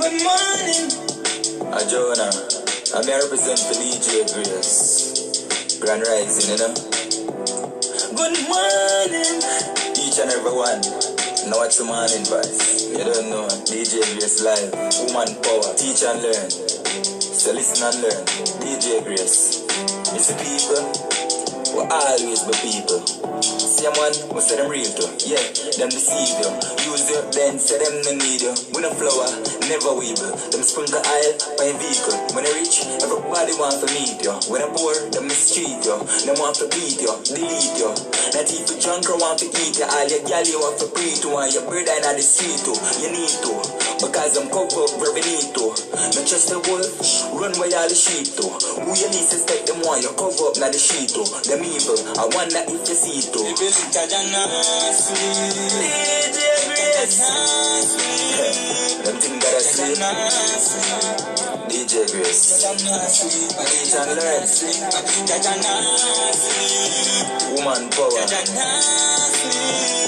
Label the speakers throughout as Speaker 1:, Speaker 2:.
Speaker 1: Good morning.
Speaker 2: Jonah, I'm here represent for DJ Grace. Grand Rising, you know.
Speaker 1: Good morning.
Speaker 2: Each and every one. Now what's the morning voice? You don't know. DJ Grace live. Woman power. Teach and learn. So listen and learn. DJ Grace. It's the people. Will always be people. Same one, we say them real too. Yeah, them deceive you. Use you, then say them no need you. We no flower, never weeble. Them sprinkle oil by a vehicle. When they rich, everybody want to meet you. When they poor, them mistreat you. Them want to beat you, delete you. Not if you drunk or want to eat you. All your gal you want to breathe to. And your brother in the street too. You need to. Because them cover up where we need to. Not just the wolf, run where all the sheep to. Who you least expect them want you cover up na the sheet to. Them evil, I wonder if you see it too.
Speaker 1: DJ Grace.
Speaker 2: Them thing that I sleep. DJ Grace. Teach and learn. Woman power.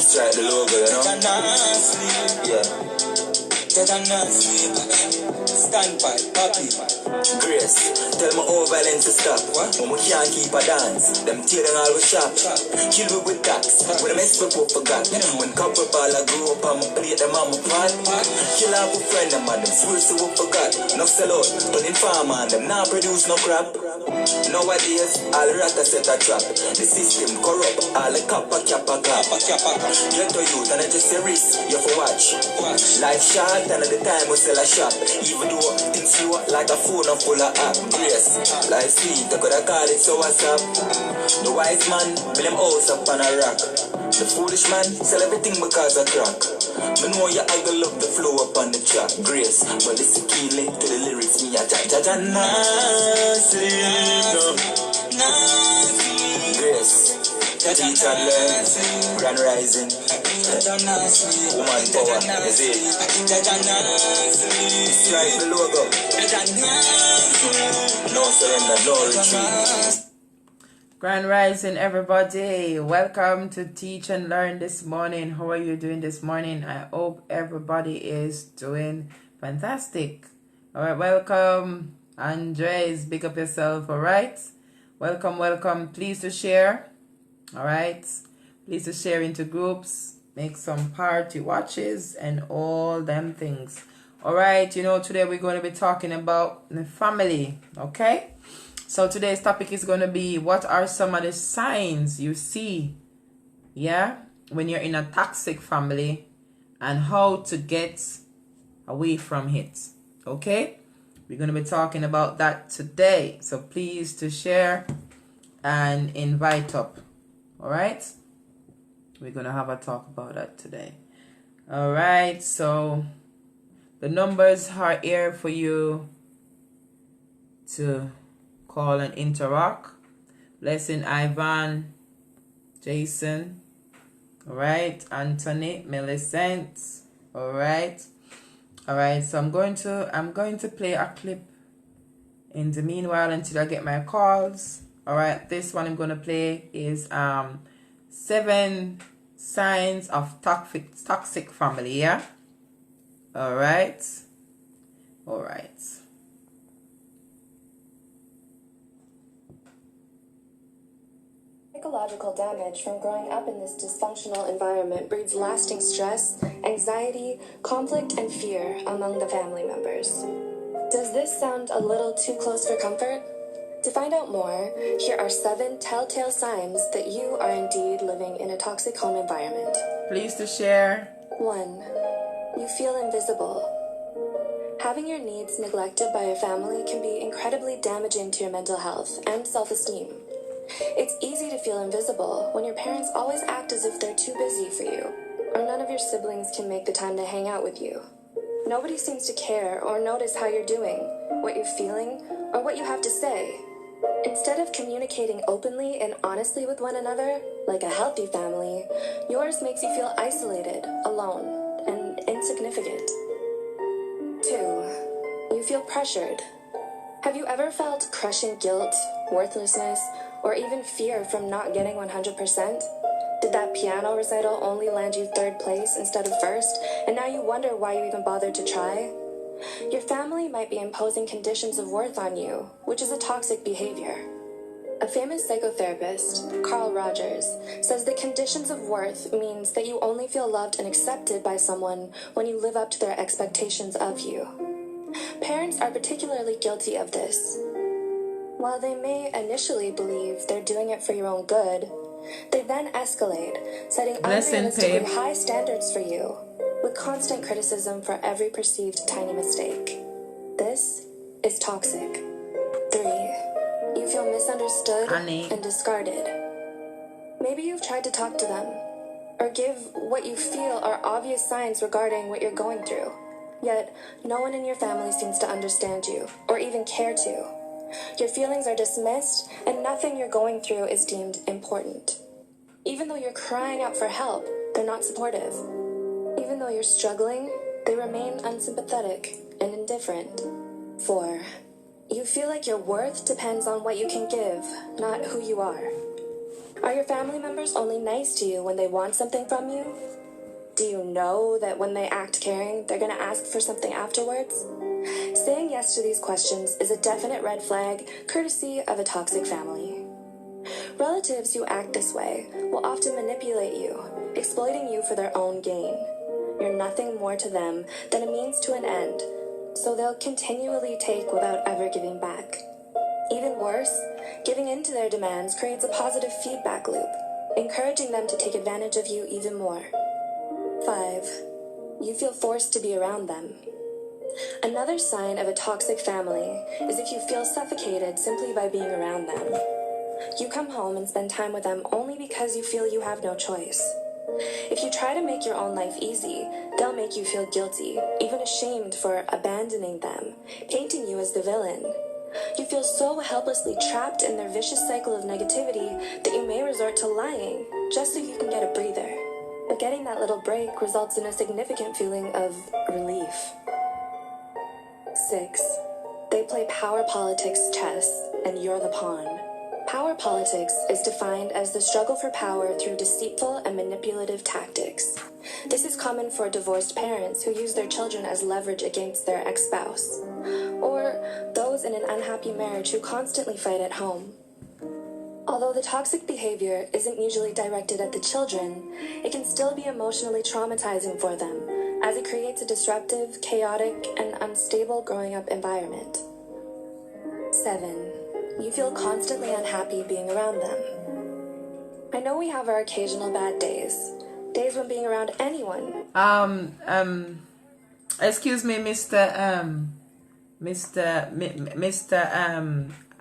Speaker 2: Strike the logo, you know. Yeah.
Speaker 1: Stand by, papi.
Speaker 2: Grace, tell me all violence to stop. When we can't keep a dance, them tearing all we shop. Kill we with tax, when I mess up we forgot. When couple ball I grew up, I'ma play them on my part. Kill our friend them and them fools so we forgot. No sell out, but in farmer and them now produce no crap. Nowadays, all rat a set a trap. The system corrupt, all the cap a cap. Get to youth and I just say risk, you have to watch. Life short and at the time we sell a shop. Even though things slow like a phone full of app. Grace, life sweet, I could have called it so what's up. The wise man, build them house up on a rock. The foolish man, sell everything because of crack. Me know you uggle up the flow up on the track. Grace, but this is key link to the lyrics. Me a ja nasty, no. Grace, teach and learn. Grand Rising. Woman power, is it? Strike the logo. No surrender, no retreat.
Speaker 3: Grand Rising, everybody. Welcome to Teach and Learn this morning. How are you doing this morning? I hope everybody is doing fantastic. All right, welcome. Andres, big up yourself, all right? Welcome. Please to share, all right? Please to share into groups, make some party watches and all them things. All right, you know, today we're going to be talking about the family, okay? So today's topic is going to be, what are some of the signs you see, yeah, when you're in a toxic family and how to get away from it, okay? We're going to be talking about that today. So please to share and invite up, all right? We're going to have a talk about that today. All right, so the numbers are here for you to call and interact. Blessing, Ivan, Jason, all right, Anthony, Millicent, all right, so I'm going to play a clip in the meanwhile until I get my calls. All right, this one I'm going to play is 7 signs of toxic family, yeah. All right.
Speaker 4: Psychological damage from growing up in this dysfunctional environment breeds lasting stress, anxiety, conflict, and fear among the family members. Does this sound a little too close for comfort? To find out more, here are 7 telltale signs that you are indeed living in a toxic home environment.
Speaker 3: Please to share.
Speaker 4: 1. You feel invisible. Having your needs neglected by your family can be incredibly damaging to your mental health and self-esteem. It's easy to feel invisible when your parents always act as if they're too busy for you, or none of your siblings can make the time to hang out with you. Nobody seems to care or notice how you're doing, what you're feeling, or what you have to say. Instead of communicating openly and honestly with one another, like a healthy family, yours makes you feel isolated, alone, and insignificant. 2. You feel pressured. Have you ever felt crushing guilt, worthlessness, or even fear from not getting 100%? Did that piano recital only land you 3rd place instead of 1st, and now you wonder why you even bothered to try? Your family might be imposing conditions of worth on you, which is a toxic behavior. A famous psychotherapist, Carl Rogers, says that conditions of worth means that you only feel loved and accepted by someone when you live up to their expectations of you. Parents are particularly guilty of this. While they may initially believe they're doing it for your own good, they then escalate, setting unrealistically high standards for you, with constant criticism for every perceived tiny mistake. This is toxic. 3. You feel misunderstood and discarded. Maybe you've tried to talk to them, or give what you feel are obvious signs regarding what you're going through, yet no one in your family seems to understand you, or even care to. Your feelings are dismissed, and nothing you're going through is deemed important. Even though you're crying out for help, they're not supportive. Even though you're struggling, they remain unsympathetic and indifferent. 4. You feel like your worth depends on what you can give, not who you are. Are your family members only nice to you when they want something from you? Do you know that when they act caring, they're going to ask for something afterwards? Saying yes to these questions is a definite red flag, courtesy of a toxic family. Relatives who act this way will often manipulate you, exploiting you for their own gain. You're nothing more to them than a means to an end, so they'll continually take without ever giving back. Even worse, giving in to their demands creates a positive feedback loop, encouraging them to take advantage of you even more. 5. You feel forced to be around them. Another sign of a toxic family is if you feel suffocated simply by being around them. You come home and spend time with them only because you feel you have no choice. If you try to make your own life easy, they'll make you feel guilty, even ashamed for abandoning them, painting you as the villain. You feel so helplessly trapped in their vicious cycle of negativity that you may resort to lying, just so you can get a breather. But getting that little break results in a significant feeling of relief. 6. They play power politics chess, and you're the pawn. Power politics is defined as the struggle for power through deceitful and manipulative tactics. This is common for divorced parents who use their children as leverage against their ex-spouse, or those in an unhappy marriage who constantly fight at home. Although the toxic behavior isn't usually directed at the children, it can still be emotionally traumatizing for them, as it creates a disruptive, chaotic, and unstable growing up environment. 7. You feel constantly unhappy being around them. I know we have our occasional bad days when being around anyone.
Speaker 3: Excuse me, Mr.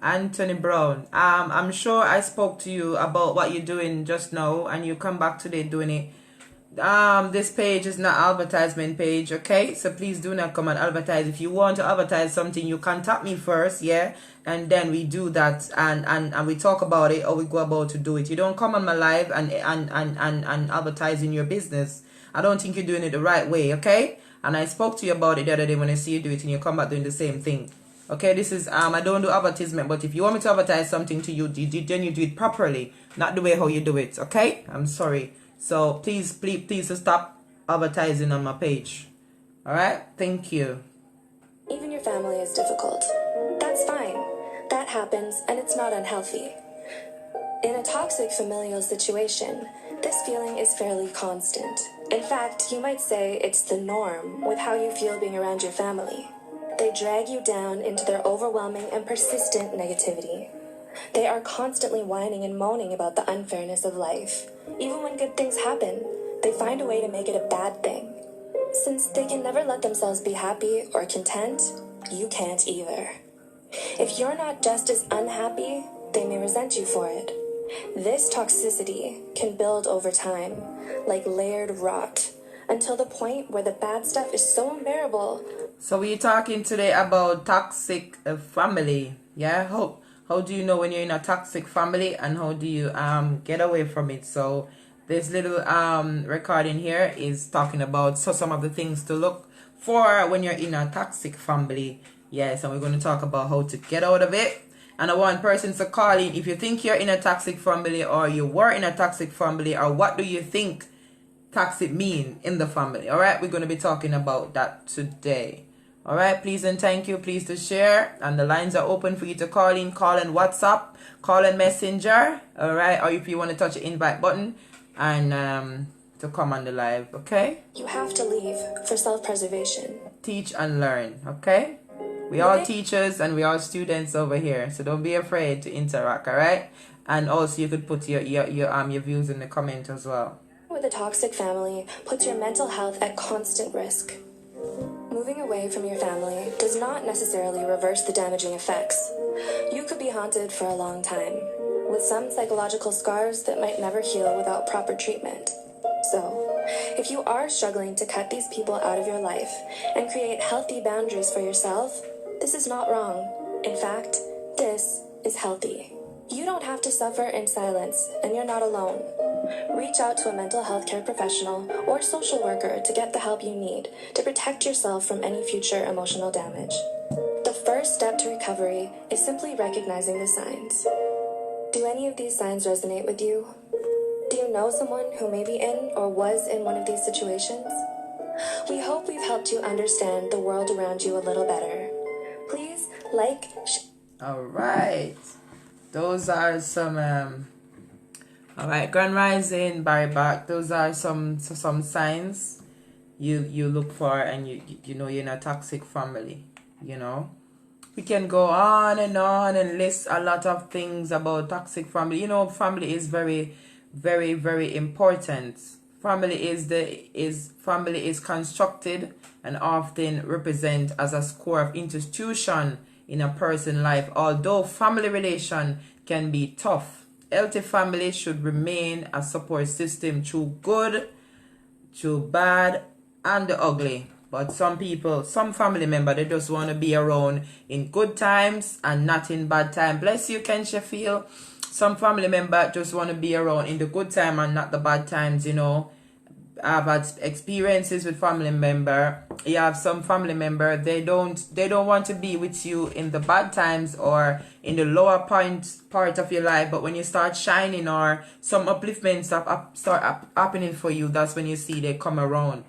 Speaker 3: Anthony Brown. I'm sure I spoke to you about what you're doing just now, and you come back today doing it. This page is not advertisement page, okay? So please do not come and advertise. If you want to advertise something, you contact me first, yeah? And then we do that and we talk about it, or we go about to do it. You don't come on my live and advertise in your business. I don't think you're doing it the right way, okay? And I spoke to you about it the other day when I see you do it, and you come back doing the same thing. Okay, this is I don't do advertisement, but if you want me to advertise something to you, then you do it properly, not the way how you do it, okay? I'm sorry. So please stop advertising on my page. All right? Thank you.
Speaker 4: Even your family is difficult. That's fine. That happens, and it's not unhealthy. In a toxic familial situation, this feeling is fairly constant. In fact, you might say it's the norm with how you feel being around your family. They drag you down into their overwhelming and persistent negativity. They are constantly whining and moaning about the unfairness of life. Even when good things happen, they find a way to make it a bad thing. Since they can never let themselves be happy or content, you can't either. If you're not just as unhappy, they may resent you for it. This toxicity can build over time, like layered rot, until the point where the bad stuff is so unbearable.
Speaker 3: So we're talking today about toxic family, yeah? How do you know when you're in a toxic family, and how do you get away from it? So this little recording here is talking about some of the things to look for when you're in a toxic family. Yes, and we're going to talk about how to get out of it. And I want persons to call in if you think you're in a toxic family, or you were in a toxic family, or what do you think toxic mean in the family. All right, we're going to be talking about that today. All right, please and thank you. Please to share, and the lines are open for you to call in, call and WhatsApp, call and Messenger. All right, or if you want to touch the invite button and to come on the live. Okay,
Speaker 4: You have to leave for self-preservation.
Speaker 3: teach and learn. Okay, we all teachers and we all students over here, so don't be afraid to interact. All right, and also you could put your views in the comment as well.
Speaker 4: With a toxic family puts your mental health at constant risk. Moving away from your family does not necessarily reverse the damaging effects. You could be haunted for a long time, with some psychological scars that might never heal without proper treatment. So, if you are struggling to cut these people out of your life and create healthy boundaries for yourself, this is not wrong. In fact, this is healthy. You don't have to suffer in silence, and you're not alone. Reach out to a mental health care professional or social worker to get the help you need to protect yourself from any future emotional damage. The first step to recovery is simply recognizing the signs. Do any of these signs resonate with you? Do you know someone who may be in or was in one of these situations? We hope we've helped you understand the world around you a little better. Please like,
Speaker 3: All right, those are some all right, Grand Rising, Barry Back. Those are some signs you look for, and you know you're in a toxic family. You know, we can go on and list a lot of things about toxic family. You know, family is very, very, very important. Family is constructed and often represent as a core of institution in a person's life. Although family relation can be tough, healthy family should remain a support system through good, through bad, and the ugly. But some family member, they just want to be around in good times and not in bad time. Bless you, Ken Sheffield. Some family member just want to be around in the good time and not the bad times, you know. I've had experiences with family member. You have some family member, they don't want to be with you in the bad times or in the lower part of your life, but when you start shining or some upliftment stuff start happening for you, that's when you see they come around.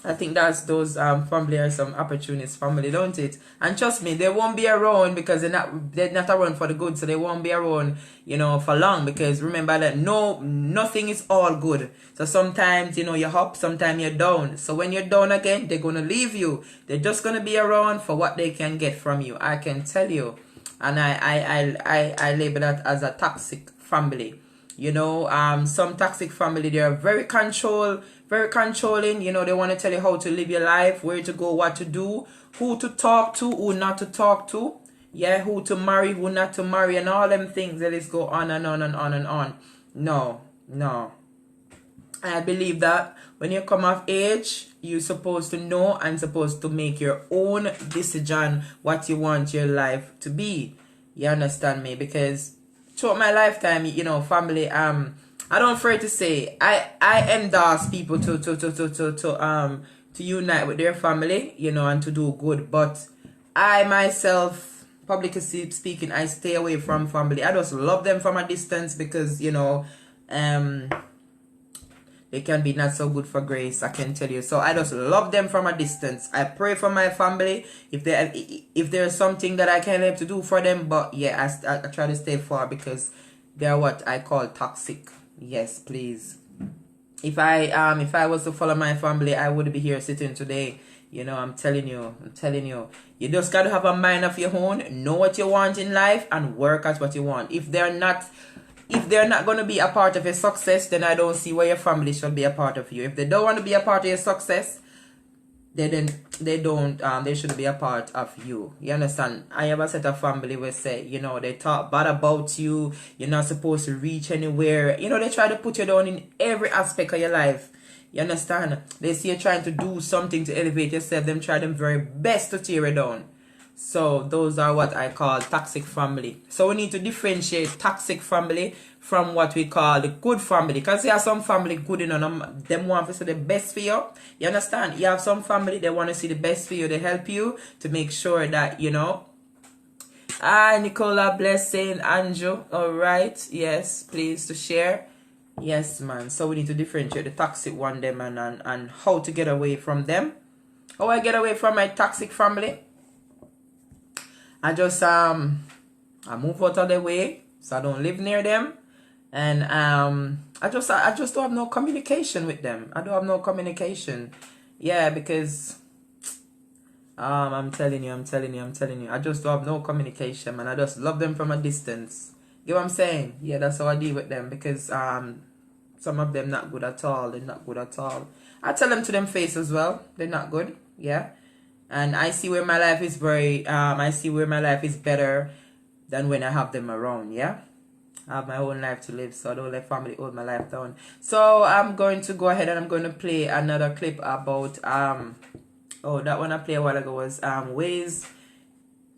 Speaker 3: I think that's those family are some opportunist family, don't it? And trust me, they won't be around because they're not around for the good, so they won't be around, you know, for long. Because remember that nothing is all good. So sometimes, you know, you're up, sometimes you're down. So when you're down again, they're gonna leave you. They're just gonna be around for what they can get from you. I can tell you, and I label that as a toxic family. You know, some toxic family, they are very controlling. You know, they want to tell you how to live your life, where to go, what to do, who to talk to, who not to talk to, yeah, who to marry, who not to marry, and all them things. That is go on and on and on and on. No. I believe that when you come of age, you're supposed to know and supposed to make your own decision what you want your life to be. You understand me? Because throughout my lifetime, you know, family, I don't afraid to say I endorse people to unite with their family, you know, and to do good. But I myself, publicly speaking, I stay away from family. I just love them from a distance because, you know, they can be not so good for grace, I can tell you. So I just love them from a distance. I pray for my family if there's something that I can help to do for them. But yeah, I try to stay far because they're what I call toxic. Yes, please. If I was to follow my family, I would be here sitting today. You know, I'm telling you. You just got to have a mind of your own, know what you want in life, and work at what you want. If they're not going to be a part of your success, then I don't see why your family should be a part of you. If they don't want to be a part of your success, they shouldn't be a part of you. You understand? I have a set of family where say, you know, they talk bad about you. You're not supposed to reach anywhere. You know, they try to put you down in every aspect of your life. You understand? They see you trying to do something to elevate yourself. Them try them very best to tear you down. So those are what I call toxic family. So we need to differentiate toxic family from what we call the good family. Because there are some family good, you know, them want to see the best for you. You understand? You have some family, they want to see the best for you. They help you to make sure that, you know. Nicola, blessing, Andrew. All right. Yes, please to share. Yes, man. So we need to differentiate the toxic one them and how to get away from them. how I get away from my toxic family. I just I move out of the way, so I don't live near them, and I just don't have no communication with them. I don't have no communication, yeah, because I'm telling you, I just don't have no communication, and I just love them from a distance. You know what I'm saying? Yeah, that's how I deal with them, because some of them not good at all. They're not good at all. I tell them to them face as well. They're not good. Yeah. And I see where my life is I see where my life is better than when I have them around, yeah? I have my own life to live, so I don't let family hold my life down. So I'm going to go ahead and I'm going to play another clip about, that one I played a while ago was ways,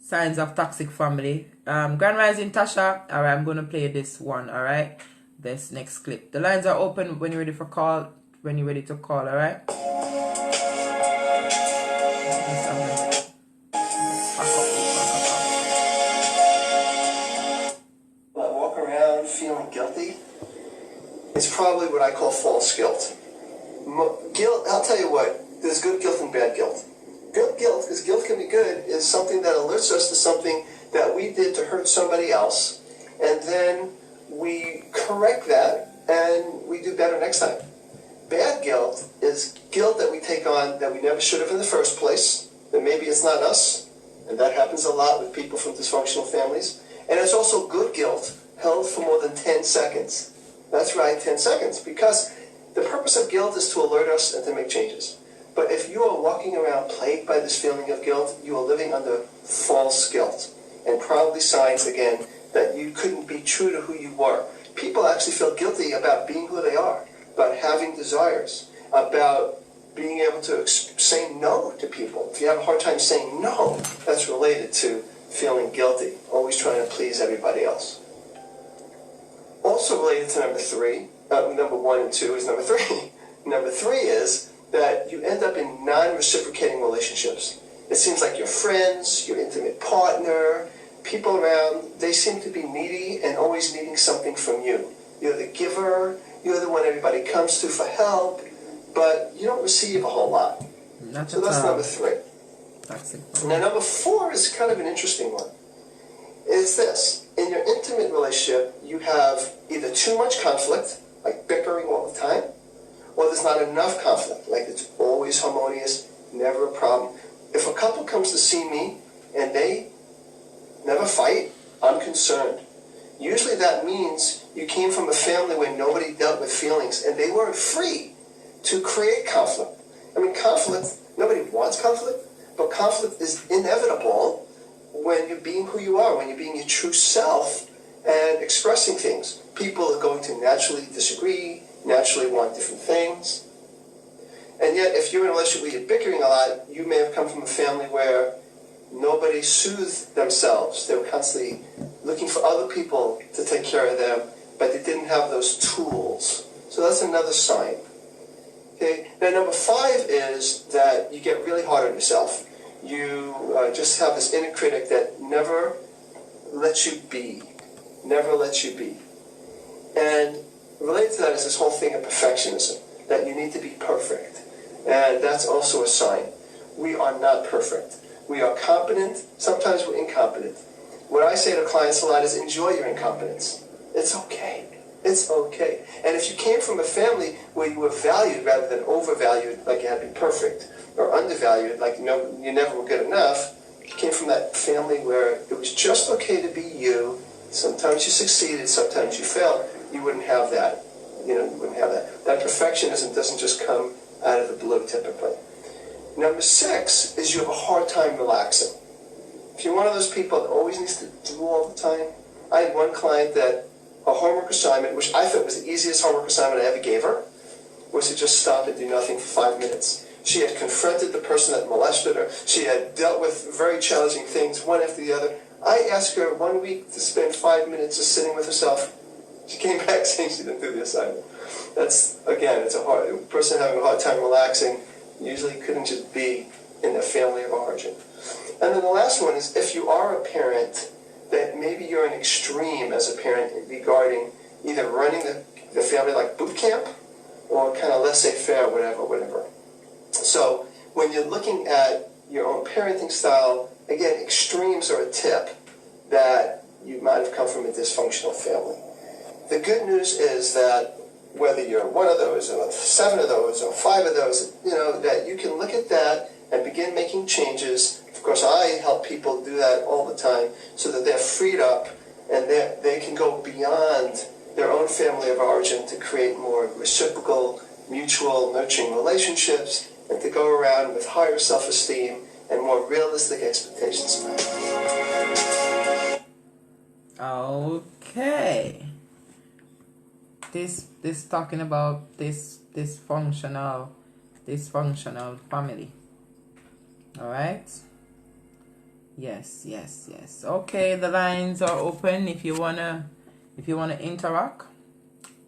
Speaker 3: signs of toxic family. Grand Rising Tasha, alright, I'm going to play this one, alright? This next clip. The lines are open when you're ready for call, when you're ready to call, alright?
Speaker 5: Walk around feeling guilty. It's probably what I call false guilt. Guilt, I'll tell you what, there's good guilt and bad guilt. Good guilt, because guilt can be good, is something that alerts us to something that we did to hurt somebody else, and then we correct that and we do better next time. Bad guilt is guilt that we take on that we never should have in the first place, that maybe it's not us, and that happens a lot with people from dysfunctional families. And it's also good guilt held for more than 10 seconds. That's right, 10 seconds, because the purpose of guilt is to alert us and to make changes. But if you are walking around plagued by this feeling of guilt, you are living under false guilt, and probably signs, again, that you couldn't be true to who you were. People actually feel guilty about being who they are, about having desires, about being able to say no to people. If you have a hard time saying no, that's related to feeling guilty, always trying to please everybody else. Also related to number 1 and 2 is number 3. Number 3 is that you end up in non-reciprocating relationships. It seems like your friends, your intimate partner, people around, they seem to be needy and always needing something from you. You're the giver, you're the one everybody comes to for help, but you don't receive a whole lot. So that's number 3. Now number 4 is kind of an interesting one. It's this. In your intimate relationship, you have either too much conflict, like bickering all the time, or there's not enough conflict, like it's always harmonious, never a problem. If a couple comes to see me and they never fight, I'm concerned. Usually that means you came from a family where nobody dealt with feelings and they weren't free to create conflict. I mean, conflict, nobody wants conflict, but conflict is inevitable when you're being who you are, when you're being your true self and expressing things. People are going to naturally disagree, naturally want different things. And yet, if you're in a relationship where you're bickering a lot, you may have come from a family where nobody soothed themselves. They were constantly looking for other people to take care of them, but they didn't have those tools. So that's another sign. Okay. Now, number 5 is that you get really hard on yourself. You just have this inner critic that never lets you be. Never lets you be. And related to that is this whole thing of perfectionism, that you need to be perfect. And that's also a sign. We are not perfect. We are competent. Sometimes we're incompetent. What I say to clients a lot is enjoy your incompetence. It's okay. It's okay. And if you came from a family where you were valued rather than overvalued, like you had to be perfect, or undervalued, like you never were good enough, you came from that family where it was just okay to be you. Sometimes you succeeded, sometimes you failed. You wouldn't have that. You wouldn't have that. That perfectionism doesn't just come out of the blue, typically. Number 6 is you have a hard time relaxing. If you're one of those people that always needs to do all the time. I had one client that a homework assignment, which I thought was the easiest homework assignment I ever gave her, was to just stop and do nothing for 5 minutes. She had confronted the person that molested her. She had dealt with very challenging things, one after the other. I asked her 1 week to spend 5 minutes just sitting with herself. She came back saying she didn't do the assignment. That's, again, it's a person having a hard time relaxing usually couldn't just be in their family of origin. And then the last one is if you are a parent, that maybe you're an extreme as a parent regarding either running the family like boot camp or kind of laissez-faire, whatever. So when you're looking at your own parenting style, again, extremes are a tip that you might have come from a dysfunctional family. The good news is that whether you're one of those or 7 of those or 5 of those, that you can look at that and begin making changes. Of course, I help people do that all the time so that they're freed up and they can go beyond their own family of origin to create more reciprocal, mutual, nurturing relationships and to go around with higher self-esteem and more realistic expectations.
Speaker 3: Okay. This talking about this dysfunctional family. All right. Yes. Okay, the lines are open if you wanna interact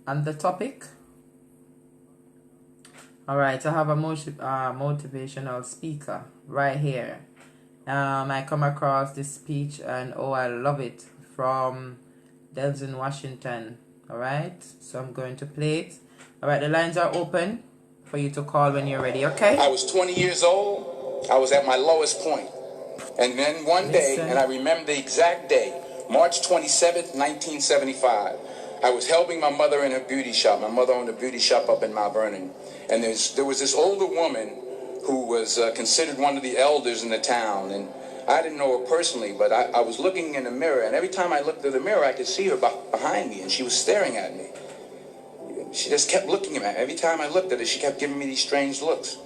Speaker 3: on the topic. All right, I have a motivational speaker right here. I come across this speech and I love it, from Denzel Washington. All right, so I'm going to play it. All right, the lines are open for you to call when you're ready. Okay.
Speaker 6: I was 20 years old. I was at my lowest point. And then one day, and I remember the exact day, March 27th, 1975, I was helping my mother in her beauty shop. My mother owned a beauty shop up in Mount Vernon. And there was this older woman who was considered one of the elders in the town. And I didn't know her personally, but I was looking in the mirror. And every time I looked at the mirror, I could see her behind me. And she was staring at me. She just kept looking at me. Every time I looked at her, she kept giving me these strange looks.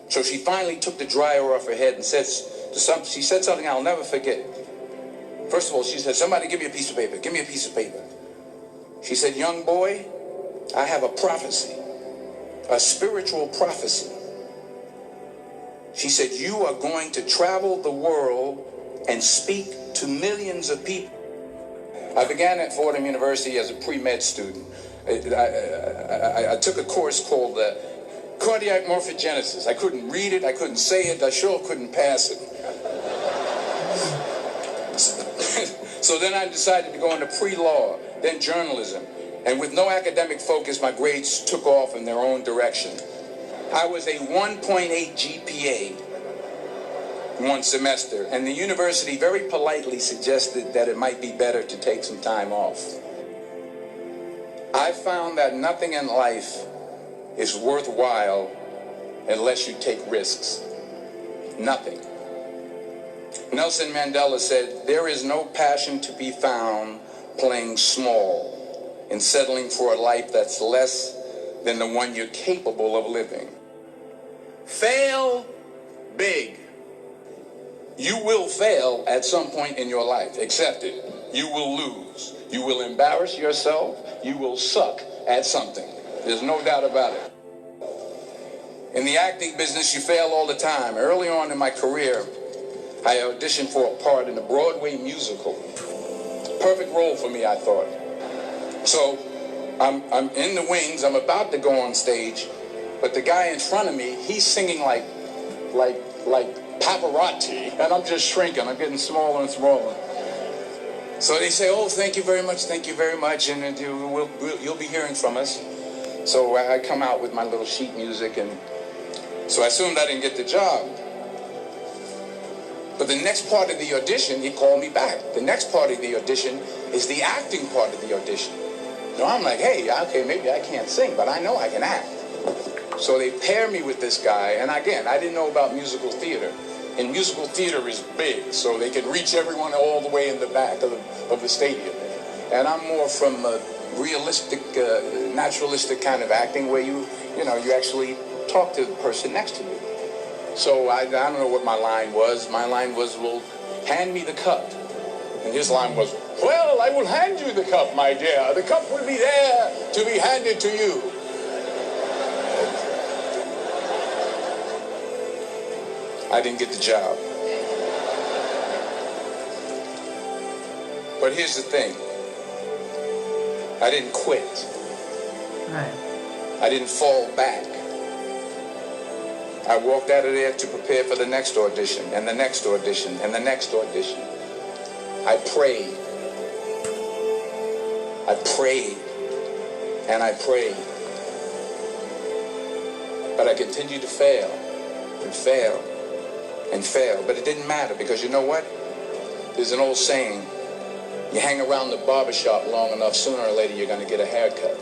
Speaker 6: So she finally took the dryer off her head and she said something I'll never forget. First of all, she said, "Somebody give me a piece of paper. Give me a piece of paper." She said, "Young boy, I have a prophecy, a spiritual prophecy." She said, "You are going to travel the world and speak to millions of people." I began at Fordham University as a pre-med student. I took a course called cardiac morphogenesis. I couldn't read it, I couldn't say it, I sure couldn't pass it. So then I decided to go into pre-law, then journalism. And with no academic focus, my grades took off in their own direction. I was a 1.8 GPA one semester, and the university very politely suggested that it might be better to take some time off. I found that nothing in life is worthwhile unless you take risks. Nothing. Nelson Mandela said, "There is no passion to be found playing small and settling for a life that's less than the one you're capable of living." Fail big. You will fail at some point in your life. Accept it. You will lose. You will embarrass yourself. You will suck at something. There's no doubt about it. In the acting business, you fail all the time. Early on in my career, I auditioned for a part in a Broadway musical. Perfect role for me, I thought. So I'm in the wings. I'm about to go on stage, but the guy in front of me, he's singing like Pavarotti, and I'm just shrinking. I'm getting smaller and smaller. So they say, "Oh, thank you very much, and you'll be hearing from us." So I come out with my little sheet music, and so I assumed I didn't get the job. But the next part of the audition, he called me back. The next part of the audition is the acting part of the audition. So I'm like, hey, okay, maybe I can't sing, but I know I can act. So they pair me with this guy, and again, I didn't know about musical theater. And musical theater is big, so they can reach everyone all the way in the back of the stadium. And I'm more from a realistic, naturalistic kind of acting where you actually talk to the person next to you. So I don't know what my line was. My line was, "Well, hand me the cup." And his line was, "Well, I will hand you the cup, my dear. The cup will be there to be handed to you." I didn't get the job. But here's the thing. I didn't quit.
Speaker 3: Right.
Speaker 6: I didn't fall back. I walked out of there to prepare for the next audition, and the next audition, and the next audition. I prayed. I prayed. And I prayed. But I continued to fail. and fail and fail. But it didn't matter because you know what? There's an old saying, you hang around the barbershop long enough, sooner or later you're going to get a haircut.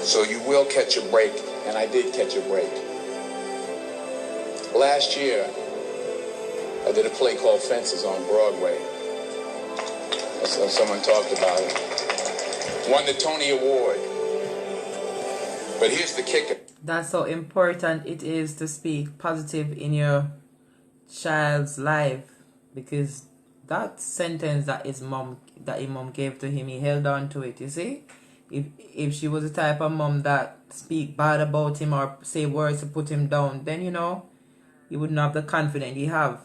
Speaker 6: So you will catch a break, and I did catch a break. Last year, I did a play called Fences on Broadway. Someone talked about it. Won the Tony Award. But here's the kicker.
Speaker 3: That's how important it is to speak positive in your child's life, because that sentence that his mom gave to him, he held on to it. You see, if she was the type of mom that speak bad about him or say words to put him down, then you know he wouldn't have the confidence he have.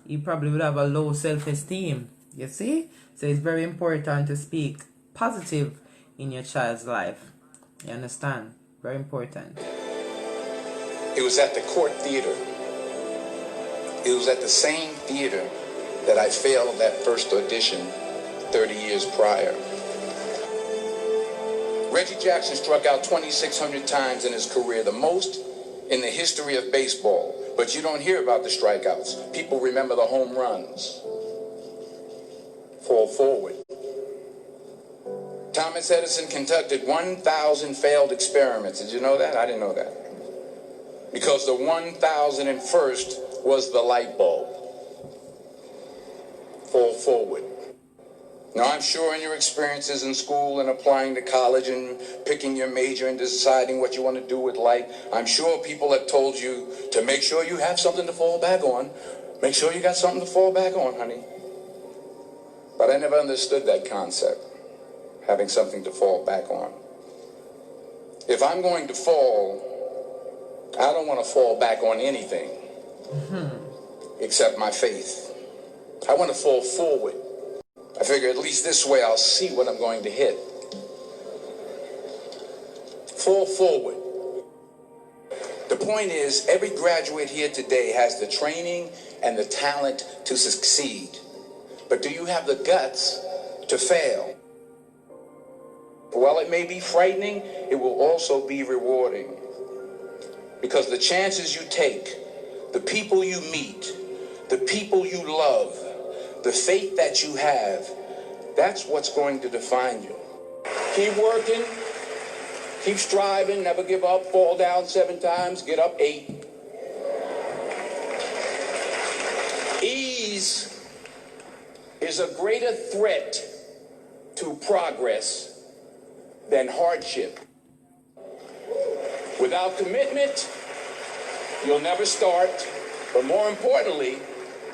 Speaker 3: He probably would have a low self-esteem. You see, so it's very important to speak positive in your child's life. You understand? Very important.
Speaker 6: It was at the Court Theater. It was at the same theater that I failed that first audition 30 years prior. Reggie Jackson struck out 2,600 times in his career, the most in the history of baseball. But you don't hear about the strikeouts. People remember the home runs. Fall forward. Thomas Edison conducted 1,000 failed experiments. Did you know that? I didn't know that. Because the 1,001st was the light bulb. Fall forward. Now, I'm sure in your experiences in school and applying to college and picking your major and deciding what you want to do with life, I'm sure people have told you to make sure you have something to fall back on. Make sure you got something to fall back on, honey. But I never understood that concept, having something to fall back on. If I'm going to fall, I don't want to fall back on anything except my faith. I want to fall forward. I figure at least this way I'll see what I'm going to hit. Fall forward. The point is, every graduate here today has the training and the talent to succeed. But do you have the guts to fail? While it may be frightening, it will also be rewarding. Because the chances you take, the people you meet, the people you love, the faith that you have, that's what's going to define you. Keep working, keep striving, never give up, fall down 7 times, get up 8. Ease is a greater threat to progress than hardship. Without commitment, you'll never start, but more importantly,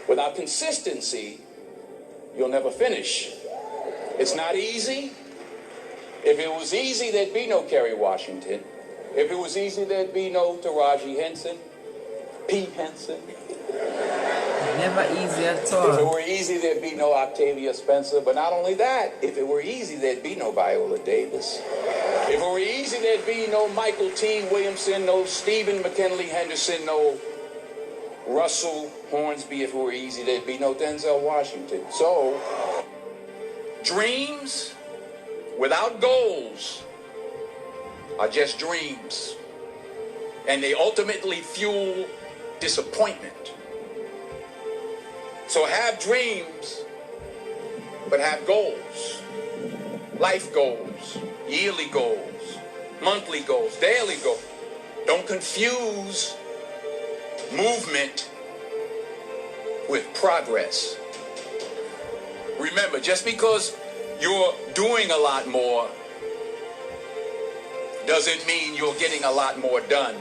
Speaker 6: without consistency, you'll never finish. It's not easy. If it was easy, there'd be no Kerry Washington. If it was easy, there'd be no Taraji Henson, P. Henson.
Speaker 3: Never easy at
Speaker 6: If it
Speaker 3: all.
Speaker 6: were easy, there'd be no Octavia Spencer. But not only that, if it were easy, there'd be no Viola Davis. If it were easy, there'd be no Michael T. Williamson, no Stephen McKinley Henderson, no Russell Hornsby. If it were easy, there'd be no Denzel Washington. So, dreams without goals are just dreams. And they ultimately fuel disappointment. So have dreams, but have goals. Life goals, yearly goals, monthly goals, daily goals. Don't confuse movement with progress. Remember, just because you're doing a lot more doesn't mean you're getting a lot more done.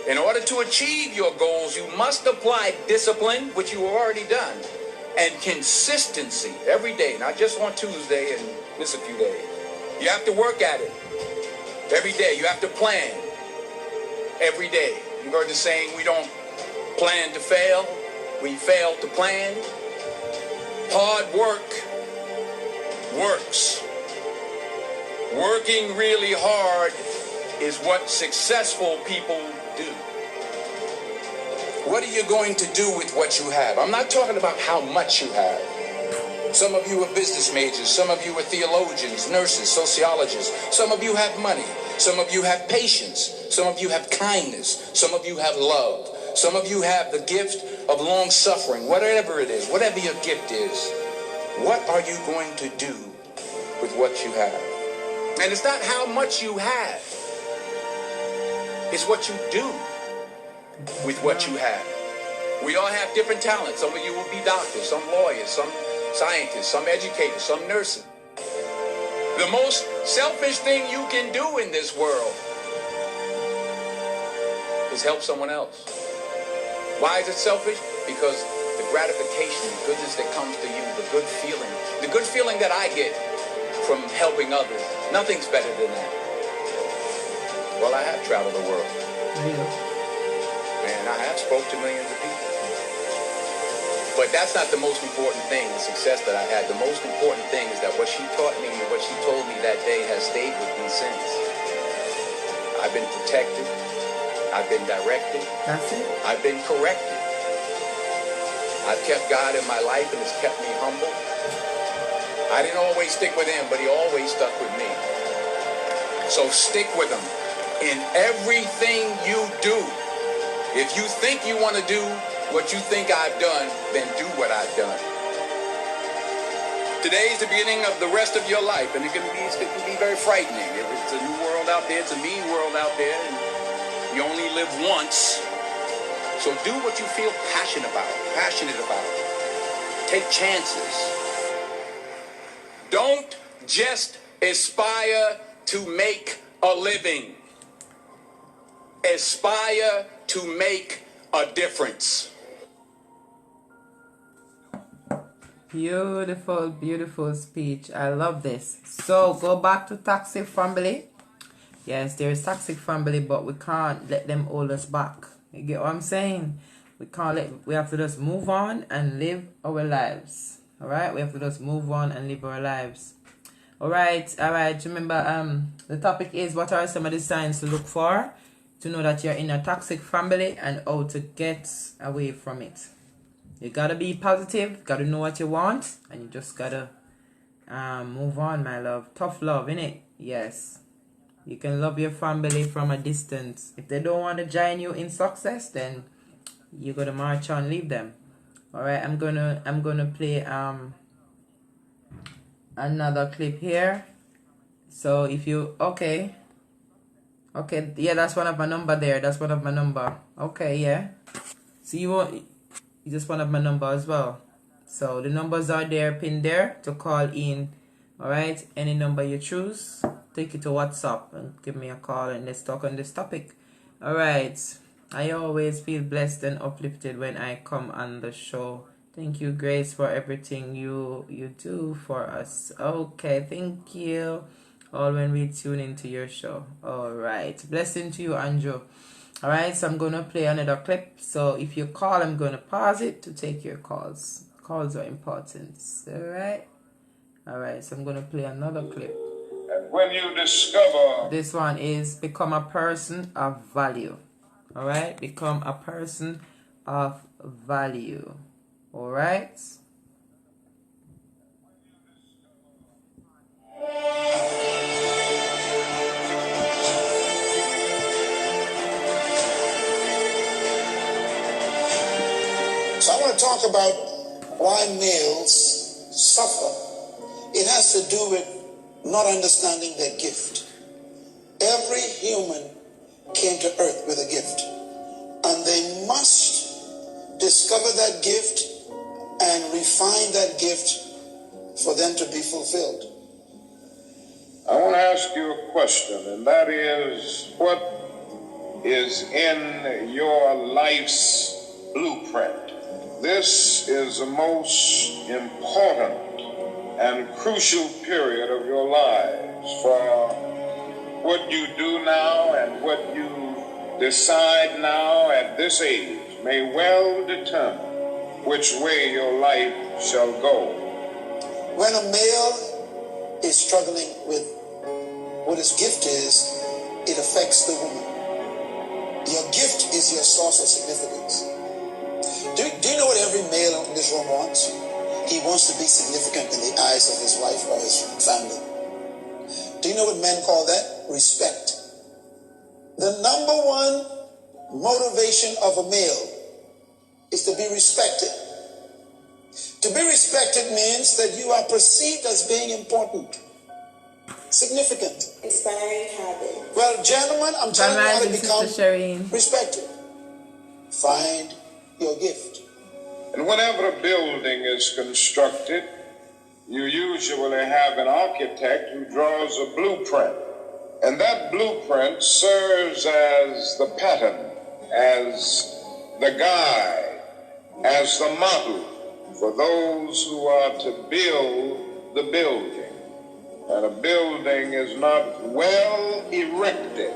Speaker 6: In order to achieve your goals, you must apply discipline, which you have already done, and consistency every day, not just on Tuesday and miss a few days. You have to work at it every day. You have to plan every day. You heard the saying, we don't plan to fail, we fail to plan. Hard work works. Working really hard is what successful people do. What are you going to do with what you have? I'm not talking about how much you have. Some of you are business majors. Some of you are theologians, nurses, sociologists. Some of you have money. Some of you have patience. Some of you have kindness. Some of you have love. Some of you have the gift of long suffering. Whatever it is, whatever your gift is, what are you going to do with what you have? And it's not how much you have. It's what you do with what you have. We all have different talents. Some of you will be doctors, some lawyers, some scientists, some educators, some nurses. The most selfish thing you can do in this world is help someone else. Why is it selfish? Because the gratification, the goodness that comes to you, the good feeling that I get from helping others, nothing's better than that. Well, I have traveled the world. And I have spoke to millions of people. But that's not the most important thing, the success that I had. The most important thing is that what she taught me and what she told me that day has stayed with me since. I've been protected. I've been directed.
Speaker 3: That's it.
Speaker 6: I've been corrected. I've kept God in my life and it's kept me humble. I didn't always stick with him, but he always stuck with me. So stick with him in everything you do. If you think you want to do what you think I've done, then do what I've done. Today's the beginning of the rest of your life, and it can be very frightening. It's a new world out there, it's a mean world out there, and you only live once. So do what you feel passionate about. Take chances. Don't just aspire to make a living. Aspire to make a difference.
Speaker 3: Beautiful, beautiful speech. I love this. So go back to toxic family. Yes, there is toxic family, but we can't let them hold us back. You get what I'm saying? We have to just move on and live our lives. Alright? We have to just move on and live our lives. Alright. Remember, the topic is, what are some of the signs to look for to know that you're in a toxic family and how to get away from it. You gotta be positive, gotta know what you want, and you just gotta move on, my love. Tough love, innit? Yes. You can love your family from a distance. If they don't want to join you in success, then you gotta march on, leave them. Alright, I'm gonna play another clip here. So if you okay, yeah, that's one of my number there. That's one of my number. Okay, yeah. So you just one of my number as well. So the numbers are there, pinned there to call in. Alright, any number you choose, take it to WhatsApp and give me a call and let's talk on this topic. Alright, I always feel blessed and uplifted when I come on the show. Thank you, Grace, for everything you do for us. Okay, thank you. All when we tune into your show. Alright, blessing to you, Andrew. Alright, so I'm going to play another clip. So if you call, I'm going to pause it to take your calls. Calls are important. Alright, so I'm going to play another clip.
Speaker 7: And when you discover...
Speaker 3: This one is become a person of value. Alright, become a person of value. Alright.
Speaker 8: So I want to talk about why males suffer. It has to do with not understanding their gift. Every human came to earth with a gift, and they must discover that gift and refine that gift for them to be fulfilled.
Speaker 7: I want to ask you a question, and that is, what is in your life's blueprint? This is the most important and crucial period of your lives, for what you do now and what you decide now at this age may well determine which way your life shall go.
Speaker 8: When a male is struggling with what his gift is, it affects the woman. Your gift is your source of significance. Do you know what every male in this room wants? he wants to be significant in the eyes of his wife or his family. Do you know what men call that? Respect. The number one motivation of a male is to be respected. To be respected means that you are perceived as being important, significant.
Speaker 9: Inspiring habit.
Speaker 8: Well, gentlemen, I'm telling you how to become respected. Find your gift.
Speaker 7: And whenever a building is constructed, you usually have an architect who draws a blueprint. And that blueprint serves as the pattern, as the guide, as the model for those who are to build the building. And a building is not well erected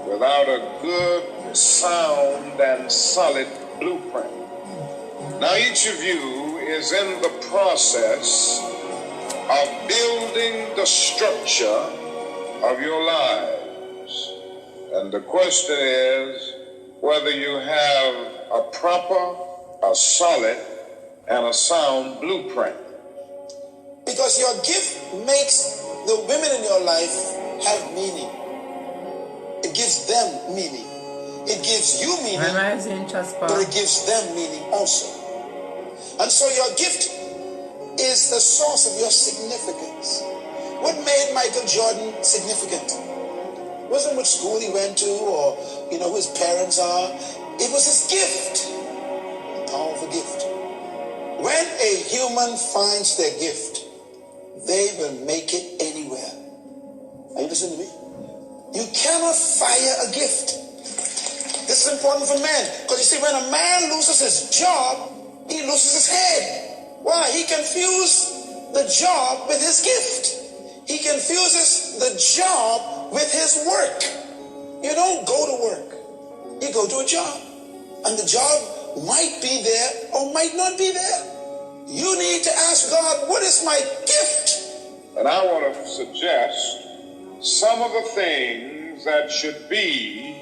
Speaker 7: without a good, sound, and solid blueprint. Now each of you is in the process of building the structure of your lives. And the question is whether you have a proper, a solid, and a sound blueprint.
Speaker 8: Because your gift makes the women in your life have meaning. It gives them meaning. It gives you meaning, but it gives them meaning also. And so your gift is the source of your significance. What made Michael Jordan significant? It wasn't what school he went to or, who his parents are. It was his gift. A powerful gift. When a human finds their gift, they will make it anywhere. Are you listening to me? You cannot fire a gift. This is important for men. Because you see, when a man loses his job, he loses his head. Why? He confuses the job with his gift. He confuses the job with his work. You don't go to work. You go to a job. And the job might be there or might not be there. You need to ask God, what is my gift?
Speaker 7: And I want to suggest some of the things that should be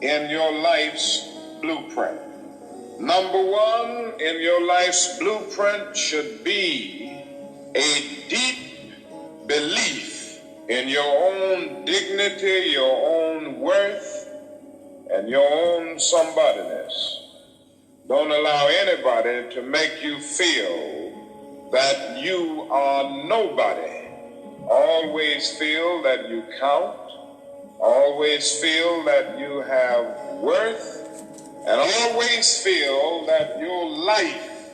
Speaker 7: in your life's blueprint. Number one, in your life's blueprint should be a deep belief in your own dignity, your own worth, and your own somebodyness. Don't allow anybody to make you feel that you are nobody. Always feel that you count. Always feel that you have worth. And always feel that your life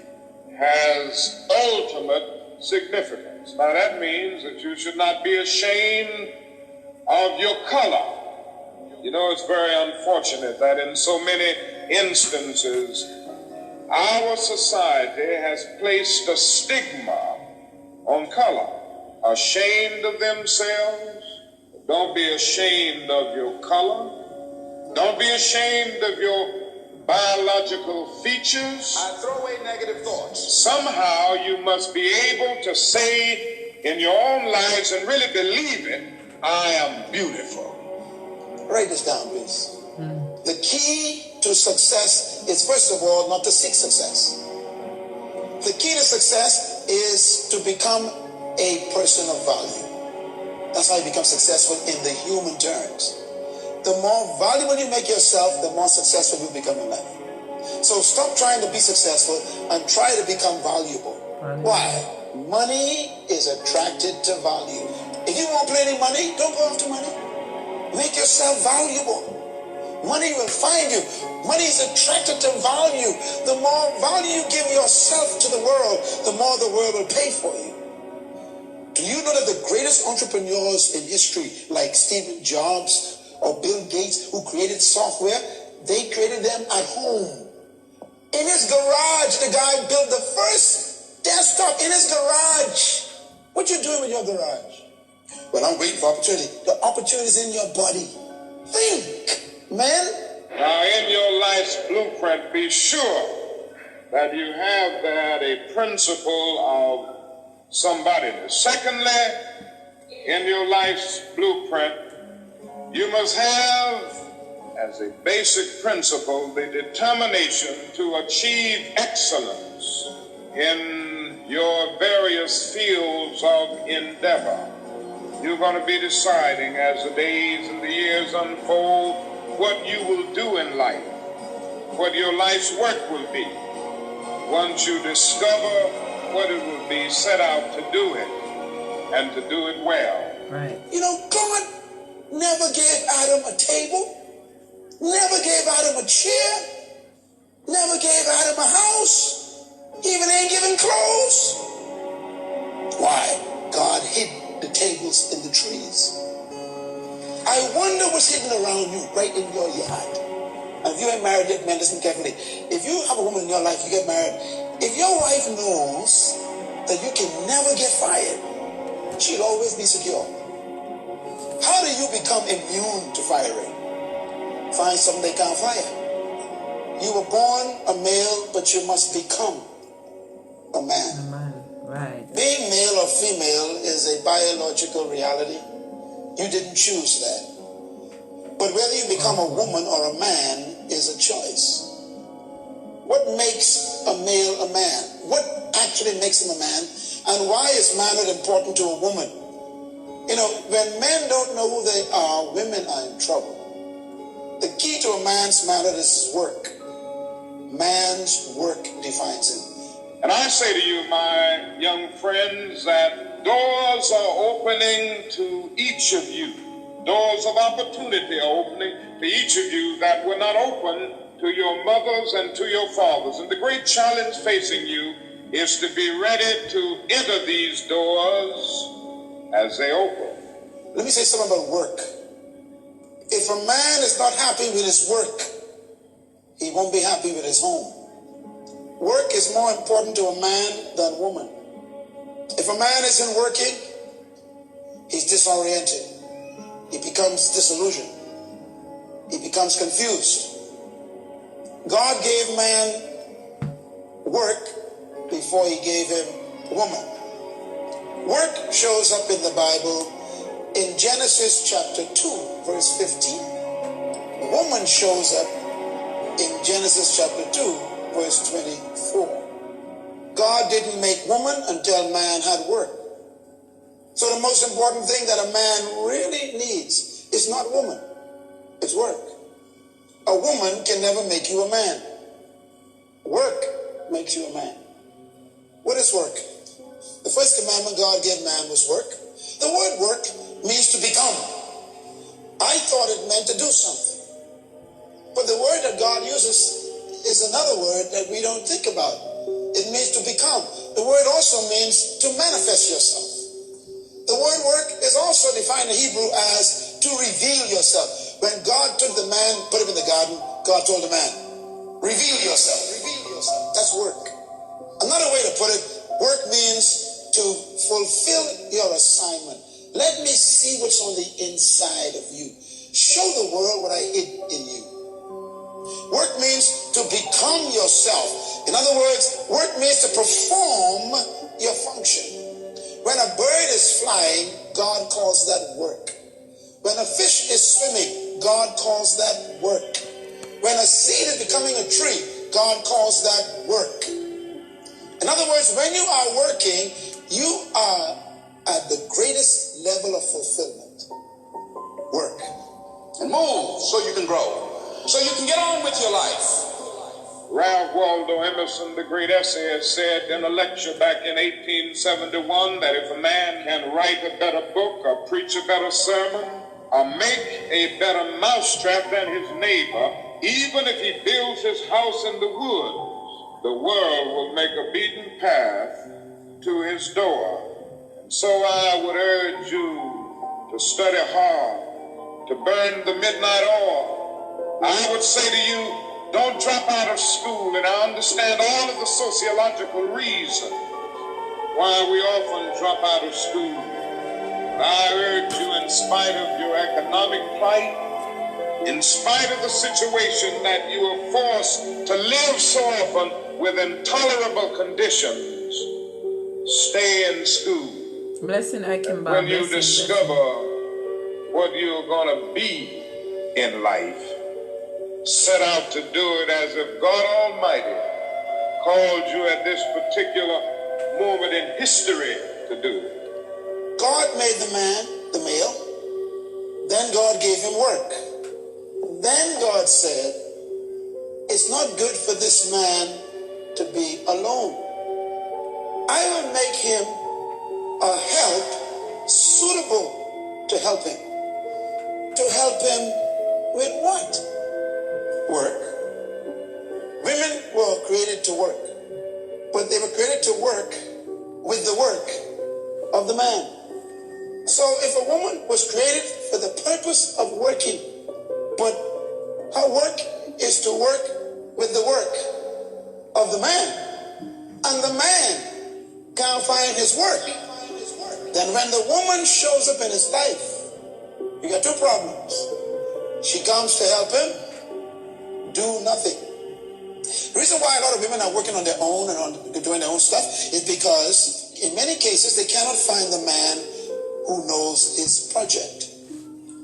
Speaker 7: has ultimate significance. Now that means that you should not be ashamed of your color. It's very unfortunate that in so many instances, our society has placed a stigma on color. Ashamed of themselves. Don't be ashamed of your color. Don't be ashamed of your biological features.
Speaker 2: I throw away negative thoughts.
Speaker 7: Somehow you must be able to say in your own lives and really believe it, I am beautiful.
Speaker 8: Write this down, please. The key to success is, first of all, not to seek success. The key to success is to become a person of value. That's how you become successful in the human terms. The more valuable you make yourself, the more successful you become in life. So stop trying to be successful and try to become valuable. Why? Money is attracted to value. If you won't play any money, don't go after money. Make yourself valuable. Money will find you. Money is attracted to value. The more value you give yourself to the world, the more the world will pay for you. Do you know that the greatest entrepreneurs in history, like Steve Jobs or Bill Gates, who created software, they created them at home. In his garage, the guy built the first desktop in his garage. What you doing with your garage? Well, I'm waiting for opportunity. The opportunity is in your body. Think, man.
Speaker 7: Now, in your life's blueprint, be sure that you have that a principle of somebodyness. Secondly, in your life's blueprint, you must have as a basic principle the determination to achieve excellence in your various fields of endeavor. You're going to be deciding as the days and the years unfold what you will do in life, what your life's work will be. Once you discover what it will be, set out to do it and to do it well.
Speaker 3: Right.
Speaker 8: You know, God never gave Adam a table, never gave Adam a chair, never gave Adam a house, even ain't given clothes. Why? God hid the tables in the trees. I wonder what's hidden around you, right in your yard. And if you ain't married yet, man, listen carefully. If you have a woman in your life, you get married, if your wife knows that you can never get fired, she'll always be secure. How do you become immune to firing? Find something they can't fire. You were born a male, but you must become a man.
Speaker 3: Right.
Speaker 8: Being male or female is a biological reality. You didn't choose that. But whether you become a woman or a man is a choice. What makes a male a man? What actually makes him a man? And why is manhood important to a woman? You know, when men don't know who they are, women are in trouble. The key to a man's manhood is his work. Man's work defines him.
Speaker 7: And I say to you, my young friends, that doors are opening to each of you. Doors of opportunity are opening to each of you that were not open to your mothers and to your fathers. And the great challenge facing you is to be ready to enter these doors as they open.
Speaker 8: Let me say something about work. If a man is not happy with his work, he won't be happy with his home. Work is more important to a man than a woman. If a man isn't working, he's disoriented. He becomes disillusioned. He becomes confused. God gave man work before he gave him woman. Work shows up in the Bible in Genesis chapter 2, verse 15. Woman shows up in Genesis chapter 2, verse 24. God didn't make woman until man had work. So the most important thing that a man really needs is not woman, it's work. A woman can never make you a man. Work makes you a man. What is work? The first commandment God gave man was work. The word work means to become. I thought it meant to do something. But the word that God uses is another word that we don't think about. It means to become. The word also means to manifest yourself. The word work is also defined in Hebrew as to reveal yourself. When God took the man, put him in the garden, God told the man, reveal yourself, reveal yourself. That's work. Another way to put it, work means to fulfill your assignment. Let me see what's on the inside of you. Show the world what I hid in you. Work means to become yourself. In other words, work means to perform your function. When a bird is flying, God calls that work. When a fish is swimming, God calls that work. When a seed is becoming a tree, God calls that work. In other words, when you are working, you are at the greatest level of fulfillment. Work.
Speaker 6: And move so you can grow, so you can get on with your life.
Speaker 7: Ralph Waldo Emerson, the great essayist, said in a lecture back in 1871 that if a man can write a better book or preach a better sermon or make a better mousetrap than his neighbor, even if he builds his house in the woods, the world will make a beaten path to his door. And so I would urge you to study hard, to burn the midnight oil. I would say to you, don't drop out of school, and I understand all of the sociological reasons why we often drop out of school. But I urge you, in spite of your economic plight, in spite of the situation that you are forced to live so often with intolerable conditions, stay in school.
Speaker 3: Blessing Akimba.
Speaker 7: When you discover what you're going to be in life, set out to do it as if God Almighty called you at this particular moment in history to do.
Speaker 8: God made the man, the male. Then God gave him work. Then God said, it's not good for this man to be alone. I will make him a help suitable to help him. To help him with what? Work. Women were created to work, but they were created to work with the work of the man. So if a woman was created for the purpose of working, but her work is to work with the work of the man, and the man can't find his work, then when the woman shows up in his life, you got two problems. She comes to help him do nothing. The reason why a lot of women are working on their own and doing their own stuff is because in many cases they cannot find the man who knows his project.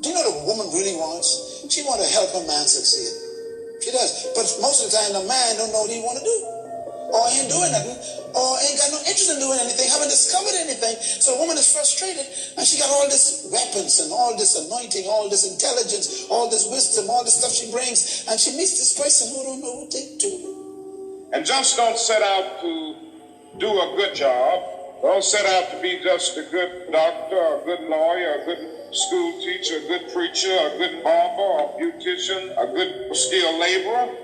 Speaker 8: Do you know what a woman really wants? She wants to help her man succeed. She does. But most of the time the man don't know what he want to do. Or ain't doing nothing. Or ain't got no interest in doing anything. Haven't discovered anything. So a woman is frustrated. And she got all this weapons and all this anointing, all this intelligence, all this wisdom, all this stuff she brings. And she meets this person who don't know what they do.
Speaker 7: And just don't set out to do a good job. Don't set out to be just a good doctor, a good lawyer, a good school teacher, a good preacher, a good barber, a beautician, a good skilled laborer.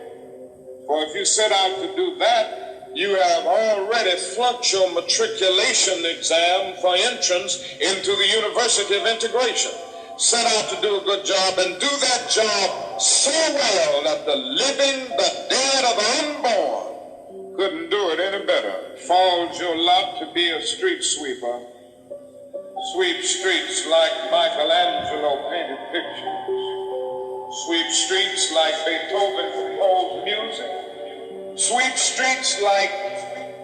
Speaker 7: For if you set out to do that, you have already flunked your matriculation exam for entrance into the University of Integration. Set out to do a good job and do that job so well that the living, the dead, or the unborn couldn't do it any better. Falls your lot to be a street sweeper. Sweep streets like Michelangelo painted pictures. Sweep streets like Beethoven composed music. Sweep streets like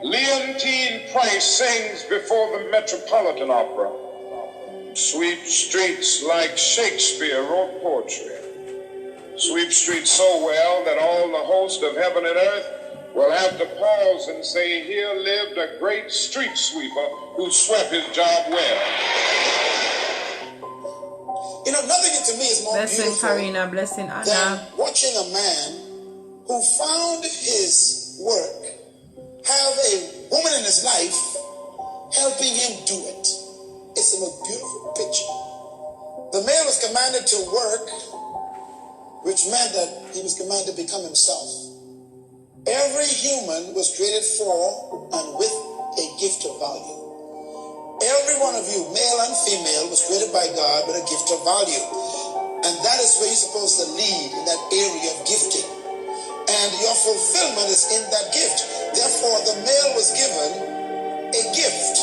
Speaker 7: Leontine Price sings before the Metropolitan Opera. Sweep streets like Shakespeare wrote poetry. Sweep streets so well that all the host of heaven and earth will have to pause and say, here lived a great street sweeper who swept his job well.
Speaker 8: You know, nothing to me is more
Speaker 3: Blessing
Speaker 8: beautiful
Speaker 3: Karina, blessing Anna.
Speaker 8: than watching a man who found his work, have a woman in his life helping him do it. It's a most beautiful picture. The male was commanded to work, which meant that he was commanded to become himself. Every human was created for and with a gift of value. Every one of you, male and female, was created by God with a gift of value. And that is where you're supposed to lead, in that area of gifting. And your fulfillment is in that gift. Therefore, the male was given a gift.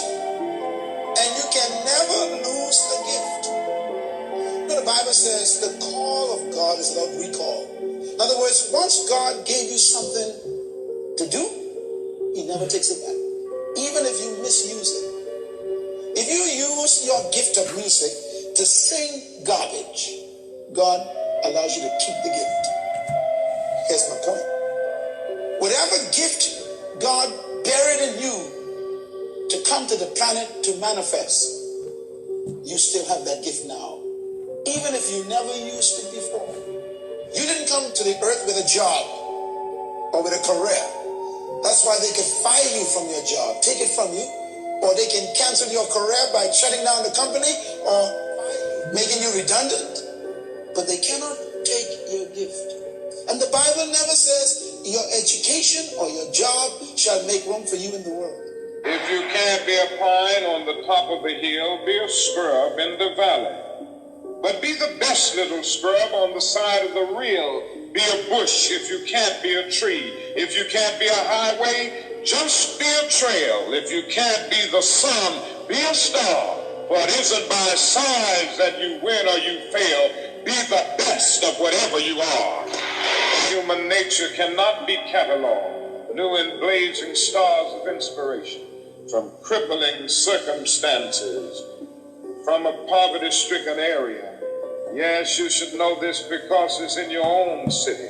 Speaker 8: And you can never lose the gift. You know, the Bible says the call of God is without recall. In other words, once God gave you something to do, he never takes it back. Even if you misuse it. If you use your gift of music to sing garbage, God allows you to keep the gift. Here's my point. Whatever gift God buried in you to come to the planet to manifest, you still have that gift now. Even if you never used it before. You didn't come to the earth with a job or with a career. That's why they could fire you from your job, take it from you, or they can cancel your career by shutting down the company or making you redundant. But they cannot take your gift. And the Bible never says your education or your job shall make room for you in the world.
Speaker 7: If you can't be a pine on the top of the hill, be a scrub in the valley. But be the best little scrub on the side of the rill. Be a bush if you can't be a tree. If you can't be a highway, just be a trail. If you can't be the sun, be a star. For it isn't by size that you win or you fail. Be the best of whatever you are. Human nature cannot be cataloged. New and blazing stars of inspiration from crippling circumstances, from a poverty-stricken area. Yes, you should know this because it's in your own city.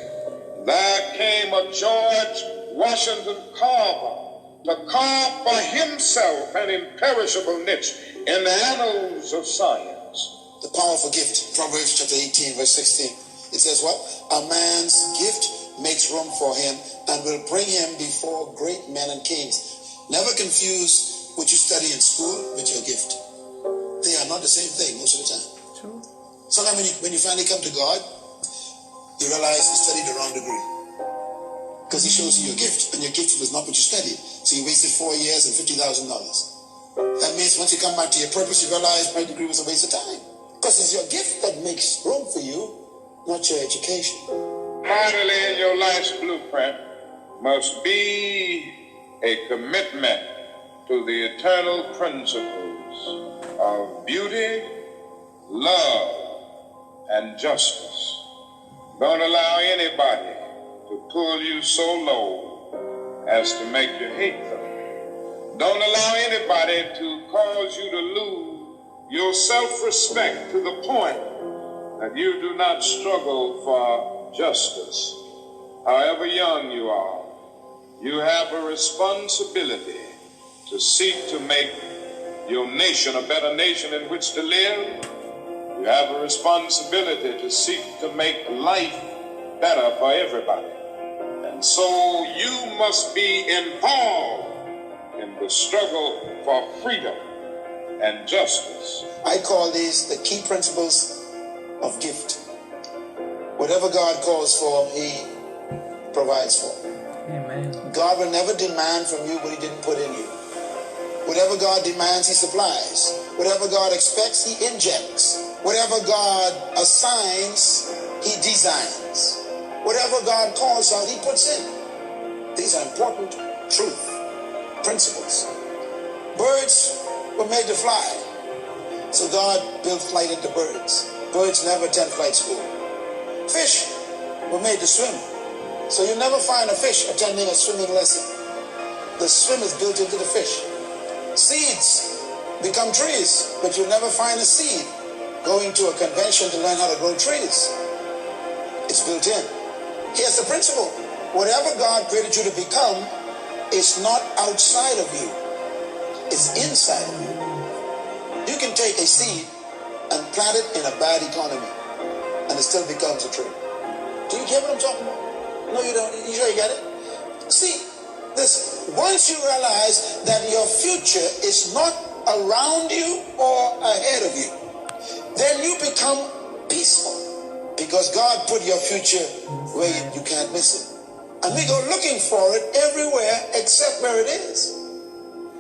Speaker 7: There came a George Washington Carver to carve for himself an imperishable niche in the annals of science.
Speaker 8: The powerful gift, Proverbs chapter 18, verse 16. It says what? A man's gift makes room for him and will bring him before great men and kings. Never confuse what you study in school with your gift. They are not the same thing most of the time.
Speaker 3: True.
Speaker 8: Sometimes when you finally come to God, you realize you studied the wrong degree. Because he shows you your gift, and your gift was not what you studied. So you wasted 4 years and $50,000. That means once you come back to your purpose, you realize my degree was a waste of time. Because it's your gift that makes room for you, not your education.
Speaker 7: Finally, in your life's blueprint must be a commitment to the eternal principles of beauty, love, and justice. Don't allow anybody to pull you so low as to make you hate them. Don't allow anybody to cause you to lose your self-respect to the point that you do not struggle for justice. However young you are, you have a responsibility to seek to make your nation a better nation in which to live. You have a responsibility to seek to make life better for everybody. And so you must be involved in the struggle for freedom and justice.
Speaker 8: I call these the key principles of gift. Whatever God calls for, he provides for.
Speaker 3: Amen.
Speaker 8: God will never demand from you what he didn't put in you. Whatever God demands, he supplies. Whatever God expects, he injects. Whatever God assigns, he designs. Whatever God calls out, he puts in. These are important truth, principles. Birds were made to fly. So God built flight into birds. Birds never attend flight school. Fish were made to swim. So you never find a fish attending a swimming lesson. The swim is built into the fish. Seeds become trees, but you'll never find a seed going to a convention to learn how to grow trees. It's built in. Here's the principle. Whatever God created you to become is not outside of you. It's inside of you. You can take a seed and plant it in a bad economy, and it still becomes a tree. Do you get what I'm talking about? No, you don't. You sure you get it? See, this, once you realize that your future is not around you or ahead of you, then you become peaceful, because God put your future where you can't miss it. And we go looking for it everywhere except where it is.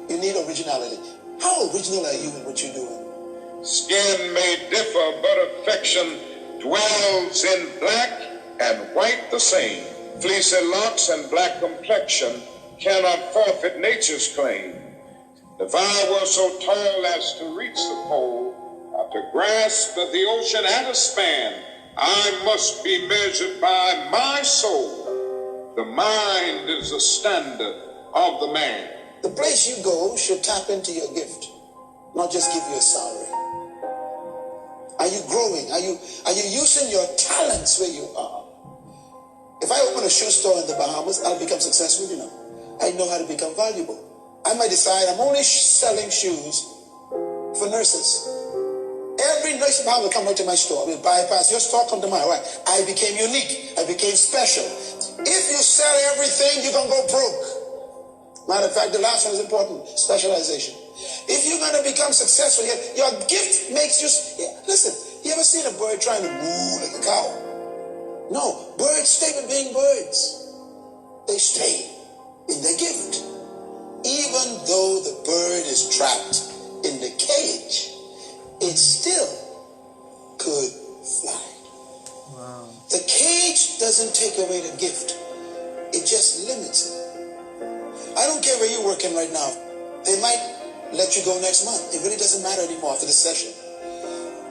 Speaker 8: You need originality. How original are you in what you're doing?
Speaker 7: Skin may differ, but affection dwells in black and white the same. Fleecy locks and black complexion cannot forfeit nature's claim. If I were so tall as to reach the pole, or to grasp the ocean at a span, I must be measured by my soul. The mind is the standard of the man.
Speaker 8: The place you go should tap into your gift, not just give you a salary. Are you growing? Are you using your talents where you are? If I open a shoe store in the Bahamas, I'll become successful, you know. I know how to become valuable. I might decide I'm only selling shoes for nurses. Every nurse in the Bahamas will come right to my store. We'll bypass your store, come to mine. Right? I became unique. I became special. If you sell everything, you're going to go broke. Matter of fact, the last one is important, specialization. If you're going to become successful here, your gift makes you... Listen, you ever seen a bird trying to moo like a cow? No, birds stay with being birds. They stay in their gift. Even though the bird is trapped in the cage, it still could fly.
Speaker 3: Wow.
Speaker 8: The cage doesn't take away the gift. It just limits it. I don't care where you're working right now. They might let you go next month. It really doesn't matter anymore after this session.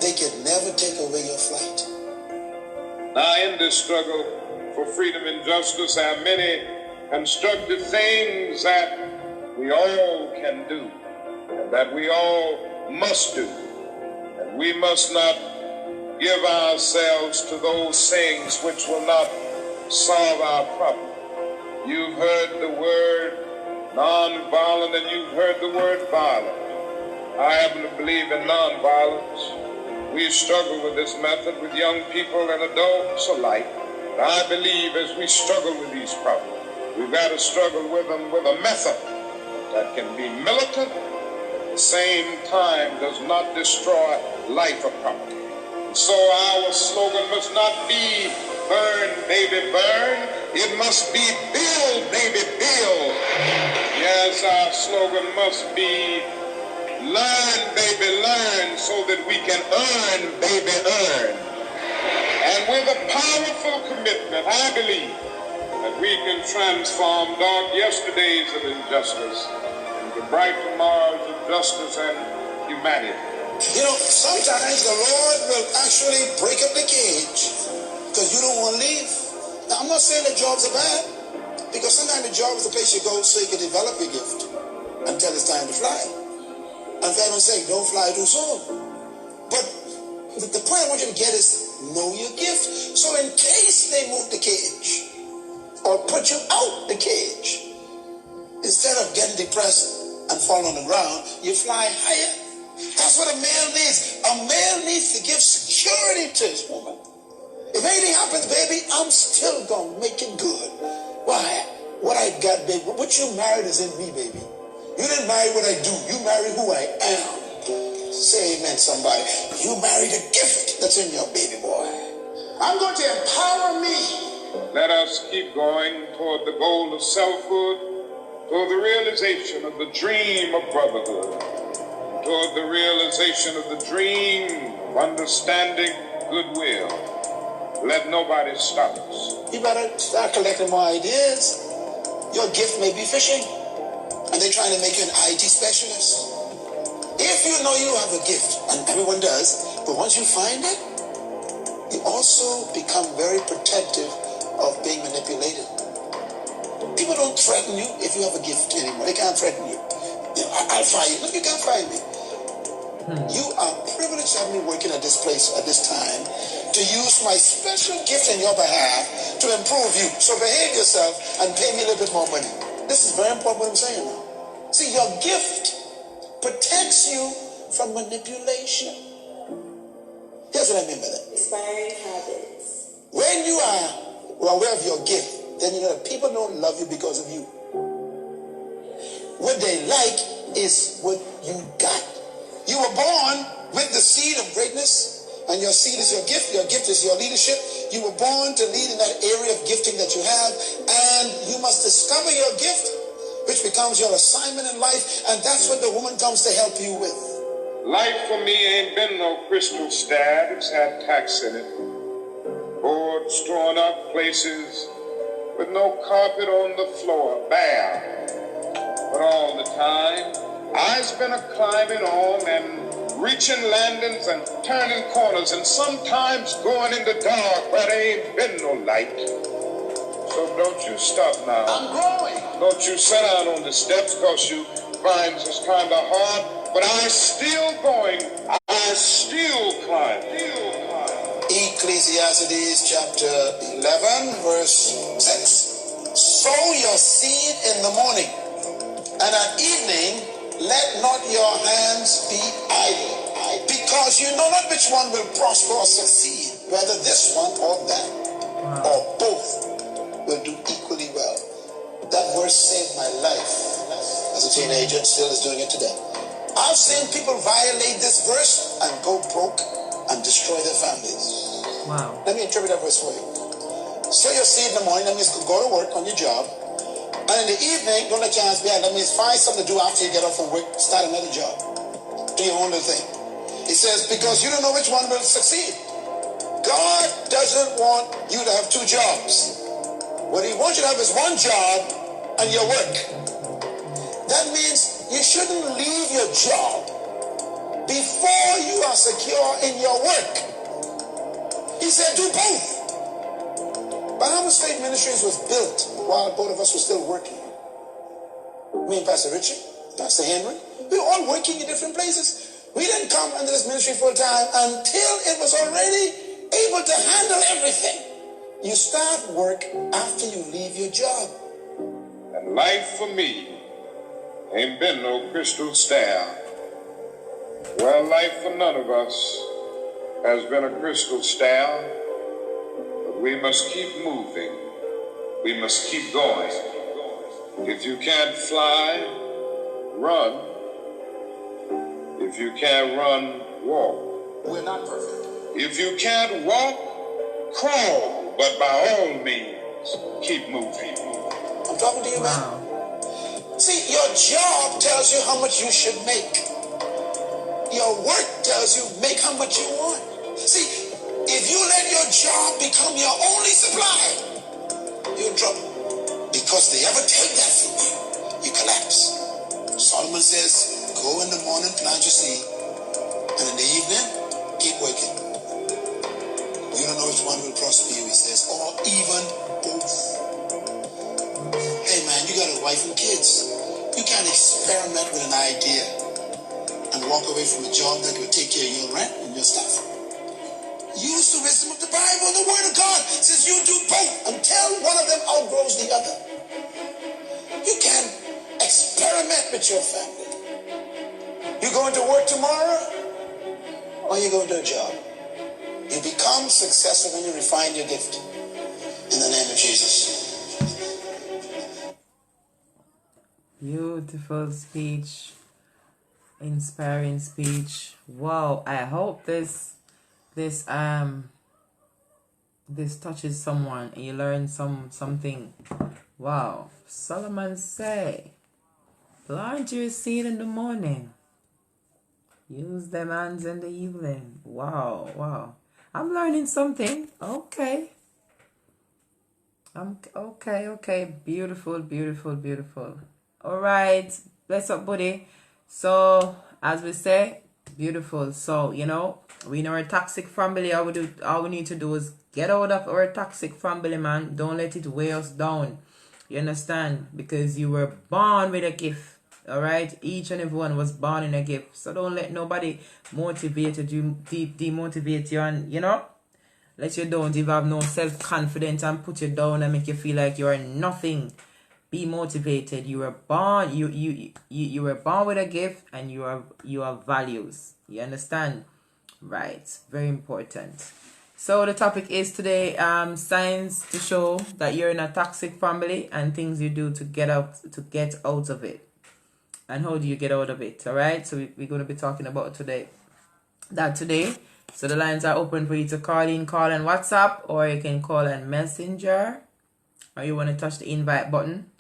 Speaker 8: They can never take away your flight.
Speaker 7: Now, in this struggle for freedom and justice, there are many constructive things that we all can do, and that we all must do. And we must not give ourselves to those things which will not solve our problem. You've heard the word nonviolent and you've heard the word violent. I happen to believe in nonviolence. We struggle with this method with young people and adults alike. But I believe as we struggle with these problems, we've got to struggle with them with a method that can be militant, at the same time does not destroy life or property. And so our slogan must not be burn, baby, burn. It must be build, baby, build. Yes, our slogan must be learn, baby, learn, so that we can earn, baby, earn. And with a powerful commitment, I believe that we can transform dark yesterdays of injustice into bright tomorrows of justice and humanity.
Speaker 8: You know, sometimes the Lord will actually break up the cage because you don't want to leave. Now, I'm not saying that jobs are bad, because sometimes the job is the place you go so you can develop your gift until it's time to fly. And for heaven's sake, don't fly too soon. But the point I want you to get is know your gift. So in case they move the cage or put you out the cage, instead of getting depressed and falling on the ground, you fly higher. That's what a male needs. A male needs to give security to his woman. If anything happens, baby, I'm still going to make it good. Why? What I got, baby, what you married is in me, baby. You didn't marry what I do. You married who I am. Say amen, somebody. You married a gift that's in your baby boy. I'm going to empower me.
Speaker 7: Let us keep going toward the goal of selfhood, toward the realization of the dream of brotherhood, toward the realization of the dream of understanding goodwill. Let nobody stop us.
Speaker 8: You better start collecting more ideas. Your gift may be fishing, and they're trying to make you an IT specialist. If you know you have a gift, and everyone does, but once you find it, you also become very protective of being manipulated. People don't threaten you if you have a gift anymore. They can't threaten you. I'll fire you. Look, you can't fire me. You are privileged to have me working at this place at this time to use my special gift in your behalf to improve you. So behave yourself and pay me a little bit more money. This is very important what I'm saying now. See, your gift protects you from manipulation. Here's what I mean by that.
Speaker 9: Inspiring habits.
Speaker 8: When you are aware of your gift, then you know that people don't love you because of you. What they like is what you got. You were born with the seed of greatness, and your seed is your gift is your leadership. You were born to lead in that area of gifting that you have, and you must discover your gift, which becomes your assignment in life, and that's what the woman comes to help you with.
Speaker 7: Life for me ain't been no crystal stab. It's had tacks in it. Boards torn up, places with no carpet on the floor, bare. But all the time, I's been a climbing on and reaching landings and turning corners and sometimes going in the dark where there ain't been no light. So don't you stop now.
Speaker 8: I'm growing.
Speaker 7: Don't you sit down on the steps because you find this kind of hard, but I'm still going. I still climb.
Speaker 8: Ecclesiastes chapter 11 verse 6. Sow your seed in the morning, and at evening let not your hands be idle, because you know not which one will prosper or succeed, whether this one or that, or both will do equally well. That verse saved my life as a teenager and still is doing it today. I've seen people violate this verse and go broke and destroy their families.
Speaker 3: Wow.
Speaker 8: Let me interpret that verse for you. Sow your seed in the morning, that means go to work on your job. And in the evening, don't let your hands be idle. That means find something to do after you get off from work. Start another job. Do your own little thing. It says, because you don't know which one will succeed. God doesn't want you to have two jobs. What he wants you to have is one job and your work. That means you shouldn't leave your job before you are secure in your work. He said, do both. Bahama State Ministries was built while both of us were still working. Me and Pastor Richie, Pastor Henry, we were all working in different places. We didn't come under this ministry full time until it was already able to handle everything. You start work after you leave your job.
Speaker 7: Life for me ain't been no crystal stair. Well, life for none of us has been a crystal stair, but we must keep moving. We must keep going. If you can't fly, run. If you can't run, walk.
Speaker 2: We're not perfect.
Speaker 7: If you can't walk, crawl. But by all means, keep moving.
Speaker 8: I'm talking to you, man. See, your job tells you how much you should make. Your work tells you make how much you want. See, if you let your job become your only supply, you're in trouble. Because they ever take that from you, you collapse. Solomon says, go in the morning, plant your seed, and in the evening, keep working. You don't know which one will prosper you, he says, or even both. Hey man, you got a wife and kids. You can't experiment with an idea and walk away from a job that will take care of your rent and your stuff. Use the wisdom of the Bible, the Word of God, says you do both until one of them outgrows the other. You can experiment with your family. You going to work tomorrow, or you going to a job? You become successful when you refine your gift. In the name of Jesus.
Speaker 3: Beautiful speech. Inspiring speech. Wow, I hope this touches someone and you learn something. Wow. Solomon say, plant your seed in the morning. Use them hands in the evening. Wow, wow. I'm learning something. Okay. Okay. Beautiful, beautiful, beautiful. All right. Bless up, buddy. So, as we say, beautiful. So, we know our toxic family. All we need to do is get out of our toxic family, man. Don't let it weigh us down. You understand? Because you were born with a gift. All right? Each and everyone was born in a gift. So don't let nobody demotivate you, and, let you down if you have no self-confidence and put you down and make you feel like you are nothing. Be motivated. You were born. You were born with a gift, and you have values. You understand? Right. Very important. So the topic is today signs to show that you're in a toxic family and things you do to get out of it. And how do you get out of it? All right. So we're going to be talking about today. So the lines are open for you to call on WhatsApp, or you can call on Messenger, or you want to touch the invite button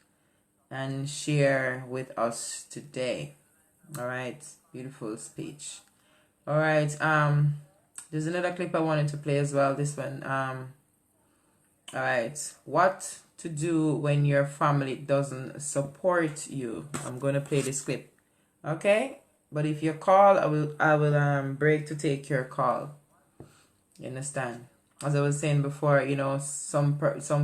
Speaker 3: and share with us today. All right. Beautiful speech. All right. There's another clip I wanted to play as well. This one. All right. What to do when your family doesn't support you? I'm going to play this clip. Okay? But if you call, I will break to take your call. You understand? As I was saying before, some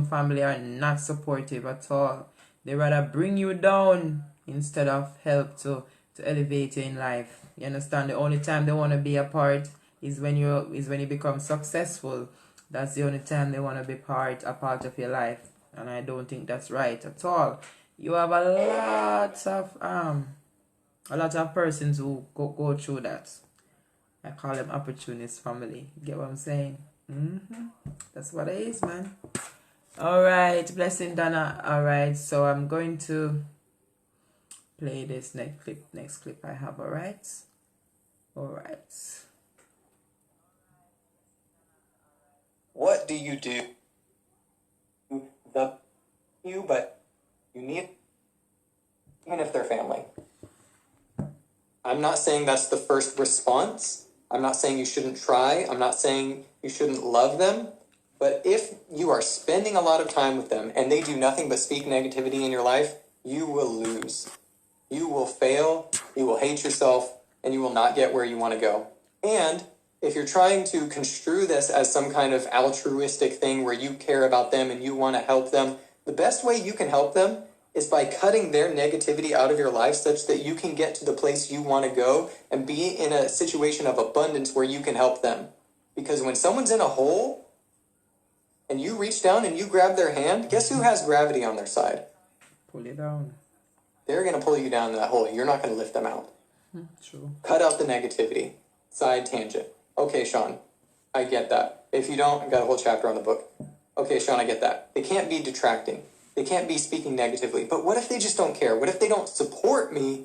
Speaker 3: family are not supportive at all. They rather bring you down instead of help to elevate you in life. You understand? The only time they want to be a part is when you become successful. That's the only time they want to be a part of your life. And I don't think that's right at all. You have a lot of persons who go through that. I call them opportunist family. Get what I'm saying? That's what it is, man. All right, blessing Donna. All right, so I'm going to play this next clip I have. All right.
Speaker 10: What do you do? But you need, even if they're family. I'm not saying that's the first response. I'm not saying you shouldn't try. I'm not saying you shouldn't love them. But if you are spending a lot of time with them and they do nothing but speak negativity in your life, you will lose. You will fail, you will hate yourself, and you will not get where you want to go. And if you're trying to construe this as some kind of altruistic thing where you care about them and you want to help them, the best way you can help them is by cutting their negativity out of your life such that you can get to the place you want to go and be in a situation of abundance where you can help them. Because when someone's in a hole and you reach down and you grab their hand, guess who has gravity on their side?
Speaker 3: Pull it down.
Speaker 10: They're going to pull you down that hole. You're not going to lift them out.
Speaker 3: True.
Speaker 10: Cut out the negativity. Side tangent. Okay, Sean, I get that. If you don't, I've got a whole chapter on the book. Okay, Sean, I get that. They can't be detracting. They can't be speaking negatively. But what if they just don't care? What if they don't support me,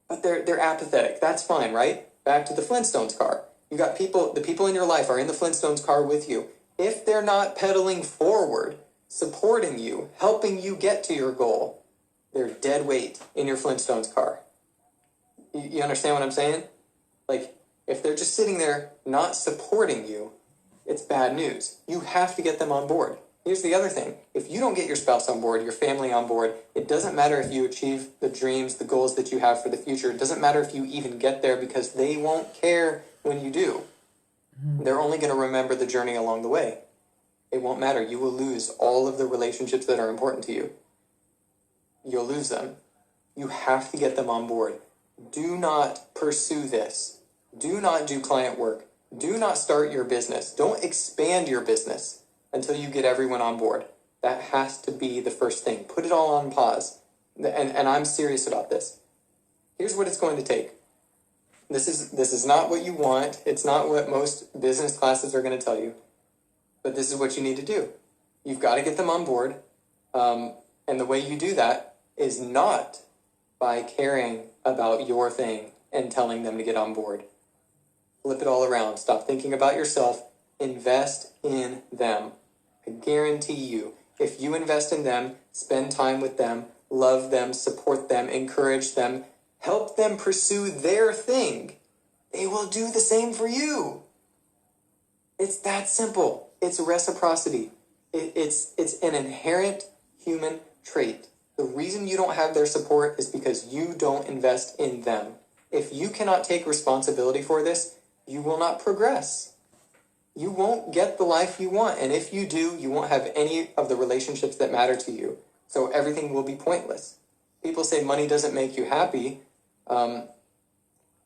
Speaker 10: but they're apathetic? That's fine, right? Back to the Flintstones car. You got the people in your life are in the Flintstones car with you. If they're not pedaling forward, supporting you, helping you get to your goal, they're dead weight in your Flintstones car. You understand what I'm saying? Like, if they're just sitting there not supporting you, it's bad news. You have to get them on board. Here's the other thing. If you don't get your spouse on board, your family on board, it doesn't matter if you achieve the dreams, the goals that you have for the future. It doesn't matter if you even get there, because they won't care when you do. They're only going to remember the journey along the way. It won't matter. You will lose all of the relationships that are important to you. You'll lose them. You have to get them on board. Do not pursue this. Do not do client work. Do not start your business. Don't expand your business until you get everyone on board. That has to be the first thing. Put it all on pause. And I'm serious about this. Here's what it's going to take. This is not what you want. It's not what most business classes are going to tell you. But this is what you need to do. You've got to get them on board. And the way you do that is not by caring about your thing and telling them to get on board. Flip it all around. Stop thinking about yourself. Invest in them. I guarantee you, if you invest in them, spend time with them, love them, support them, encourage them, help them pursue their thing, they will do the same for you. It's that simple. It's reciprocity. It's an inherent human trait. The reason you don't have their support is because you don't invest in them. If you cannot take responsibility for this, you will not progress. You won't get the life you want. And if you do, you won't have any of the relationships that matter to you. So everything will be pointless. People say money doesn't make you happy.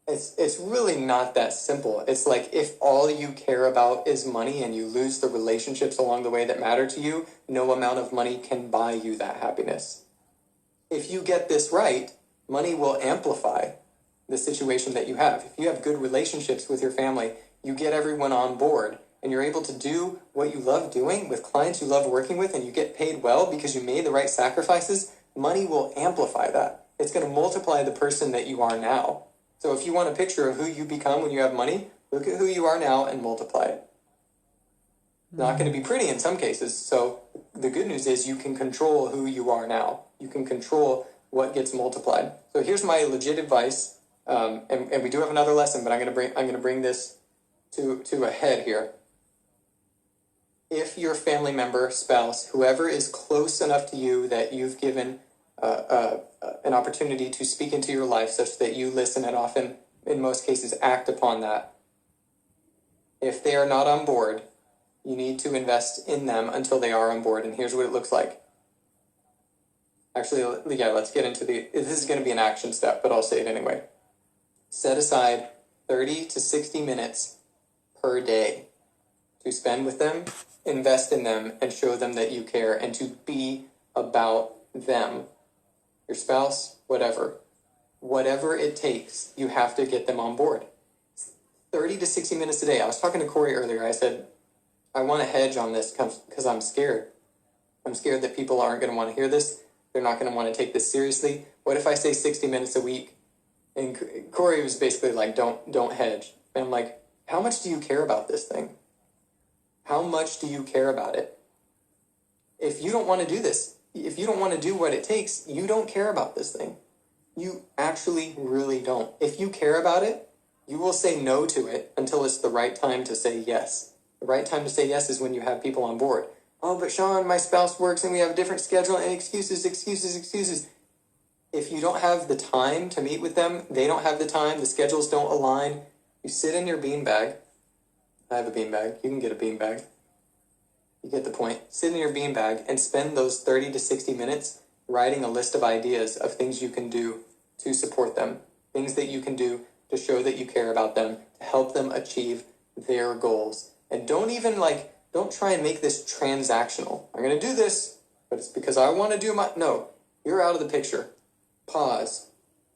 Speaker 10: It's really not that simple. It's like, if all you care about is money and you lose the relationships along the way that matter to you, no amount of money can buy you that happiness. If you get this right, money will amplify the situation that you have. If you have good relationships with your family, you get everyone on board, and you're able to do what you love doing with clients you love working with, and you get paid well because you made the right sacrifices, money will amplify that. It's going to multiply the person that you are now. So if you want a picture of who you become when you have money, look at who you are now and multiply it. Not going to be pretty in some cases. So the good news is you can control who you are now. You can control what gets multiplied. So here's my legit advice. And we do have another lesson, but I'm going to bring this to a head here. If your family member, spouse, whoever is close enough to you that you've given an opportunity to speak into your life such that you listen and often, in most cases, act upon that. If they are not on board, you need to invest in them until they are on board. And here's what it looks like. Actually, yeah, let's get into this is going to be an action step, but I'll say it anyway. Set aside 30 to 60 minutes per day to spend with them, invest in them, and show them that you care, and to be about them. Your spouse, whatever it takes, you have to get them on board. 30 to 60 minutes a day. I was talking to Corey earlier. I said, I want to hedge on this because I'm scared. I'm scared that people aren't going to want to hear this. They're not going to want to take this seriously. What if I say 60 minutes a week? And Corey was basically like, don't hedge. And I'm like, how much do you care about this thing? How much do you care about it? If you don't want to do this, if you don't want to do what it takes, you don't care about this thing. You actually really don't. If you care about it, you will say no to it until it's the right time to say yes. The right time to say yes is when you have people on board. Oh, but Sean, my spouse works and we have a different schedule, and excuses. If you don't have the time to meet with them, they don't have the time, the schedules don't align, you sit in your beanbag. I have a beanbag. You can get a beanbag. You get the point. Sit in your beanbag and spend those 30 to 60 minutes writing a list of ideas of things you can do to support them, things that you can do to show that you care about them, to help them achieve their goals. And don't try and make this transactional. I'm going to do this, but it's because I want to do no. You're out of the picture. Pause.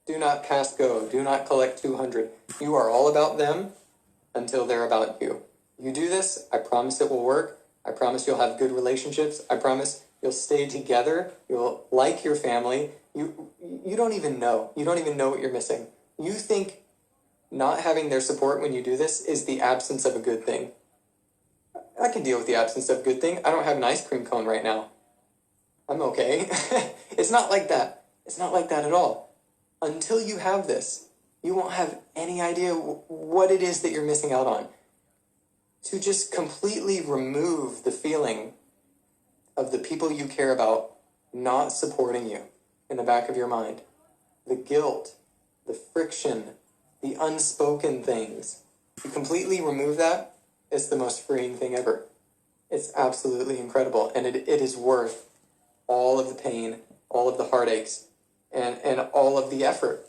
Speaker 10: Do not cast go. Do not collect 200. You are all about them until they're about you. You do this, I promise it will work. I promise you'll have good relationships. I promise you'll stay together. You'll like your family. You don't even know. You don't even know what you're missing. You think not having their support when you do this is the absence of a good thing. I can deal with the absence of a good thing. I don't have an ice cream cone right now. I'm okay. It's not like that. It's not like that at all. Until you have this, you won't have any idea what it is that you're missing out on. To just completely remove the feeling of the people you care about not supporting you in the back of your mind. The guilt, the friction, the unspoken things. You completely remove that, it's the most freeing thing ever. It's absolutely incredible. And it is worth all of the pain, all of the heartaches, and all of the effort.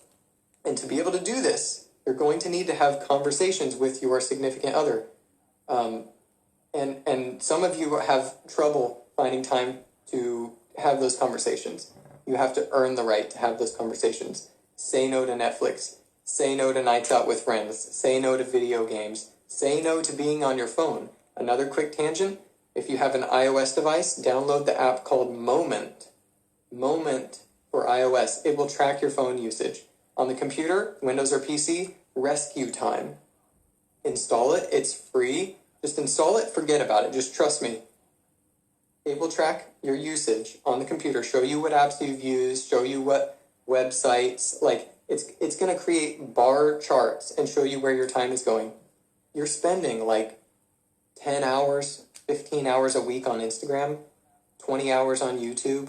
Speaker 10: And to be able to do this, you're going to need to have conversations with your significant other. And some of you have trouble finding time to have those conversations. You have to earn the right to have those conversations. Say no to Netflix. Say no to nights out with friends. Say no to video games. Say no to being on your phone. Another quick tangent. If you have an iOS device, download the app called Moment. Moment for iOS. It will track your phone usage. On the computer, Windows or PC, Rescue Time. Install it. It's free. Just install it. Forget about it. Just trust me. It will track your usage on the computer, show you what apps you've used, show you what websites, like it's going to create bar charts and show you where your time is going. You're spending like 10 hours, 15 hours a week on Instagram, 20 hours on YouTube,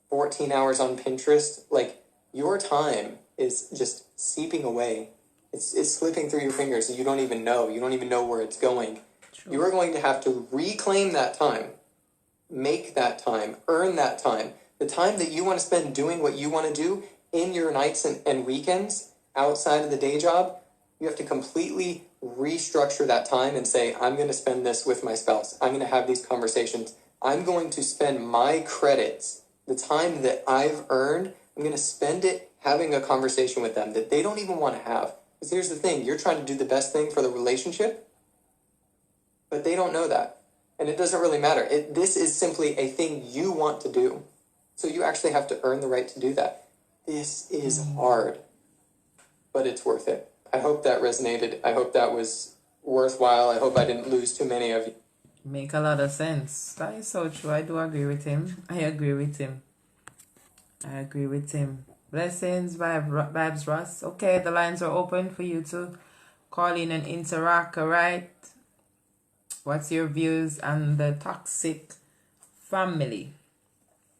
Speaker 10: 14 hours on Pinterest. Like your time is just seeping away. It's slipping through your fingers and you don't even know. You don't even know where it's going. True. You are going to have to reclaim that time. Make that time, earn that time. The time that you want to spend doing what you want to do in your nights and weekends outside of the day job, you have to completely restructure that time and say, I'm going to spend this with my spouse. I'm going to have these conversations. I'm going to spend my credits, the time that I've earned, I'm going to spend it having a conversation with them that they don't even want to have. Because here's the thing, you're trying to do the best thing for the relationship, but they don't know that. And it doesn't really matter. This is simply a thing you want to do. So you actually have to earn the right to do that. This is hard, but it's worth it. I hope that resonated. I hope that was worthwhile. I hope I didn't lose too many of you.
Speaker 3: Make a lot of sense. That is so true. I do agree with him. I agree with him. Blessings, Vibes Ross. Okay, the lines are open for you to call in and interact, alright? What's your views on the toxic family?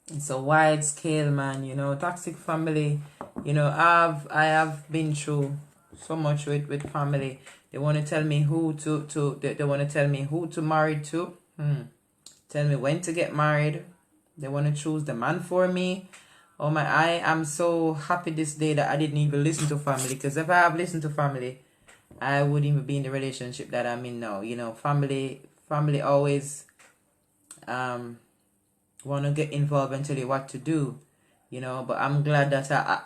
Speaker 3: It's a wide scale, man. Toxic family. I have been through so much with family. They want to tell me who they want to tell me who to marry to. Tell me when to get married. They want to choose the man for me. Oh my! I am so happy this day that I didn't even listen to family. Because if I have listened to family, I wouldn't even be in the relationship that I'm in now. Family always want to get involved and tell you what to do. But I'm glad that I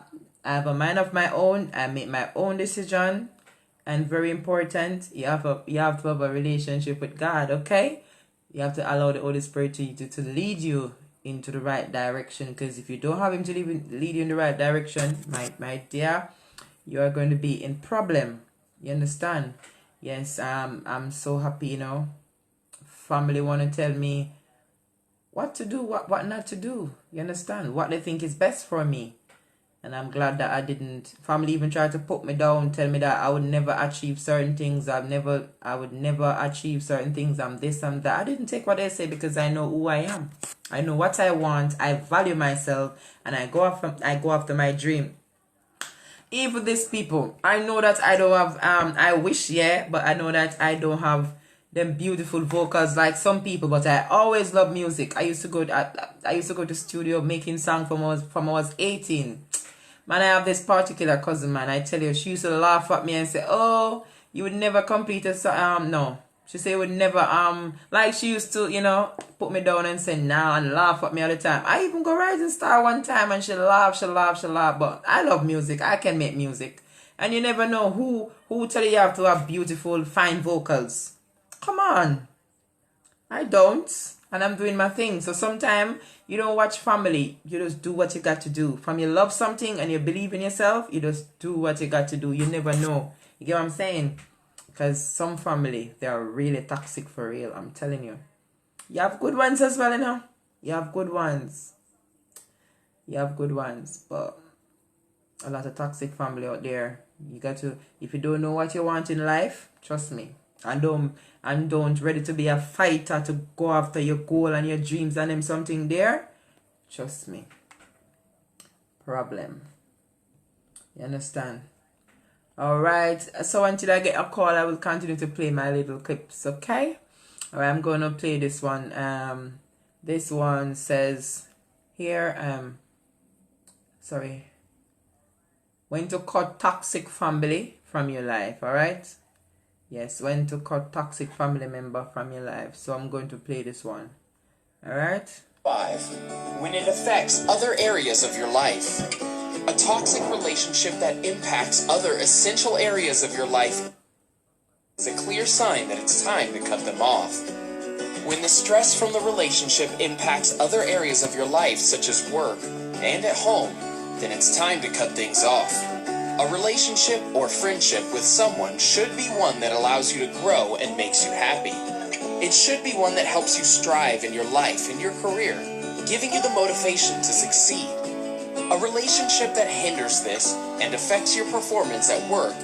Speaker 3: have a mind of my own. I make my own decision, and very important, you have to have a relationship with God. Okay, you have to allow the Holy Spirit to lead you into the right direction. Because if you don't have Him to lead you in the right direction, my dear, you are going to be in problem. You understand? Yes, I'm so happy, Family want to tell me what to do, what not to do. You understand? What they think is best for me. And I'm glad that I didn't. Family even tried to put me down, tell me that I would never achieve certain things. I would never achieve certain things. I'm this, I'm that. I didn't take what they say because I know who I am. I know what I want. I value myself, and I go after my dream. Even these people, I know that I don't have I wish, but I know that I don't have them beautiful vocals like some people, but I always love music. I used to go to studio making songs from I was 18. Man, I have this particular cousin, man. I tell you, she used to laugh at me and say, "Oh, you would never complete a song." No, She said would never like she used to, you know, put me down and say nah and laugh at me all the time. I even go Rising Star one time and she laughed. But I love music. I can make music. And you never know who tell you have to have beautiful, fine vocals. Come on. I don't. And I'm doing my thing. So sometimes you don't watch family. You just do what you got to do. From you love something and you believe in yourself, you just do what you got to do. You never know. You get what I'm saying? Because some family, they are really toxic for real. I'm telling you. You have good ones as well, you know. You have good ones. But a lot of toxic family out there. You got to, if you don't know what you want in life, trust me. And don't ready to be a fighter to go after your goal and your dreams and them something there. Trust me. Problem. You understand? Alright, so until I get a call, I will continue to play my little clips, okay? Alright, I'm going to play this one. This one says here, when to cut toxic family from your life, alright? Yes, when to cut toxic family member from your life. So I'm going to play this one, alright?
Speaker 11: 5. When it affects other areas of your life. A toxic relationship that impacts other essential areas of your life is a clear sign that it's time to cut them off. When the stress from the relationship impacts other areas of your life, such as work and at home, then it's time to cut things off. A relationship or friendship with someone should be one that allows you to grow and makes you happy. It should be one that helps you strive in your life and your career, giving you the motivation to succeed. A relationship that hinders this and affects your performance at work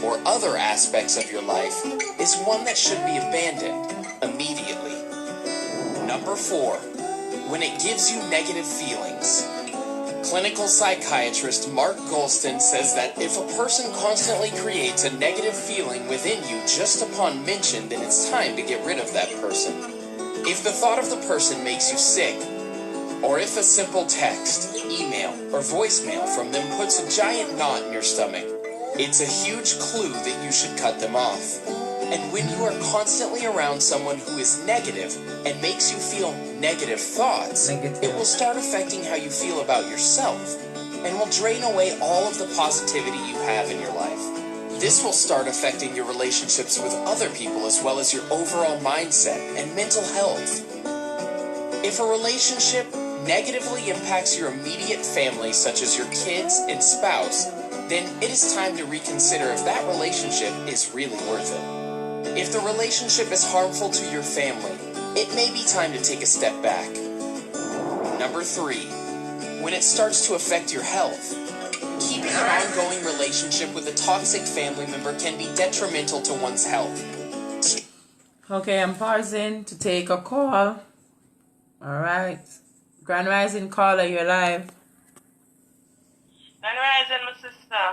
Speaker 11: or other aspects of your life is one that should be abandoned immediately. Number 4. When it gives you negative feelings. Clinical psychiatrist Mark Goldstein says that if a person constantly creates a negative feeling within you just upon mention, then it's time to get rid of that person. If the thought of the person makes you sick, or if a simple text, email, or voicemail from them puts a giant knot in your stomach, it's a huge clue that you should cut them off. And when you are constantly around someone who is negative and makes you feel negative thoughts, it will start affecting how you feel about yourself and will drain away all of the positivity you have in your life. This will start affecting your relationships with other people as well as your overall mindset and mental health. If a relationship negatively impacts your immediate family, such as your kids and spouse, then it is time to reconsider if that relationship is really worth it. If the relationship is harmful to your family, it may be time to take a step back. Number 3. When it starts to affect your health. Keeping an ongoing relationship with a toxic family member can be detrimental to one's health.
Speaker 3: Okay, I'm pausing to take a call. Alright. Grand Rising caller, you're live.
Speaker 12: Grand Rising, my sister.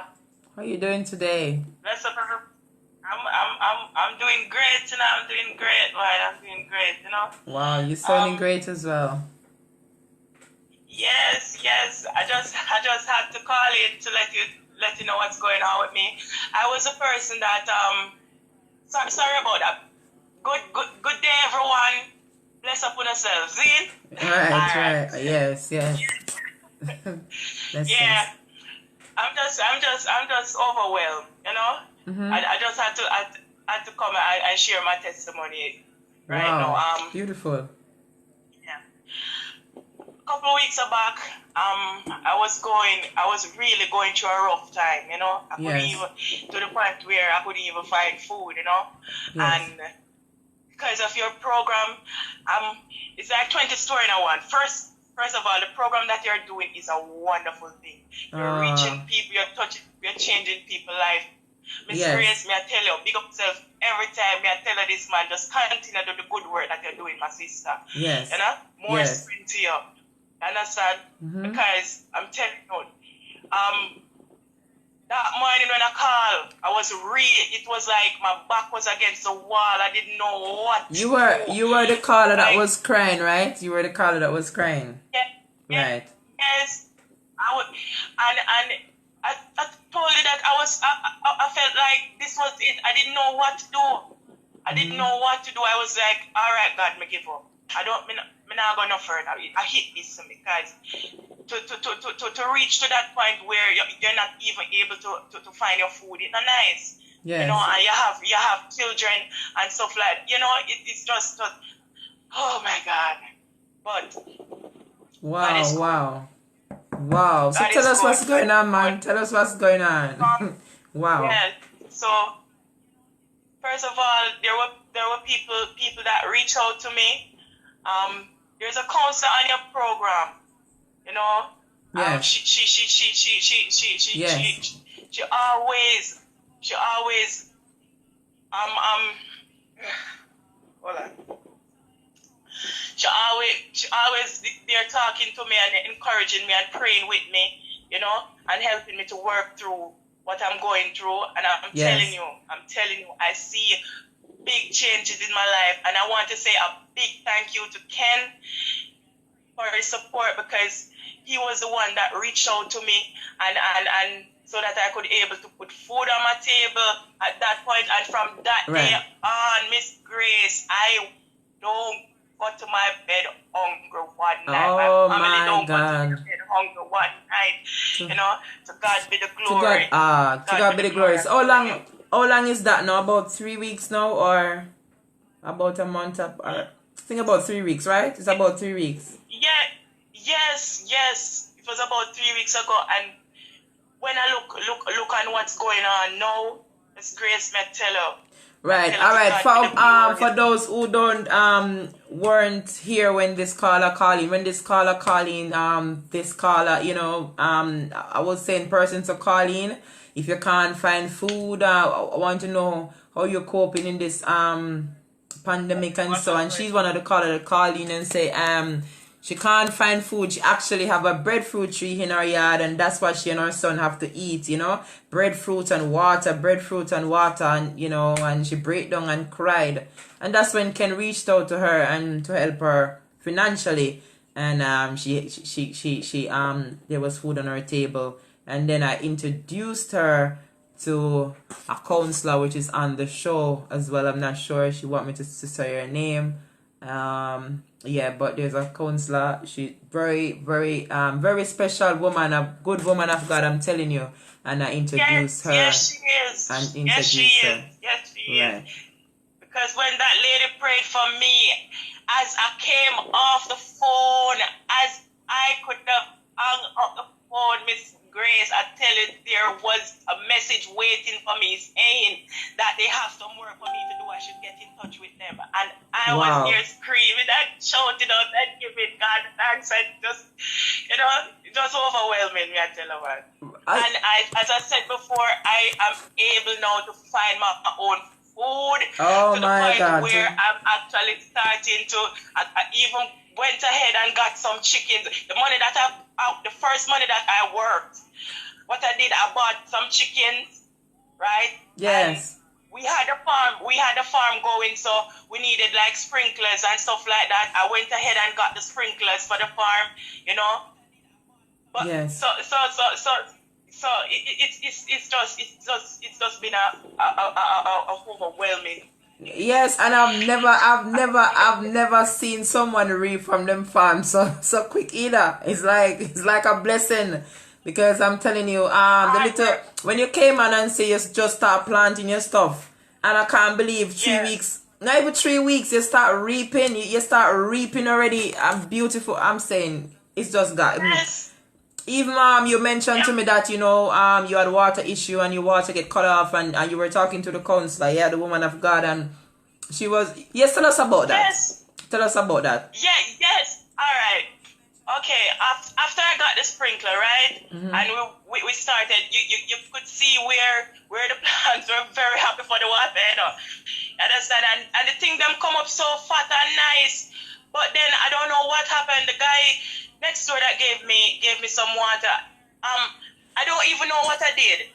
Speaker 3: How you doing today?
Speaker 12: Bless up, I'm doing great, you know. I'm doing great, right? I'm doing great, you know.
Speaker 3: Wow, you're sounding great as well.
Speaker 12: Yes. I just had to call it to let you know what's going on with me. I was a person that sorry about that. Good day, everyone. Bless up on yourselves, see?
Speaker 3: Right. Yes.
Speaker 12: Yeah. I'm just overwhelmed, you know.
Speaker 3: Mm-hmm.
Speaker 12: I just had to come and share my testimony right now.
Speaker 3: Beautiful.
Speaker 12: Yeah. A couple of weeks back, I was really going through a rough time, you know. I couldn't even, to the point where I couldn't even find food, you know.
Speaker 3: Yes.
Speaker 12: And because of your program, it's like 20 stories in one. First of all, the program that you're doing is a wonderful thing. You're reaching people, you're changing people's life. Miss Grace, may I tell you, big up yourself every time. May I tell you this, man, just continue to do the good work that you're doing, my sister.
Speaker 3: Yes.
Speaker 12: You know, more strength to you. Understand?
Speaker 3: Mm-hmm.
Speaker 12: Because I'm telling you, that morning when I called, it was like my back was against the wall. I didn't know what to do.
Speaker 3: You were the caller that was crying, right? You were the caller that was crying.
Speaker 12: Yeah.
Speaker 3: Right.
Speaker 12: Yes. I would, and I told you that I felt like this was it. I didn't know what to do. I didn't know what to do. I was like, all right, God, me give up. Me not go no further. I hit this because to reach to that point where you're not even able to find your food, it's not nice.
Speaker 3: Yes.
Speaker 12: You know, and you have children and stuff like, you know, it's just oh my God. But
Speaker 3: wow. So
Speaker 12: God
Speaker 3: tell
Speaker 12: is
Speaker 3: us what's
Speaker 12: good.
Speaker 3: going on, man. Tell us what's going on. Wow.
Speaker 12: Yeah. So first of all, there were people that reached out to me. There's a counselor on your program, you know.
Speaker 3: Yes.
Speaker 12: She always hold on. She always there talking to me and encouraging me and praying with me, you know, and helping me to work through what I'm going through. And I'm telling you, I see big changes in my life, and I want to say a big thank you to Ken for his support, because he was the one that reached out to me and so that I could able to put food on my table at that point. And from that day on, Miss Grace, I don't go to my bed hungry one night.
Speaker 3: Oh
Speaker 12: my family don't
Speaker 3: God.
Speaker 12: go to their bed hungry one night. You know, to God be the glory.
Speaker 3: To God be the glory. So how long is that now? About 3 weeks now, or about a month up? Or, I think about 3 weeks, right? It's about 3 weeks.
Speaker 12: Yes. It was about 3 weeks ago, and when I look on what's going on now, Miss Grace, may tell her.
Speaker 3: Right. All right. For those who weren't here when this caller called in, this caller, you know, I was saying person to call in. If you can't find food, I want to know how you're coping in this pandemic and so on. She's one of the callers that call in and say she can't find food. She actually have a breadfruit tree in her yard, and that's what she and her son have to eat, you know. Breadfruit and water, and you know, and she break down and cried. And that's when Ken reached out to her and to help her financially. And she there was food on her table. And then I introduced her to a counselor, which is on the show as well. I'm not sure she want me to say her name. Yeah, but there's a counselor. She's very special woman, a good woman of God, I'm telling you. And I introduced her.
Speaker 12: Yes, she is.
Speaker 3: And introduced her.
Speaker 12: Yes, she
Speaker 3: Right.
Speaker 12: is. Because when that lady prayed for me, as I came off the phone, as I could have hung up the phone, Miss Grace, I tell you, there was a message waiting for me saying that they have some work for me to do. I should get in touch with them. And I was here screaming and shouting out and giving God thanks, and just, you know, it was overwhelming me, I tell you what. And as I said before, I am able now to find my own food to the point where I'm actually starting to, I even went ahead and got some chickens. The first money that I worked, what I did, I bought some chickens, right?
Speaker 3: Yes.
Speaker 12: And we had a farm going, so we needed like sprinklers and stuff like that. I went ahead and got the sprinklers for the farm, you know. But
Speaker 3: yes.
Speaker 12: So it's just been a overwhelming.
Speaker 3: Yes, and I've never seen someone reap from them farms so quick either. It's like a blessing, because I'm telling you, when you came on and say you just start planting your stuff, and I can't believe 3 weeks, not even 3 weeks, you start reaping. You start reaping already. Beautiful. I'm saying it's just God.
Speaker 12: Yes.
Speaker 3: Even you mentioned to me that, you know, you had water issue and your water get cut off, and you were talking to the counselor, the woman of God, and she was, tell us about that.
Speaker 12: Yes.
Speaker 3: Tell us about that.
Speaker 12: Yes. All right. Okay. After I got the sprinkler, right, and we started, you could see where the plants were very happy for the water, you know. Understand? And the thing them come up so fat and nice, but then I don't know what happened. The guy next door that gave me some water, I don't even know what I did,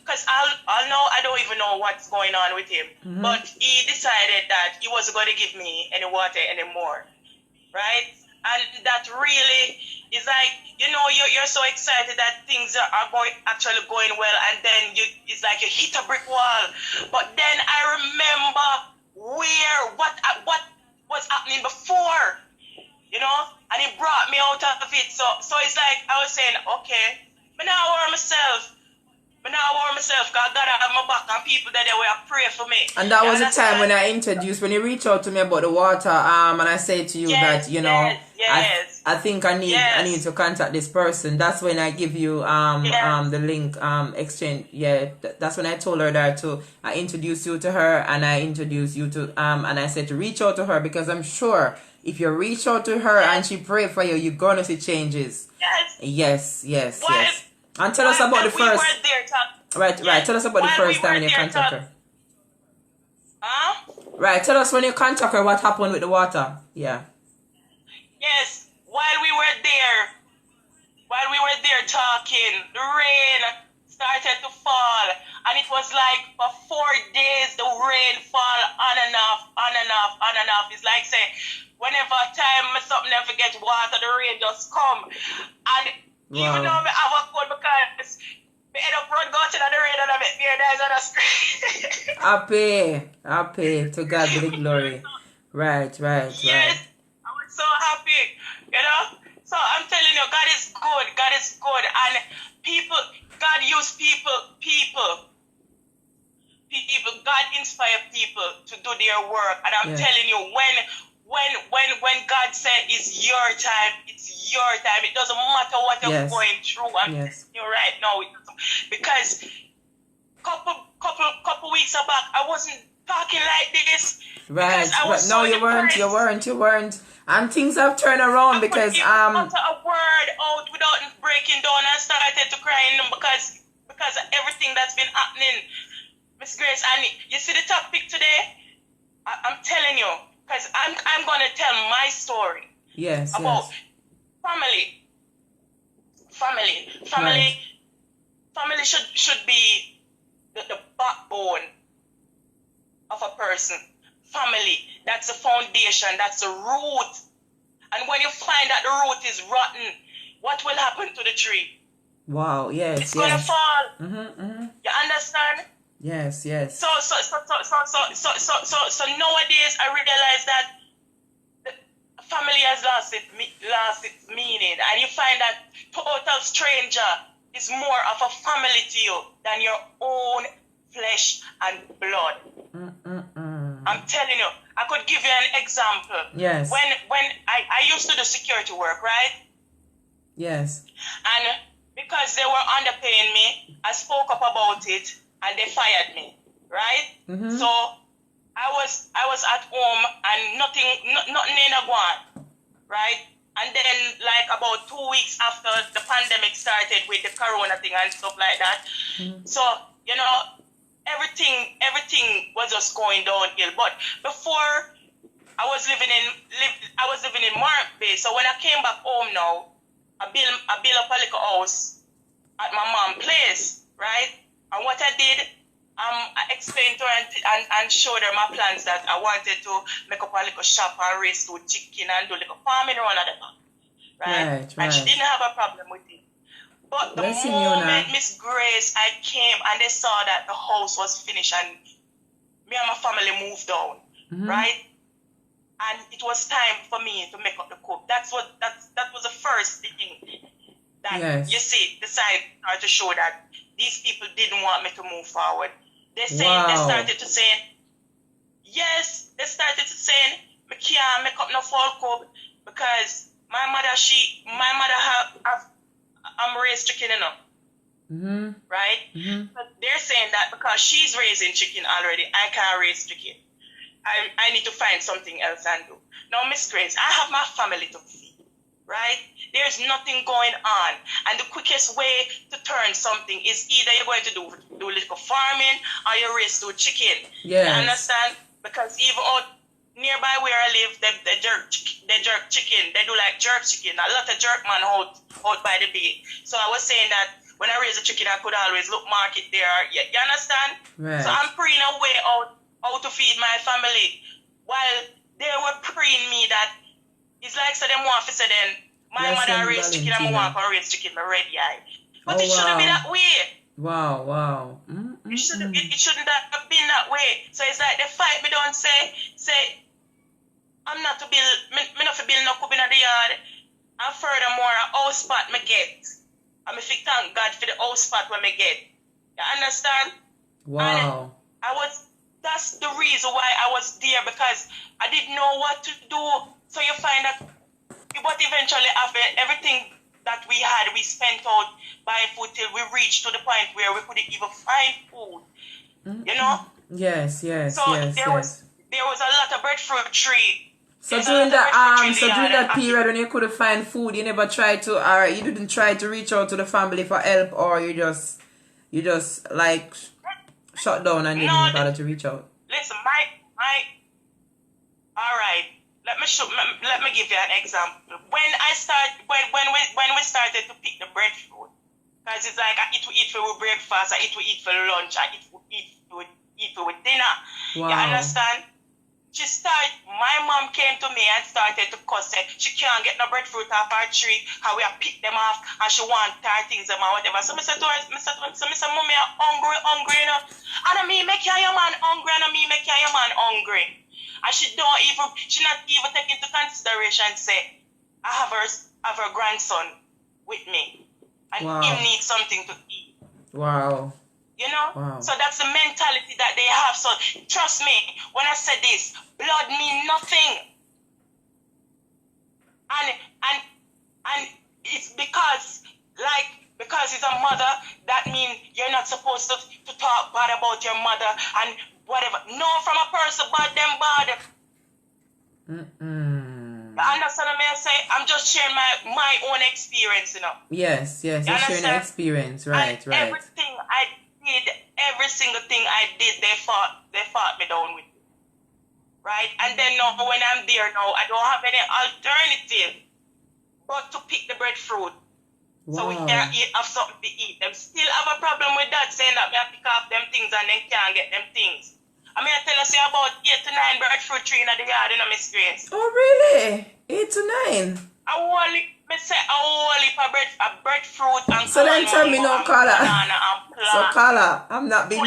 Speaker 12: because I'll know I don't even know what's going on with him. But he decided that he wasn't going to give me any water anymore, right? And that really is like, you know, you're so excited that things are actually going well, and then it's like you hit a brick wall. But then I remember what was happening before, you know, and it brought me out of it. So it's like I was saying, okay, but now I worry myself. God have my back, and people that they will pray for me.
Speaker 3: And that was the time when I introduced, when you reached out to me about the water, and I said to you that, you know, I think I need to contact this person. That's when I give you the link exchange. Yeah, that's when I told her that I introduced you to her, and I introduced you to and I said to reach out to her, because I'm sure if you reach out to her and she pray for you, you're gonna see changes. Yes. And tell us about the first. Right. Tell us about the first time when you contact her. Right. Tell us when you contact her what happened with the water. Yeah.
Speaker 12: Yes. While we were there talking, the rain started to fall, and it was like for 4 days the rain fall on and off. It's like say whenever time something never gets water, the rain just come. And even though I have a cold because I end up run go to the rain and I make beer days on the screen.
Speaker 3: Happy. To God be the glory. Right.
Speaker 12: Yes, I was so happy, you know. So I'm telling you, God is good, and God use people. God inspire people to do their work, and I'm telling you, when God said it's your time, it's your time. It doesn't matter what you're going through. I'm telling you right now, because couple weeks back, I wasn't talking like this.
Speaker 3: Right. No, you weren't. And things have turned around because
Speaker 12: I couldn't utter a word out without breaking down and started to crying because of everything that's been happening. Miss Grace, and you see the topic today? I'm telling you, because I'm gonna tell my story.
Speaker 3: Yes.
Speaker 12: About family.
Speaker 3: Right.
Speaker 12: Family should be the backbone of a person. Family, that's the foundation, that's the root. And when you find that the root is rotten, what will happen to the tree?
Speaker 3: Wow, yes.
Speaker 12: It's gonna fall.
Speaker 3: Mm-hmm.
Speaker 12: You understand?
Speaker 3: Yes.
Speaker 12: So nowadays I realize that family has lost its meaning, and you find that total stranger is more of a family to you than your own flesh and blood. I'm telling you, I could give you an example.
Speaker 3: Yes.
Speaker 12: When I used to do security work, right?
Speaker 3: Yes.
Speaker 12: And because they were underpaying me, I spoke up about it and they fired me, right?
Speaker 3: Mm-hmm.
Speaker 12: So I was at home and nothing in a guan, right? And then like about 2 weeks after the pandemic started with the corona thing and stuff like that, so you know, everything was just going downhill. But before I was living in Mark Bay. So when I came back home now, I built up a little house at my mom's place, right? And what I did, I explained to her and showed her my plans that I wanted to make up a little shop and raise two chicken and do a little farming around at the back, right? And she didn't have a problem with it. But the moment Miss Grace, I came and they saw that the house was finished and me and my family moved down, right? And it was time for me to make up the cook. That was the first thing that you see the side to show that these people didn't want me to move forward. They started to say, me can't make up no fall cook because my mother I'm raised chicken enough. Right? But they're saying that because she's raising chicken already, I can't raise chicken. I need to find something else and do. Now, Miss Grace, I have my family to feed, right? There's nothing going on. And the quickest way to turn something is either you're going to do a little farming or you raise two chicken.
Speaker 3: Yes.
Speaker 12: You understand? Because even out nearby where I live, they jerk chicken. They do like jerk chicken. A lot of jerk man out by the bay. So I was saying that when I raise a chicken, I could always look market there. You understand?
Speaker 3: Right.
Speaker 12: So I'm praying a way out how to feed my family. While they were praying me that it's like so them want to say then my mother raised chicken and my want to raise chicken, my red eye. But it shouldn't be that way.
Speaker 3: Wow, wow.
Speaker 12: It shouldn't have been that way. So it's like they fight me down, say I'm not to build, me not to build no cube in the yard. And furthermore, a house spot me get. And me thank God for the house spot when me get. You understand?
Speaker 3: Wow.
Speaker 12: And that's the reason why I was there, because I didn't know what to do. So you find that what eventually happened, everything that we had, we spent out buying food till we reached to the point where we couldn't even find food. You know?
Speaker 3: Yes.
Speaker 12: So there was a lot of breadfruit tree.
Speaker 3: So during that period when you couldn't find food, you never tried to, or you didn't try to reach out to the family for help, or you just like shut down and didn't bother to reach out.
Speaker 12: Listen, all right. Let me give you an example. When we started to pick the breadfruit, because it's like I eat for breakfast, I eat for lunch, I eat for dinner.
Speaker 3: Wow.
Speaker 12: You understand? My mom came to me and started to cuss. She can't get no breadfruit off her tree, how we have picked them off, and she want tar things them or whatever. So I said to her, mommy, I'm hungry, you know. And I mean, make your man hungry, and I mean, make your man hungry. And she not even take into consideration, say, I have her grandson with me, and he needs something to eat.
Speaker 3: Wow.
Speaker 12: You know?
Speaker 3: Wow.
Speaker 12: So that's the mentality that they have. So trust me, when I said this, blood mean nothing. And it's because it's a mother, that means you're not supposed to talk bad about your mother and whatever. No, from a person bad, them bad. You understand what I say? I'm just sharing my own experience, you know.
Speaker 3: Yes, you're sharing your experience, right.
Speaker 12: Everything I did, every single thing I did, they fought me down with it. Right? And then now when I'm there now, I don't have any alternative but to pick the breadfruit.
Speaker 3: Wow.
Speaker 12: So we can't have something to eat. Them still have a problem with that, saying that we have to pick off them things and then can't get them things. I mean, I tell us about 8 to 9 breadfruit tree in the yard, you know, Miss Grace.
Speaker 3: Oh, really? 8 to 9?
Speaker 12: A whole heap of breadfruit and
Speaker 3: so then tell me no, Carla. So Carla, I'm not being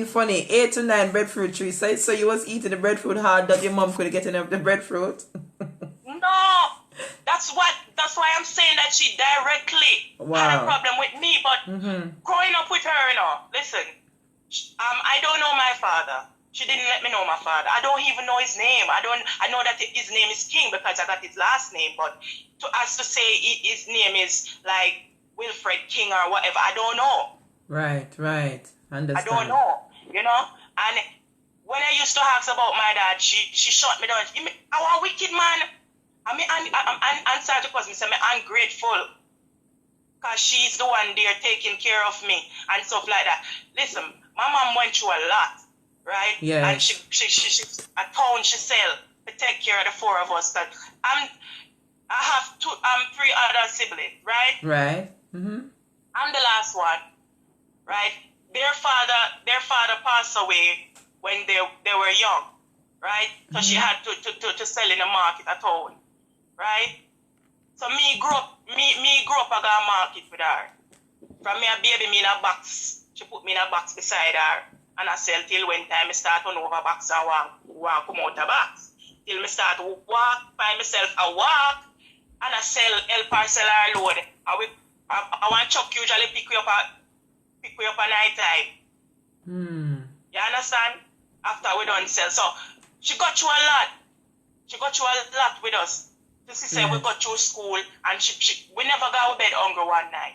Speaker 3: funny. 8 to 9 breadfruit trees. So you was eating the breadfruit hard that your mom couldn't get enough of the breadfruit?
Speaker 12: No. That's why I'm saying that she directly had a problem with me. But growing up with her, you know, listen, I don't know my father. She didn't let me know my father. I don't even know his name. I know that his name is King because I got his last name. But to say his name is like Wilfred King or whatever, I don't know.
Speaker 3: Right. Understand.
Speaker 12: I don't know, you know. And when I used to ask about my dad, she shut me down. I'm a wicked man. I mean, I'm sorry because I'm ungrateful. Because she's the one there taking care of me and stuff like that. Listen, my mom went through a lot, right?
Speaker 3: Yeah.
Speaker 12: And she a town she sell to take care of the 4 of us. That I have 3 other siblings, right?
Speaker 3: Right. Mm-hmm.
Speaker 12: I'm the last one, right? Their father passed away when they were young, right? So she had to sell in the market at home, right? So me grew up I got a market with her. From me a baby, me in a box. She put me in a box beside her. And I sell till when time I start to over box and walk come out the box. Till me start to walk, find myself a walk, and I help her sell her load. I want Chuck usually pick you up at night time. You understand? After we done sell. So she got through a lot. She got through a lot with us. She said we got through school and we never got to bed hungry one night.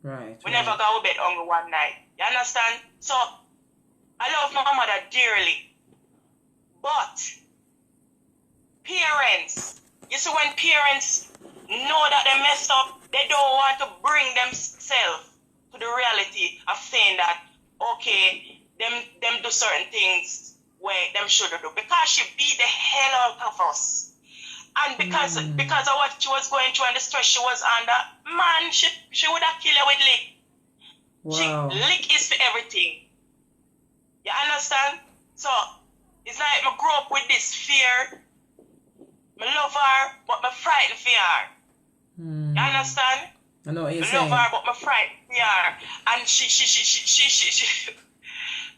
Speaker 3: Right.
Speaker 12: We never got to bed hungry one night. You understand? So I love my mother dearly. But parents, you see when parents know that they messed up, they don't want to bring themselves to the reality of saying that, okay, them do certain things where them shouldn't do. Because she beat the hell out of us. And because of what she was going through and the stress she was under, man, she would have killed her with lick.
Speaker 3: Wow.
Speaker 12: Lick is for everything. You understand? So, it's like I grew up with this fear. I love her, but I'm frightened for her. You understand?
Speaker 3: I know what you're
Speaker 12: I
Speaker 3: saying.
Speaker 12: love her, but my friend, yeah. And she.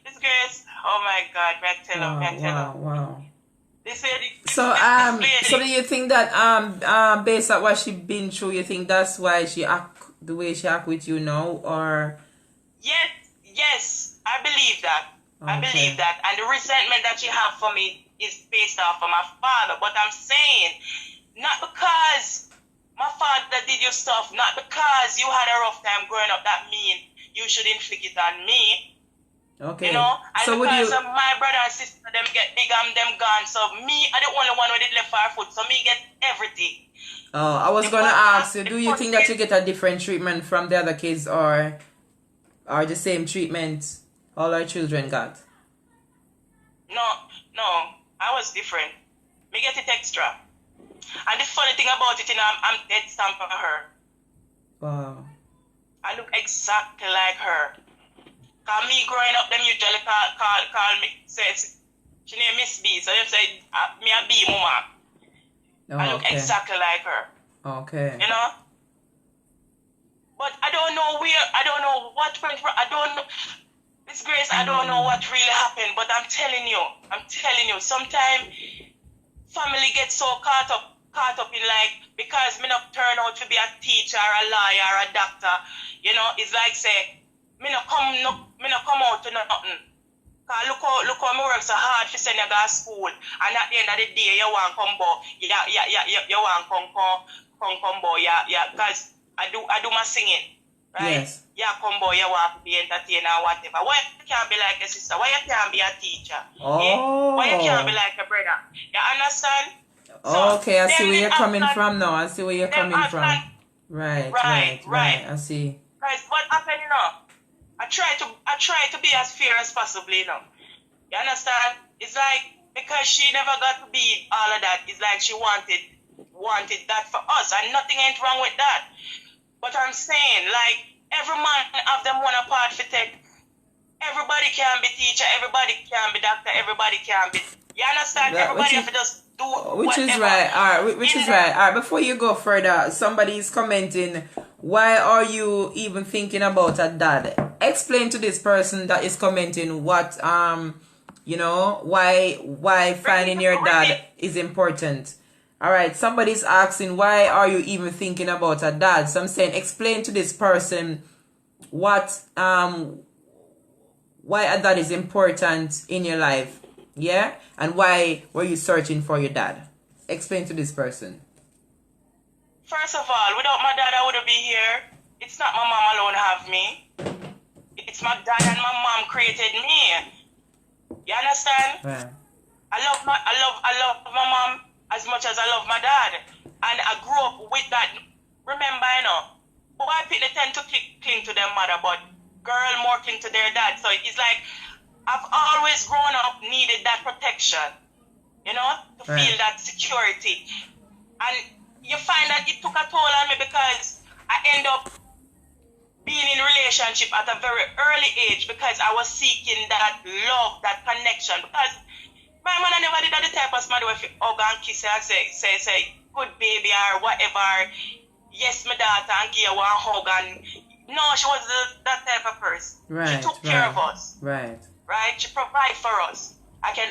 Speaker 12: This Grace, oh my God, may I tell her.
Speaker 3: Wow.
Speaker 12: This lady,
Speaker 3: So
Speaker 12: this lady.
Speaker 3: so do you think that based on what she been through, you think that's why she act the way she act with you now, or?
Speaker 12: Yes, I believe that.
Speaker 3: Okay.
Speaker 12: I believe that. And the resentment that she have for me is based off of my father. But I'm saying, not because my father did your stuff, not because you had a rough time growing up, that mean you should inflict it on me.
Speaker 3: Okay.
Speaker 12: You know? And
Speaker 3: so
Speaker 12: because of my brother and sister, them get big and them gone. So me, I the only one with it left for foot. So me get everything.
Speaker 3: Oh, I was gonna ask you, do you think that you get a different treatment from the other kids, or the same treatment all our children got?
Speaker 12: No, I was different. Me get it extra. And the funny thing about it, you know, I'm dead stamp for her.
Speaker 3: Wow.
Speaker 12: I look exactly like her. Cause me growing up, them usually call me, says, she name Miss B, so them say, me a B mama.
Speaker 3: Oh,
Speaker 12: I look exactly like her.
Speaker 3: Okay.
Speaker 12: You know? But I don't know what went wrong. I don't know. Miss Grace, I don't know what really happened, but I'm telling you, sometimes family gets so caught up in like, because me not turn out to be a teacher, a lawyer, or a doctor, you know, it's like say, me not come out to nothing. Cause look how me work so hard for send you to school, and at the end of the day, you want come boy, you want come boy, cause I do my singing, right?
Speaker 3: Yes.
Speaker 12: Yeah, come boy, you want to be entertainer or whatever. Why you can't be like a sister? Why you can't be a teacher?
Speaker 3: Oh.
Speaker 12: Yeah? Why you can't be like a brother? You understand?
Speaker 3: Okay, I see where you're coming from now. I see where you're coming from. Right. I see.
Speaker 12: Guys, what happened, you know? I try to be as fair as possible, you know. You understand? It's like, because she never got to be all of that, it's like she wanted that for us, and nothing ain't wrong with that. But I'm saying, like, every man have them one part for take. Everybody can be teacher, everybody can be doctor, everybody can be. You understand? Everybody have to just do
Speaker 3: which
Speaker 12: whatever.
Speaker 3: is right. All right, which is right. All right, before you go further, somebody is commenting, why are you even thinking about a dad? Explain to this person that is commenting what you know, why finding your dad is important. All right, somebody's asking, why are you even thinking about a dad? So I'm saying, explain to this person what why a dad is important in your life. Yeah? And why were you searching for your dad? Explain to this person.
Speaker 12: First of all, without my dad, I wouldn't be here. It's not my mom alone have me. It's my dad and my mom created me. You understand?
Speaker 3: Yeah.
Speaker 12: I love my mom as much as I love my dad. And I grew up with that. Remember, you know, boy people tend to cling to their mother, but girl more cling to their dad. So it's like, I've always grown up needed that protection, you know, to feel that security. And you find that it took a toll on me because I end up being in relationship at a very early age because I was seeking that love, that connection. Because my mother never did that the type of mother where you hug and kiss her and say, good baby or whatever. Yes, my daughter, and give you one hug. And no, she was that type of person.
Speaker 3: Right.
Speaker 12: She took care of us.
Speaker 3: Right.
Speaker 12: Right? She provided for us. I can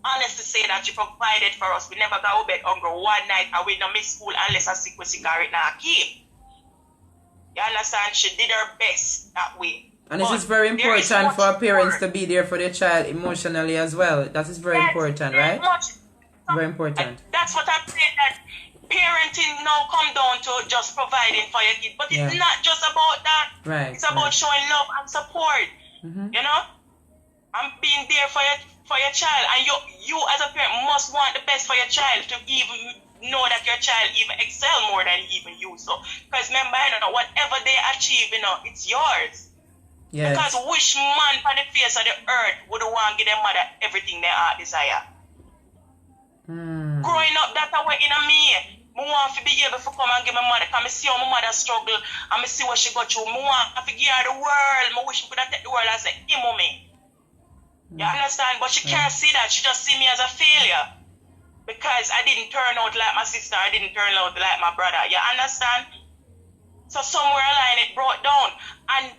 Speaker 12: honestly say that she provided for us. We never got to bed hungry one night and we don't miss school unless I sick with cigarette now keep. You understand? She did her best that way.
Speaker 3: And it is very important for parents to be there for their child emotionally as well. That is very important, right? Very important.
Speaker 12: That's what I'm saying, that parenting now come down to just providing for your kid. But it's not just about that.
Speaker 3: Right.
Speaker 12: It's about showing love and support.
Speaker 3: Mm-hmm.
Speaker 12: You know? I'm being there for your child. And you as a parent must want the best for your child to even know that your child even excel more than even you. So, because remember, you know, whatever they achieve, you know, it's yours.
Speaker 3: Yes.
Speaker 12: Because which man on the face of the earth would want to give their mother everything their heart desire? Growing up that way in me, I want to be able to come and give my mother, because I see how my mother struggle and I see what she got through. I want to give her the world. I wish I could have taken the world and say, hey, mommy. You understand? But she can't see that. She just see me as a failure. Because I didn't turn out like my sister. I didn't turn out like my brother. You understand? So somewhere along it broke down. And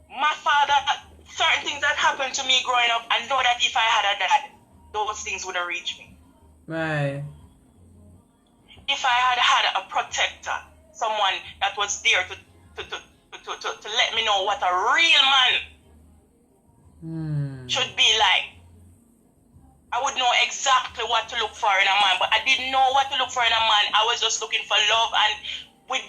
Speaker 12: my father, certain things that happened to me growing up, I know that if I had a dad, those things would have reached me.
Speaker 3: Right.
Speaker 12: If I had had a protector, someone that was there to let me know what a real man should be like, I would know exactly what to look for in a man. But I didn't know what to look for in a man. I was just looking for love, and with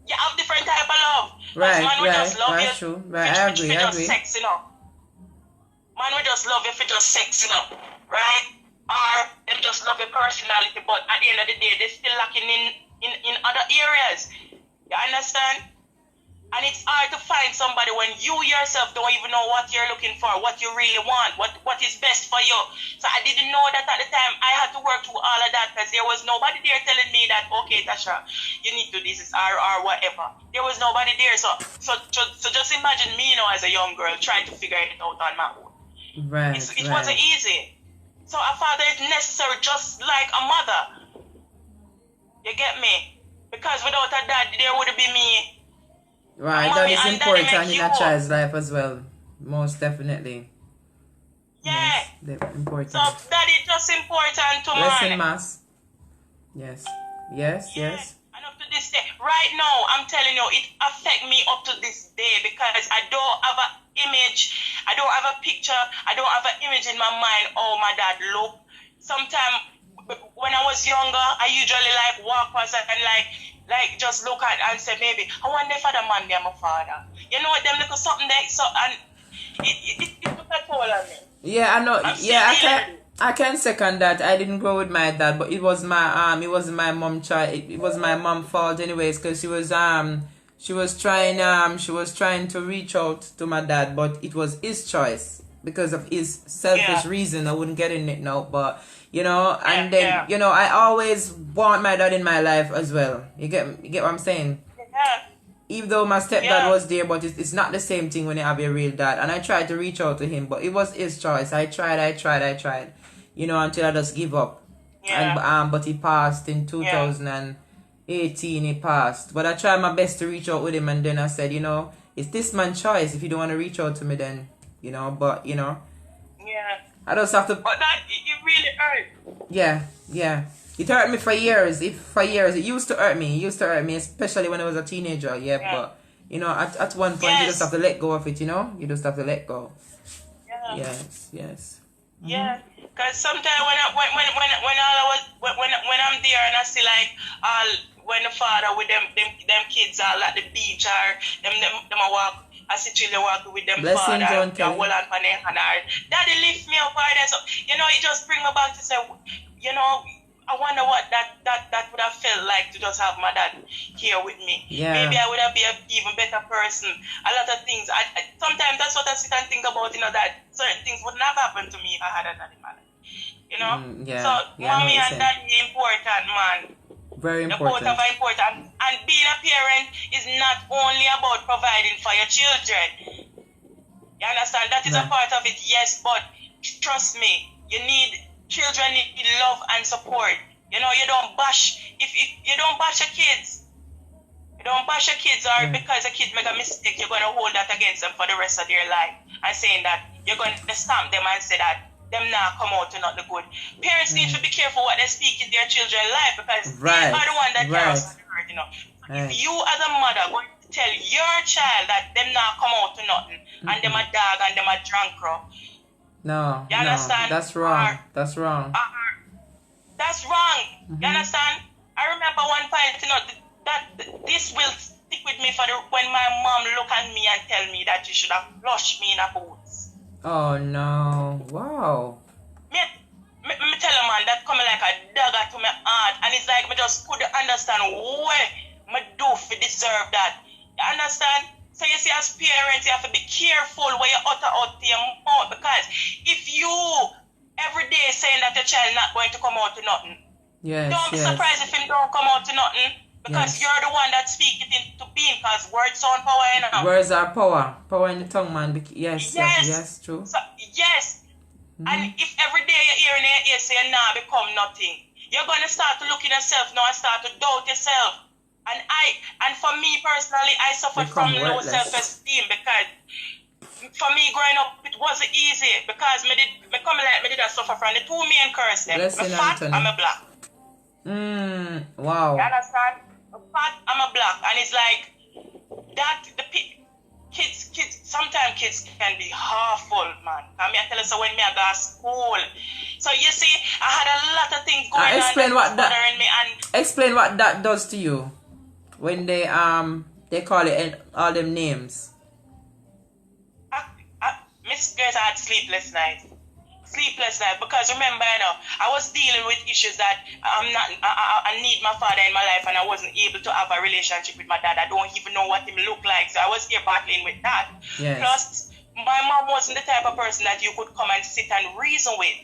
Speaker 12: you have different type of love.
Speaker 3: Right,
Speaker 12: man will just love
Speaker 3: that's
Speaker 12: you.
Speaker 3: true. Right, I agree.
Speaker 12: Just sex, Man will just love you for just sex, right? Or them just love your personality, but at the end of the day, they're still lacking in other areas. You understand? And it's hard to find somebody when you yourself don't even know what you're looking for, what you really want, what is best for you. So I didn't know that at the time. I had to work through all of that because there was nobody there telling me that, okay, Tasha, you need to do this or whatever. There was nobody there. So just imagine me, as a young girl trying to figure it out on my own.
Speaker 3: Right.
Speaker 12: It wasn't easy. So a father is necessary just like a mother. You get me? Because without a dad, there would be me.
Speaker 3: Right, that is important in a child's life as well. Most definitely.
Speaker 12: Yeah.
Speaker 3: Yes, important.
Speaker 12: So that is just important to
Speaker 3: Blessing, Mass. Yes. Yes.
Speaker 12: And up to this day, right now, I'm telling you, it affects me up to this day because I don't have an image, I don't have a picture, I don't have an image in my mind how my dad looked. Sometimes when I was younger, I usually walk past and just look at and say, maybe I wonder if the man there my father. Them little something there, so and it took a toll on me.
Speaker 3: Yeah, I know. I can second that. I didn't grow with my dad, but it was my mom child. It was my mom's fault anyways, because she was trying to reach out to my dad, but it was his choice because of his selfish reason. I wouldn't get in it now, but I always want my dad in my life as well. You get what I'm saying?
Speaker 12: Yeah.
Speaker 3: Even though my stepdad was there, but it's not the same thing when you have your real dad. And I tried to reach out to him, but it was his choice. I tried. Until I just give up.
Speaker 12: Yeah.
Speaker 3: And but he passed in 2018. He passed. But I tried my best to reach out with him, and then I said, it's this man's choice. If you don't want to reach out to me, then
Speaker 12: Yeah.
Speaker 3: I just have to.
Speaker 12: But that it really hurt.
Speaker 3: Yeah. It hurt me for years. It used to hurt me. Especially when I was a teenager. Yeah. But at one point you just have to let go of it. You just have to let go.
Speaker 12: Yeah.
Speaker 3: Yes.
Speaker 12: Yeah. Because sometimes when I'm there and I see when the father with them kids are at the beach or them walk. I see children walking with them father and hold on for their hand. Daddy lift me up right there. So it just bring me back to say, I wonder what that would have felt like to just have my dad here with me.
Speaker 3: Yeah.
Speaker 12: Maybe I would have been an even better person. A lot of things. I sometimes that's what I sit and think about. That certain things wouldn't have happened to me if I had a dad in my life. So mommy and daddy important, man.
Speaker 3: Very important.
Speaker 12: The both are important. And being a parent is not only about providing for your children. You understand? That is a part of it, yes, but trust me, children need love and support. You don't bash if you don't bash your kids. You don't bash your kids or because a kid make a mistake, you're gonna hold that against them for the rest of their life. And saying that you're gonna stamp them and say that them now come out to not the good. Parents need to be careful what they speak in their children's life because they are the one that cares on the hurt, If you as a mother going to tell your child that them now come out to nothing and them a dog and them a drunk,
Speaker 3: no,
Speaker 12: you understand?
Speaker 3: That's wrong. That's wrong.
Speaker 12: That's wrong. You understand? I remember one point, that this will stick with me when my mom look at me and tell me that you should have flushed me in a boots.
Speaker 3: Oh no! Wow.
Speaker 12: Me tell a man that coming like a dagger to my heart, and it's like me just couldn't understand why me do for deserve that. You understand? So you see, as parents, you have to be careful where you utter out to your mouth because if you every day saying that your child not going to come out to nothing, don't be surprised if him don't come out to nothing. Because you're the one that speak it into being, because words sound power,
Speaker 3: Words are power. Power in the tongue, man. Yes, true.
Speaker 12: So, yes. And if every day you're hearing your ear say, nah, become nothing, you're going to start to look in yourself now and start to doubt yourself. And for me personally, I suffered from low self-esteem because for me growing up it wasn't easy because me did suffer from the two main curse them. I'm fat, I'm a black.
Speaker 3: Wow.
Speaker 12: You understand? I'm fat, I'm a black, and it's like that. Kids. Sometimes kids can be harmful, man. I mean, I tell you so when me I go to school. So you see, I had a lot of things going on.
Speaker 3: Explain what that does to you when they call it all them names.
Speaker 12: Miss Girls, I had sleepless nights because remember, I was dealing with issues that I need my father in my life, and I wasn't able to have a relationship with my dad. I don't even know what him look like, so I was here battling with that.
Speaker 3: Yes.
Speaker 12: Plus, my mom wasn't the type of person that you could come and sit and reason with.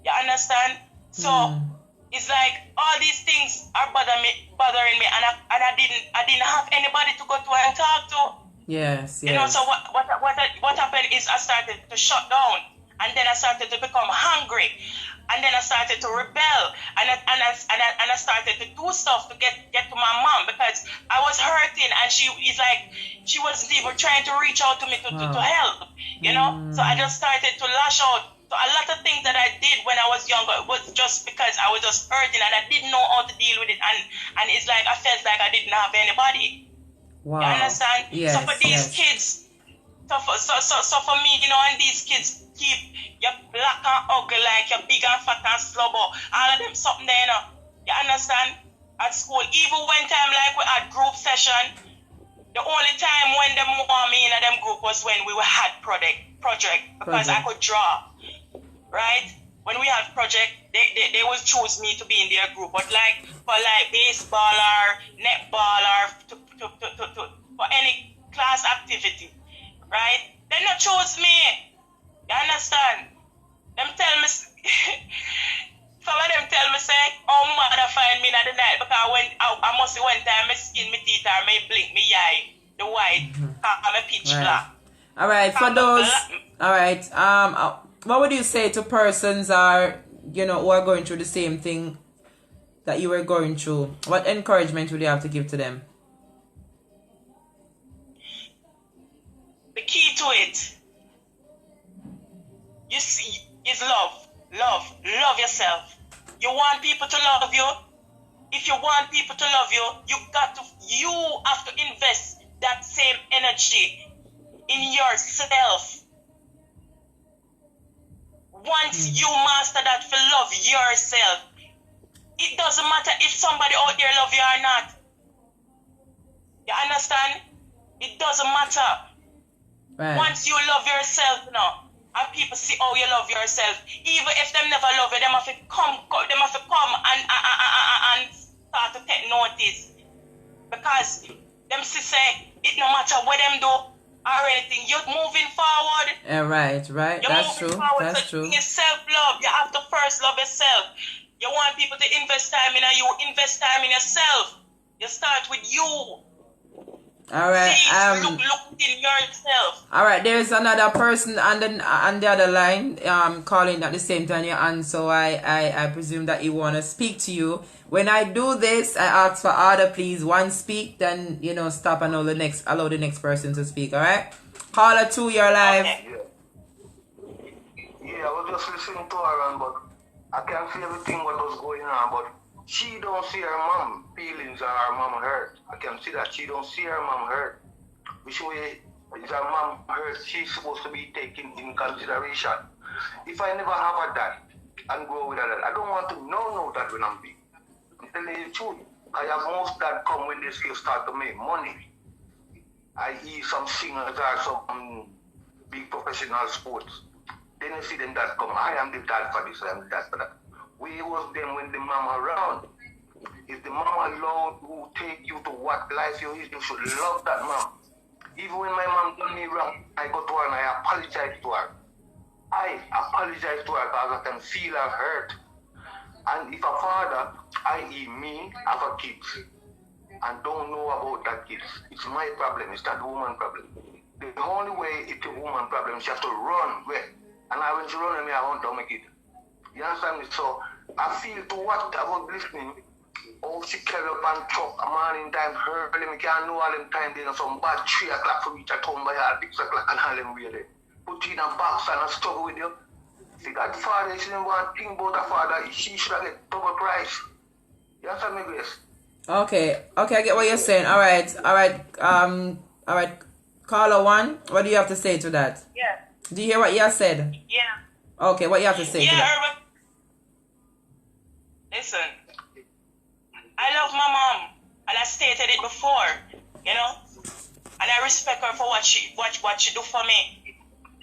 Speaker 12: You understand? So it's like all these things are bothering me, and I didn't have anybody to go to and talk to.
Speaker 3: Yes.
Speaker 12: You know, so what happened is I started to shut down. And then I started to become hungry, and then I started to rebel, and I started to do stuff to get to my mom because I was hurting, and she wasn't even trying to reach out to me to help, you know. So I just started to lash out. So a lot of things that I did when I was younger was just because I was just hurting and I didn't know how to deal with it, and it's like I felt like I didn't have anybody.
Speaker 3: Wow.
Speaker 12: You understand?
Speaker 3: Yes,
Speaker 12: so for these kids. So for me, you know, and these kids keep you black and ugly, like you're big and fat and slobber, all of them something there, you know. You understand? At school, even one time like we had group session, the only time when them want me in them group was when we had project because I could draw, right? When we had project, they would choose me to be in their group, but like for like baseball or netball or for any class activity. Right? They not choose me. You understand? Them tell me, some of them tell me, say, oh, mother find me in the night because when I must see one time, my skin, my teeth, or my blink, my eye, the white, I'm a pitch black.
Speaker 3: All right, for those, all right, what would you say to persons who are going through the same thing that you were going through? What encouragement would you have to give to them?
Speaker 12: The key to it, you see, is love. Love yourself. You want people to love you. If you want people to love you, you have to invest that same energy in yourself. Once you master that for love yourself, it doesn't matter if somebody out there love you or not. You understand? It doesn't matter.
Speaker 3: Right.
Speaker 12: Once you love yourself now, and people see how you love yourself, even if them never love you, them have to come and start to take notice. Because them say it no matter what them do or anything, you're moving forward.
Speaker 3: Right. That's true. That's true.
Speaker 12: It's self-love. You have to first love yourself. You want people to invest time in you, invest time in yourself. You start with you.
Speaker 3: All right.
Speaker 12: Look in yourself.
Speaker 3: All right. There's another person on the other line calling at the same time you answer. So I presume that he wanna speak to you. When I do this, I ask for order, please. One speak, then stop and allow the next person to speak. All right. Caller 2, you're live.
Speaker 13: Okay. Yeah, I was just listening to her, but I can't see everything what was going on, but. She don't see her mom feelings or her mom hurt. I can see that she don't see her mom hurt. Which way is her mom hurt? She's supposed to be taken in consideration. If I never have a dad and grow with a dad, I don't want to know that when I'm big. I'm telling you the truth. I have most dad come when they still start to make money. I.e. some singers or some big professional sports. Then you see them dad come. I am the dad for this, I am the dad for that. We was them when the mama around. If the mama allowed who take you to what life you is, you should love that mom. Even when my mom done me wrong, I go to her and I apologize to her. I apologize to her because I can feel her hurt. And if a father, i.e. me, have a kid and don't know about that kid, it's my problem, it's not the woman's problem. The only way it's a woman's problem, she has to run away. And when she run away, I want to make it. You understand me? So I feel to what I was listening, Oh, she carry up and truck a morning time early. Me can't know all them time there. Some bad 3 o'clock for reach at home by 6 o'clock and all them way there. Put in a box and a struggle with you. See that father, she didn't want to think about her father. She should have get double price. You understand me, Grace?
Speaker 3: Okay, I get what you're saying. All right. Caller 1, what do you have to say to that?
Speaker 12: Yeah.
Speaker 3: Do you hear what you have said?
Speaker 12: Yeah.
Speaker 3: Okay, what you have to say to that?
Speaker 12: Urban. Listen, I love my mom, and I stated it before, you know, and I respect her for what she do for me,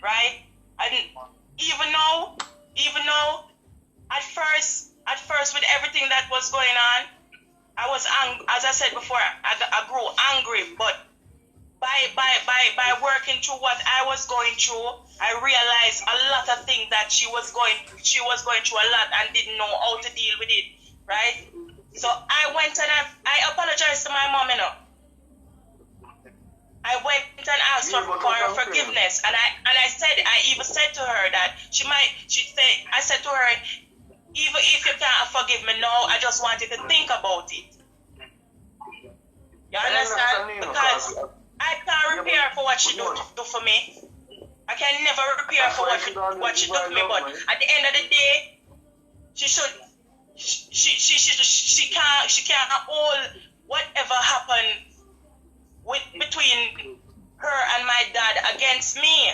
Speaker 12: right? And even though at first with everything that was going on, I was as I said before, I grew angry, but by working through what I was going through, I realized a lot of things that she was going through a lot and didn't know how to deal with it, right? So I went and I apologized to my mom, you know. I went and asked her for her forgiveness, and I even said to her that I said to her, even if you can't forgive me now, I just want you to think about it. You understand? Because I can't repair her for what she do for me. I can never repair her for what she do for me. But at the end of the day, she can't hold whatever happened between her and my dad against me.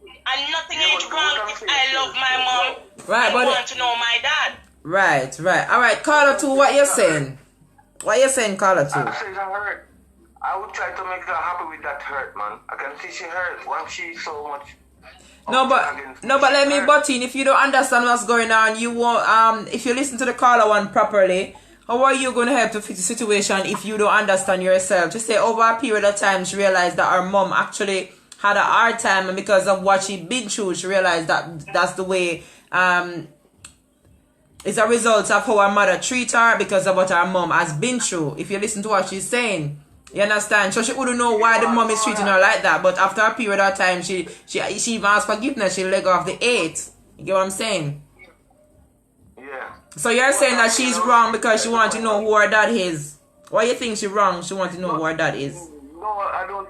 Speaker 12: And nothing ain't wrong if I love my mom.
Speaker 3: Right,
Speaker 12: I want to know my dad.
Speaker 3: Right. All right, caller 2, what you saying? What you saying, caller 2?
Speaker 13: I say that hurt. I would try to make her happy with that hurt, man. I can see she hurt when she's so much.
Speaker 3: No, but let me butt in. If you don't understand what's going on, you won't. If you listen to the caller 1 properly, how are you going to help to fix the situation if you don't understand yourself? Just say over a period of time, she realized that her mom actually had a hard time, and because of what she'd been through, she realized that that's the way. It's a result of how her mother treats her because of what her mom has been through. If you listen to what she's saying. You understand? So she wouldn't know why the mom is treating her like that. But after a period of time, she even asked forgiveness. She let go of the 8. You get what I'm saying?
Speaker 13: Yeah.
Speaker 3: So you're saying that she's wrong because she wants to know who her dad is. Why you think she's wrong? She wants to know who her dad is.
Speaker 13: No, I don't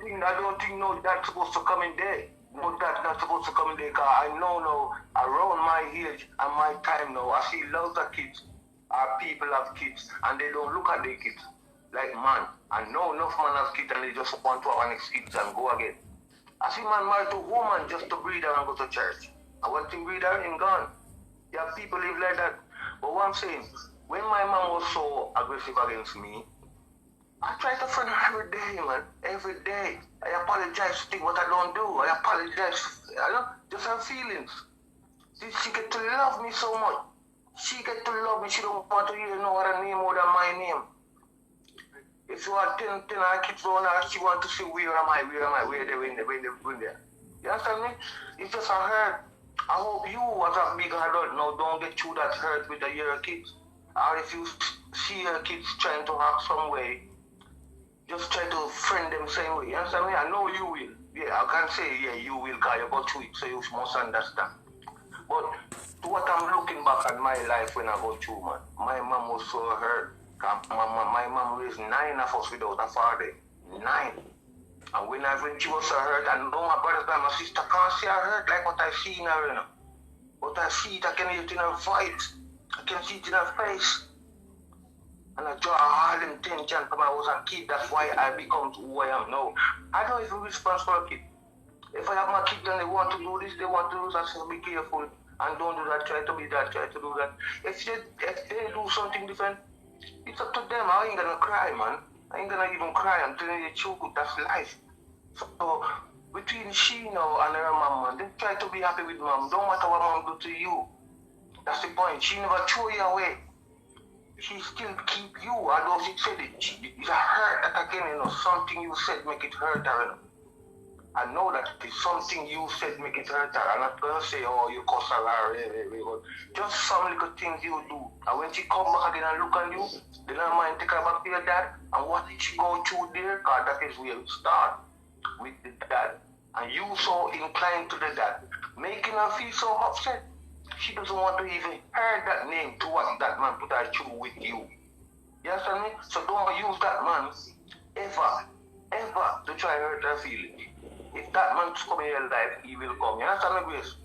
Speaker 13: think no that's supposed to come in there. No, that's not supposed to come in there. Cause I know now, around my age and my time now, I see lots of kids. Our people have kids and they don't look at their kids like man. I know enough man has kids and they just want to have an kids and go again. I see man married to a woman just to breed her and go to church. And when they breed her, him gone. Yeah, people live like that. But what I'm saying, when my mom was so aggressive against me, I try to friend her every day, man. Every day. I apologize to what I don't do. I apologize. Just her feelings. She get to love me so much. She get to love me. She don't want to hear no other name more than my name. If you want 10 I keep on her, she want to say, where am I, where they when there. You understand me? It's just a hurt. I hope you, as a big adult now, don't get through that hurt with your kids. Or if you see your kids trying to act some way, just try to friend them same way. You understand me? I know you will. Yeah, I can't say, yeah, you will, because you go through it, so you must understand. But to what I'm looking back at my life when I go through, man, my mom was so hurt. My mom raised 9 of us without a father. 9. And when she was so hurt, I know my brothers and my sister can't see her hurt like what I see in her, you know. But I see it, I can hear it in her voice. I can see it in her face. And I draw all them tension from I was a kid. That's why I become who I am now. I don't even respond for a kid. If I have my kids and they want to do this, they want to do that, so be careful. And don't do that, try to be that, try to do that. If they do something different, it's up to them. I ain't gonna cry, man. I ain't gonna even cry. I'm telling you the truth. That's life. So, between she now and her mom, man, they try to be happy with mom. Don't matter what mom do to you. That's the point. She never throw you away. She still keep you. Although she said it. It's a hurt that again, you know, something you said make it hurt her, you know. I know that it's something you said make it hurt her. I'm not gonna say, oh, you cuss her, just some little things you do. And when she come back again and look at you, they don't mind take her back to your dad. And what did she go through there? Because that is where it start with the dad. And you so inclined to the dad, making her feel so upset. She doesn't want to even hear that name to what that man put her through with you. You understand me? So don't use that man ever to try to hurt her feelings. If that man come in your life, he will come. You understand me, Grace?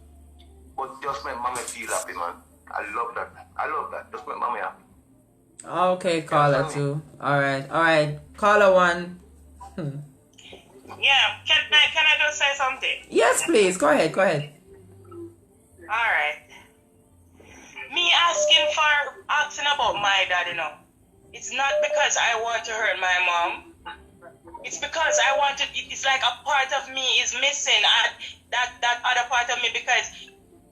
Speaker 13: But just make mommy feel happy, man. I love that. Just make mommy happy.
Speaker 3: Okay, caller 2. Alright. Caller 1.
Speaker 12: Yeah, can I just say something?
Speaker 3: Yes, please. Go ahead.
Speaker 12: Alright. Me asking about my dad, you know. It's not because I want to hurt my mom. It's because I want to, it's like a part of me is missing, that other part of me, because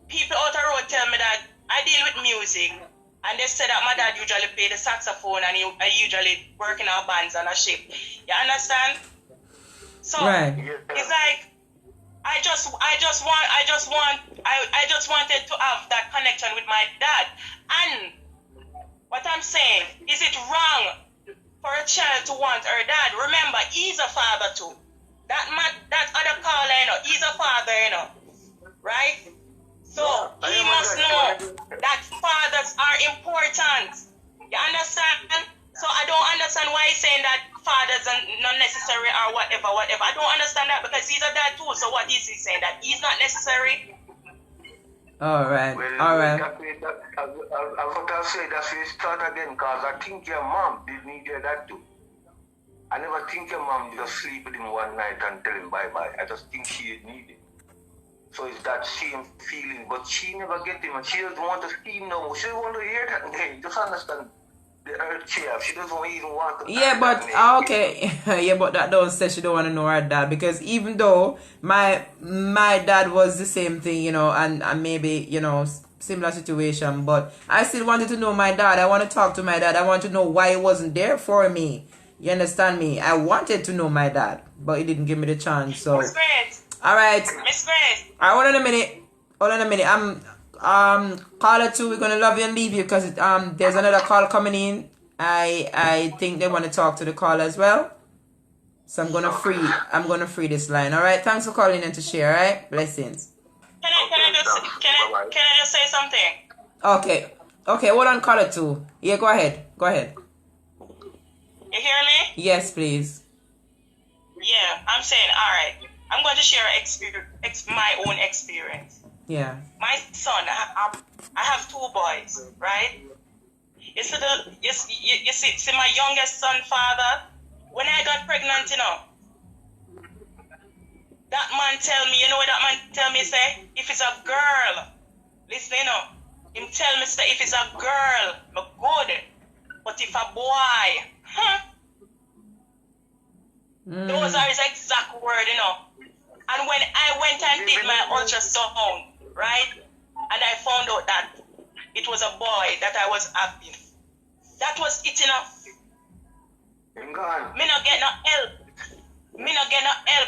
Speaker 12: people out the road tell me that I deal with music, and they say that my dad usually play the saxophone and I usually work in our bands on a ship. You understand? So it's like I just wanted to have that connection with my dad. And what I'm saying, is it wrong for a child to want her dad? Remember, he's a father too. That other caller, you know, he's a father, you know, right? So he must know that fathers are important. You understand? So I don't understand why he's saying that fathers are not necessary or whatever. I don't understand that, because he's a dad too. So what is he saying? That he's not necessary?
Speaker 3: Alright.
Speaker 13: I forgot to say that we start again, because I think your mom did need your dad too. I never think your mom just sleep with him one night and tell him bye-bye. I just think she need him. So it's that same feeling, but she never get him, and she doesn't want to see him no more. She doesn't want to hear that name. Just understand the earth chair. She doesn't even want to.
Speaker 3: Yeah, but okay. Yeah, but that don't say she don't want to know her dad, because even though my dad was the same thing, you know, and maybe, you know, similar situation, but I still wanted to know my dad. I want to talk to my dad. I want to know why he wasn't there for me. You understand me? I wanted to know my dad, but he didn't give me the chance. So
Speaker 12: Miss Grace.
Speaker 3: All right.
Speaker 12: Miss Grace.
Speaker 3: All right, hold on a minute. I'm caller 2. We're gonna love you and leave you, because there's another call coming in. I think they want to talk to the caller as well. So I'm gonna free this line. All right. Thanks for calling in to share. All right. Blessings.
Speaker 12: Can I just say something?
Speaker 3: Okay. Hold on, caller 2. Yeah, go ahead.
Speaker 12: You hear me?
Speaker 3: Yes, please.
Speaker 12: Yeah, I'm saying, all right. I'm going to share my own experience.
Speaker 3: Yeah.
Speaker 12: My son, I have 2 boys, right? You see my youngest son, father, when I got pregnant, you know, that man tell me, you know what that man tell me, say? If it's a girl, listen, you know, him tell me, say, if it's a girl, I'm good. But if a boy, those are his exact word, you know. And when I went and did my ultrasound, right, and I found out that it was a boy that I was having, that was it enough. Me not get no help.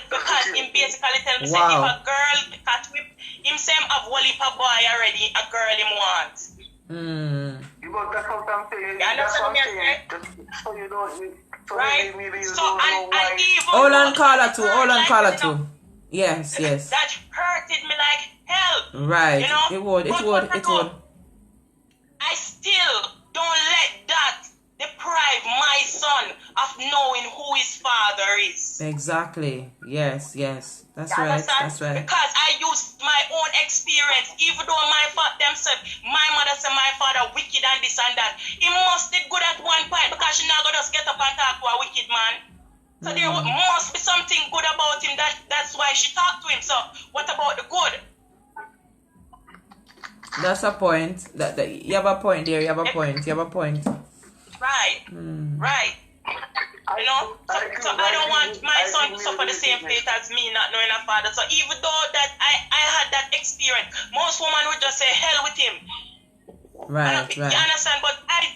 Speaker 12: Because him basically tell me, say, if a girl cat whip, him say him have one a boy already, a girl him wants.
Speaker 13: That's what I'm saying.
Speaker 12: You understand me, okay?
Speaker 13: So you don't.
Speaker 12: Right? So, and even...
Speaker 3: Hold on, caller 2. Yes.
Speaker 12: That hurted me like hell.
Speaker 3: Right.
Speaker 12: You know?
Speaker 3: It would.
Speaker 12: I still don't let that deprive my son of knowing who his father is.
Speaker 3: Exactly. Yes. That's right.
Speaker 12: Because I used my own experience. Even though my mother said my father wicked and this and that, he must did good at one point, because she not gonna just get up and talk to a wicked man. So there must be something good about him. That's why she talked to him. So what about the good?
Speaker 3: That's a point. That you have a point there.
Speaker 12: Right. Right. You know, so I don't want my son to suffer the same fate as me not knowing a father. So even though that I had that experience, most women would just say hell with him.
Speaker 3: Right.
Speaker 12: You understand? But I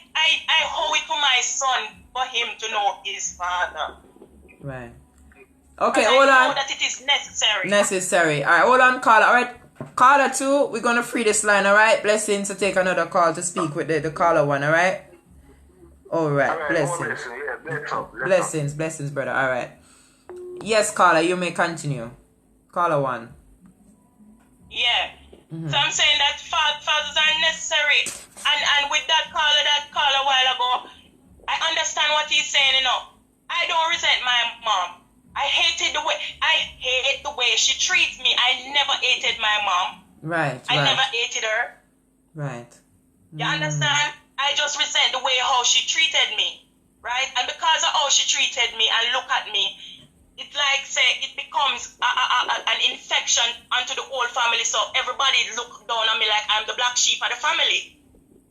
Speaker 12: owe it to my son for him to know his father.
Speaker 3: Right. Okay, hold on.
Speaker 12: I know that it is necessary.
Speaker 3: All right, hold on, caller. All right, caller 2, we're going to free this line, all right? Blessings to take another call to speak with the caller 1, all right? All right, blessings. Blessings, brother, all right. Yes, caller, you may continue. Caller 1.
Speaker 12: Yeah. So I'm saying that fathers are necessary. And with that caller a while ago, I understand what he's saying, you know. I don't resent my mom. I hate the way she treats me. I never hated my mom.
Speaker 3: Right.
Speaker 12: I never hated her.
Speaker 3: Right.
Speaker 12: You understand? I just resent the way how she treated me. Right? And because of how she treated me and look at me, it's like, say, it becomes an infection onto the whole family. So everybody look down on me like I'm the black sheep of the family.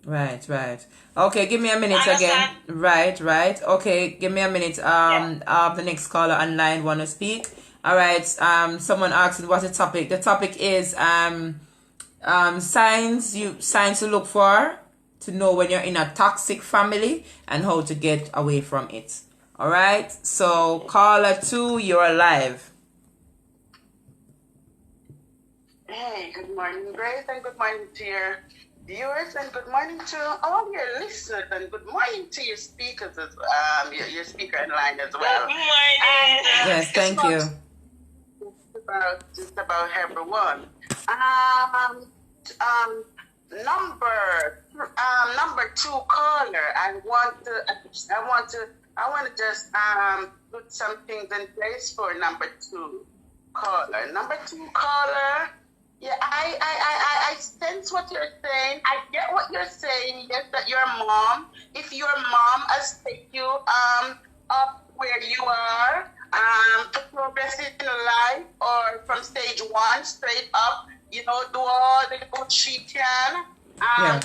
Speaker 3: Right. Okay, give me a minute again. Right. Okay, give me a minute. The next caller online want to speak. All right. Someone asking what's the topic. The topic is signs to look for to know when you're in a toxic family and how to get away from it. All right. So caller 2, you're live.
Speaker 14: Hey, good morning, Grace, and good morning to your viewers, and good morning to all your listeners, and good morning to your speakers, your speaker in line as well.
Speaker 12: Good morning.
Speaker 3: Yes, thank you.
Speaker 14: Just about everyone. Number 2 caller. I want to just put some things in place for number 2 caller. Number 2 caller. Yeah, I sense what you're saying. I get what you're saying. Yes, that your mom, if your mom has taken you up where you are to progress in life, or from stage 1 straight up, you know, do all the good she can.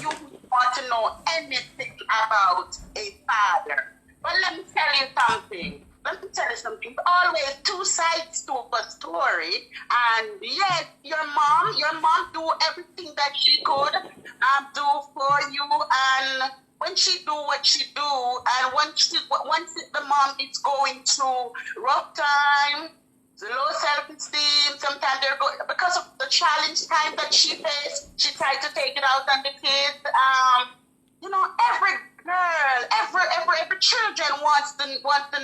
Speaker 14: You want to know anything about a father. But let me tell you something. There's always 2 sides to a story. And yes, your mom do everything that she could do for you. And when she do what she do, and once the mom is going through rough time, low self-esteem, sometimes because of the challenge time that she faced, she tried to take it out on the kids. You know, every girl, every children wants to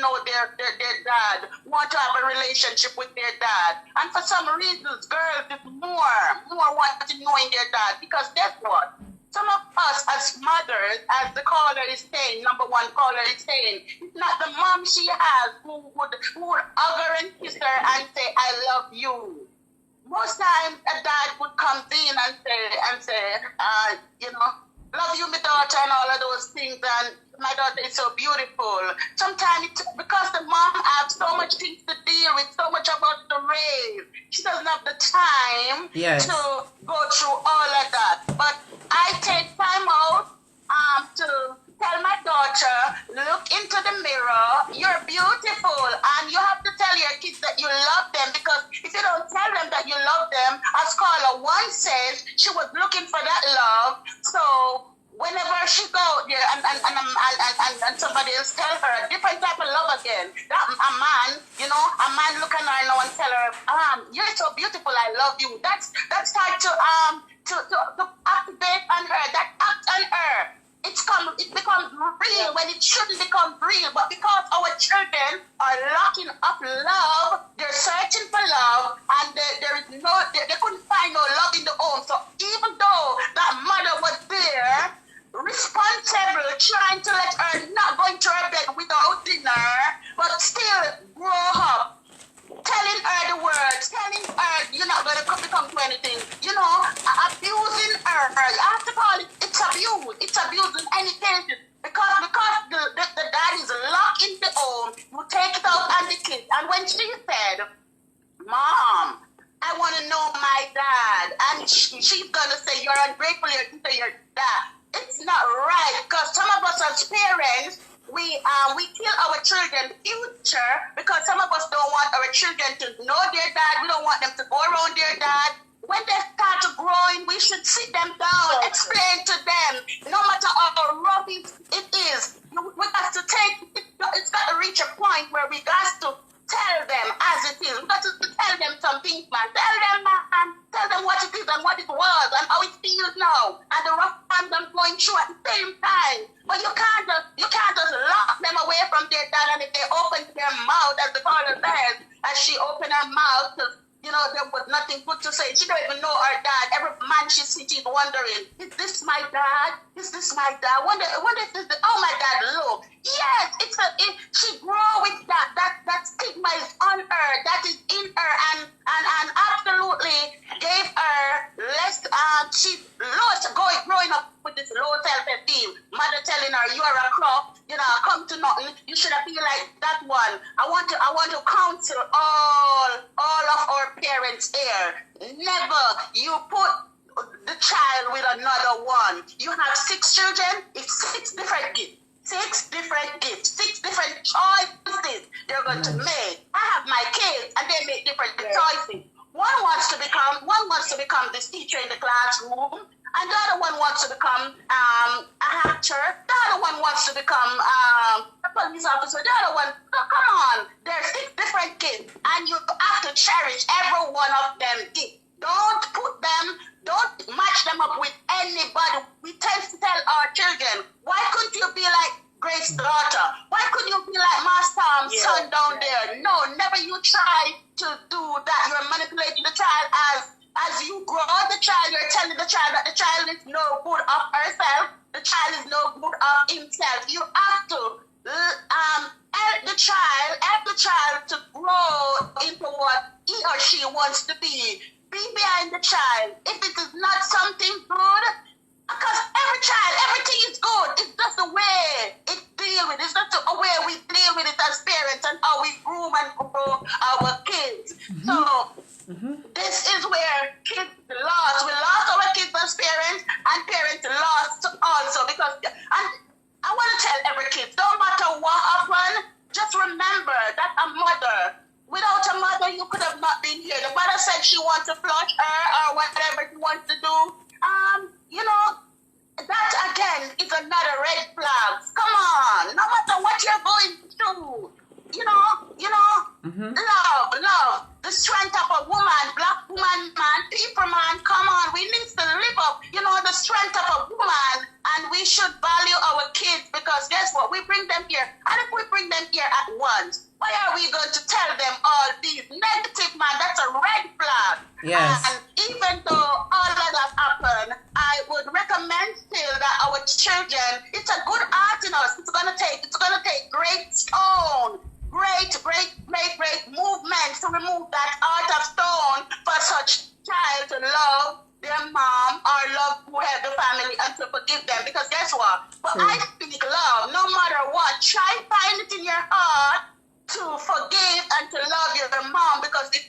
Speaker 14: know their dad, want to have a relationship with their dad. And for some reasons, girls is more want to knowing their dad, because guess what? Some of us as mothers, as the caller is saying, number 1 caller is saying, it's not the mom she has who would hug her and kiss her and say, I love you. Most times a dad would come in and say, you know, love you, my daughter, and all of those things, and my daughter is so beautiful. Sometimes because the mom has so much things to deal with, so much about the raise, she doesn't have the time to go through all of that. But I take time out to tell my daughter, look into the mirror, you're beautiful, and you have to tell your kids that you love them, because if you don't tell them that you love them, as caller 1 says, she was looking for that love. So whenever she goes there and somebody else tell her a different type of love again, that a man look at her now and tell her, you're so beautiful, I love you. That's time to activate on her, that act on her. It becomes real when it shouldn't become real, but because our children are locking up love, they're searching for love, and they couldn't find no love in the home. So even though that mother was there, responsible, trying to let her not go into her bed without dinner, but still grow up, telling her the words, telling her you're not going to become to anything, you know, abusing her. You have to call it, it's abuse. It's abuse in any case. Because the dad is locked in the home, you take it out on the kids. And when she said, Mom, I want to know my dad, and she's going to say, you're ungrateful, you're to your dad. It's not right, because some of us as parents, we kill our children's future because some of us don't want our children to know their dad. We don't want them to go around their dad. When they start to growing, we should sit them down, explain to them, no matter how rough it is, we got to it's got to reach a point where we got to tell them as it is. We got to tell them some things, man. Tell them what it is and what it was and how it feels now, and the rough times I'm going through at the same time. But you can't just lock them away from their dad, and if they open their mouth, as the caller says, as she opened her mouth, you know, there was nothing good to say. She don't even know her dad. Every man she sees, she's wondering, is this my dad? Is this my dad? Wonder how my dad look. Yes, it's you should have been like that one. I want to counsel all of our parents here. Never you put the child with another one. You have 6 children, it's 6 different gifts. 6 different gifts, 6 different choices they're going to make. I have my kids and they make different choices. One wants to become this teacher in the classroom, and the other one wants to become a actor. The other one wants to become a police officer. The other one, come on, there's 6 different kids, and you have to cherish every one of them gifts. Don't match them up with anybody. We tend to tell our children, why couldn't you be like Grace's daughter? Why couldn't you be like Master's son down there? No, never you try to do that. You're manipulating the child as you grow the child. You're telling the child that the child is no good of herself. The child is no good of himself. You have to help the child to grow into what he or she wants to be. Be behind the child. If it is not something good, because every child, everything is good. It's just the way it deal with it. It's just the way we deal with it as parents and how we groom and grow our kids. So this is where kids lost. We lost our kids as parents, and parents lost also because. And I want to tell every kid, no matter what happened, just remember that a mother. Without a mother, you could have not been here. The mother said she wants to flush her or whatever she wants to do. You know, that again is another red flag. Come on, no matter what you're going through, you know, love, the strength of a woman, black woman, man, people, man, come on, we need to live up, the strength of a woman, and we should value our kids because guess what, we bring them here, and if we bring them here at once, why are we going to tell them all these negative, man? That's a red flag.
Speaker 3: Yes.
Speaker 14: And even though all of that happened, I would recommend still that our children, it's a good art in us. It's gonna take great stone, great movement to remove that art of stone for such child to love their mom or love whoever the family and to forgive them. Because guess what? But I speak love, no matter what. Try find it in your heart to forgive and to love your mom, because if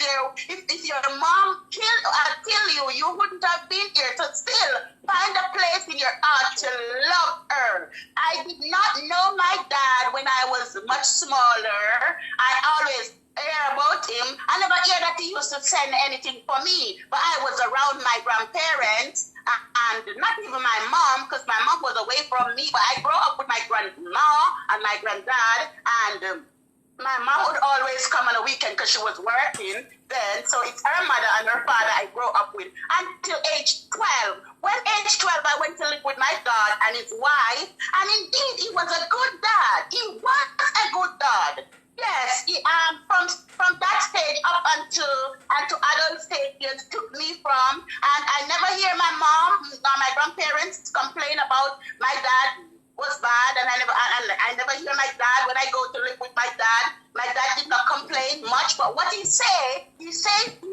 Speaker 14: your mom kill you, you wouldn't have been here. So still find a place in your heart to love her. I did not know my dad when I was much smaller. I always hear about him. I never hear that he used to send anything for me, but I was around my grandparents and not even my mom, because my mom was away from me, but I grew up with my grandma and my granddad, and my mom would always come on a weekend because she was working then. So it's her mother and her father I grew up with until age 12. When age 12, I went to live with my dad and his wife. And indeed, he was a good dad. He was a good dad. Yes, he, from that stage up until adult stage, he took me from. And I never hear my mom or my grandparents complain about my dad was bad, and I never hear my dad when I go to live with my dad. My dad did not complain much, but what he said he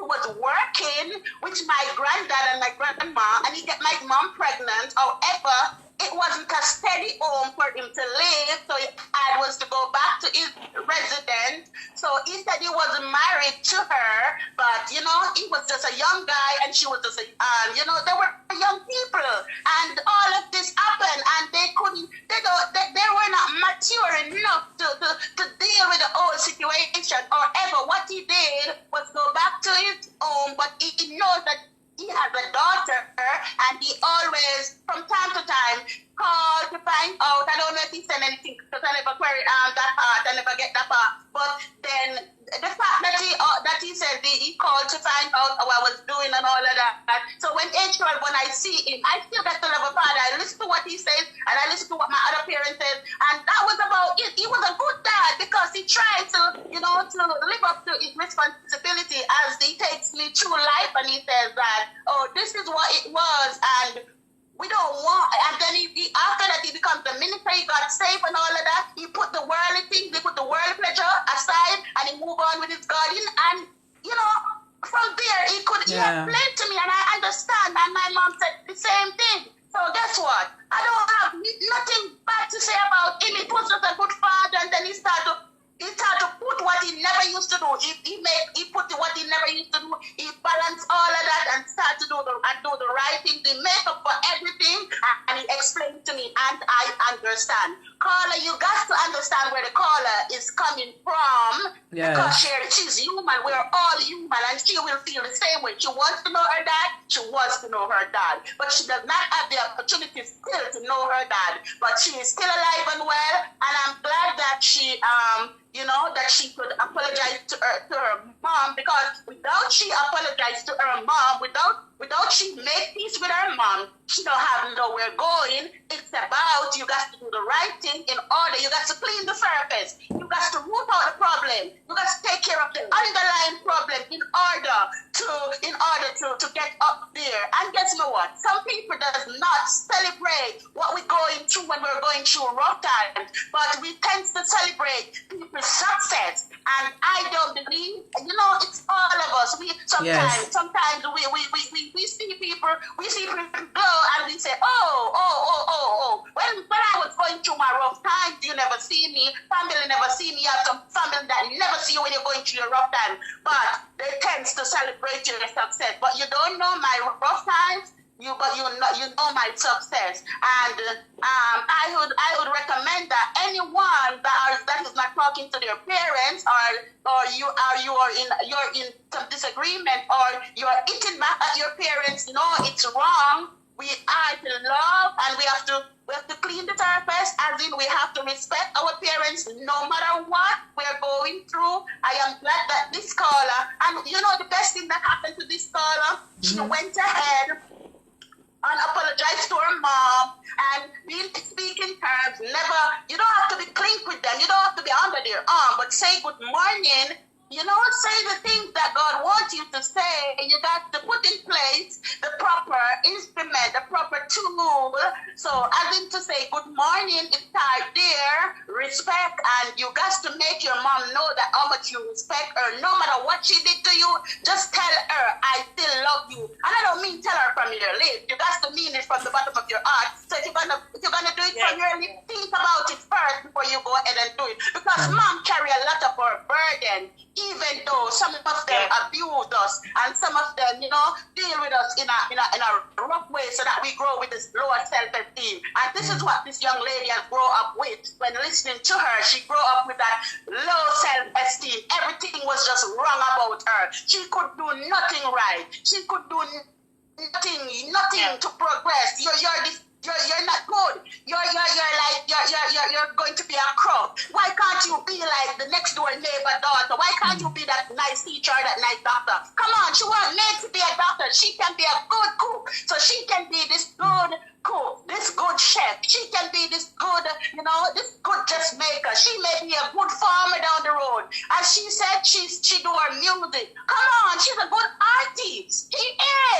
Speaker 14: was working with my granddad and my grandma, and he got my mom pregnant. However, it wasn't a steady home for him to live, so he was to go back to his residence. So he said he wasn't married to her, but he was just a young guy, and she was just they were young people, and all of this happened, and they were not mature enough to deal with the whole situation. However, what he did was go back to his home, but he knows that he has a daughter, and he always, from time to time, called to find out. I don't know if he sent anything, because I never queried that part. I never get that part. But then the fact that he said he called to find out how I was doing and all of that. So when age 12, when I see him, I still get to love a father. I listen to what he says, and I listen to what my other parents said, and that was about it. He was a good dad because he tried to live up to his responsibility as he takes me through life, and he says that, oh, this is what it was, and we don't want, and then after that he becomes the minister, he got saved and all of that. He put the worldly things, he put the worldly pleasure aside, and he moved on with his garden, and from there he explained to me, and I understand, and my mom said the same thing. So guess what? I don't have nothing bad to say about him. He was just a good father, and then he started to put what he never used to do. He put what he never used to do. He balanced all of that and started to do the right thing. He made up for everything, and he explained to me, and I understand. Caller, you got to understand where the caller is coming from.
Speaker 3: Yes.
Speaker 14: Because she's human. We're all human, and she will feel the same way. She wants to know her dad. She wants to know her dad, but she does not have the opportunity still to know her dad. But she is still alive and well, and I'm glad that she that she could apologize to her mom, because without she apologize to her mom, without she make peace with her mom, she don't have nowhere going. It's about you got to do the right thing in order. You got to clean the surface. You got to root out the problem. You got to take care of the underlying problem in order to get up there. And guess what? Some people does not celebrate what we're going through when we're going through rough times, but we tend to celebrate people's success. And I don't believe, it's all of us. We sometimes we see people go and we say, oh. When I was going through my rough times, you never see me. Family never see me. You have some family that never see you when you're going through your rough time. But they tend to celebrate your success. But you don't know my rough times. You know my success, and I would recommend that anyone that is not talking to their parents, or you're in some disagreement, or you're eating back at your parents, no, it's wrong. We are to love, and we have to clean the surface, as in we have to respect our parents no matter what we're going through. I am glad that this caller, and the best thing that happened to this caller, she went ahead and apologize to her mom, and speak in terms. You don't have to be clink with them. You don't have to be under their arm, but say good morning. Say the things that God wants you to say. You got to put in place the proper instrument, the proper tool. So as in to say good morning, it's right there, respect, and you got to make your mom know that how much you respect her. No matter what she did to you, just tell her, I still love you. And I don't mean tell her from your lips. You got to mean it from the bottom of your heart. So if you're gonna do it from your lips, think about it first before you go ahead and do it. Because mom carry a lot of her burden, even though some of them abuse us, and some of them, deal with us in a rough way, so that we grow with this lower self-esteem. And this is what this young lady has grown up with. When listening to her, she grew up with that low self-esteem. Everything was just wrong about her. She could do nothing right. She could do nothing to progress. You're not good. You're going to be a crook. Why can't you be like the next door neighbor daughter? Why can't you be that nice teacher, that nice doctor? Come on, she wasn't made to be a doctor. She can be a good cook. So she can be this good cook, this good chef. She can be this good, this good dressmaker. She may be a good farmer down the road. As she said, she do her music. Come on, she's a good artist. She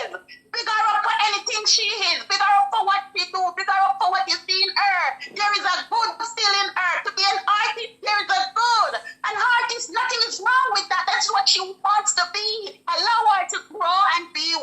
Speaker 14: is. Big her up for anything she is. Big her up for what she do. Big her up for what you see in her. There is a good still in her. To be an artist, there is a good. An artist, nothing is wrong with that. That's what she wants to be. Allow her to grow and be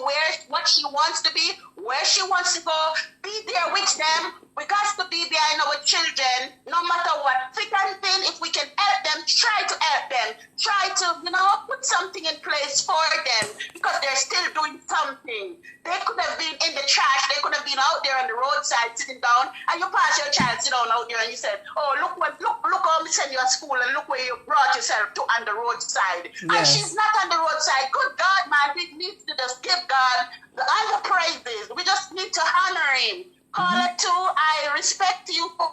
Speaker 14: what she wants to be, where she wants to go. Be there with them. We got to be behind our children, no matter what. Thick and thin, if we can help them, try to help them. Try to, put something in place for them, because they're still doing something. They could have been in the trash. They could have been out there on the roadside sitting down, and you pass your child sit down out there, and you said, oh, look how we send you to school, and look where you brought yourself to on the roadside. Yes. And she's not on the roadside. Good God, man, we need to just give God all the praises. We just need to honor him. Caller 2, I respect you for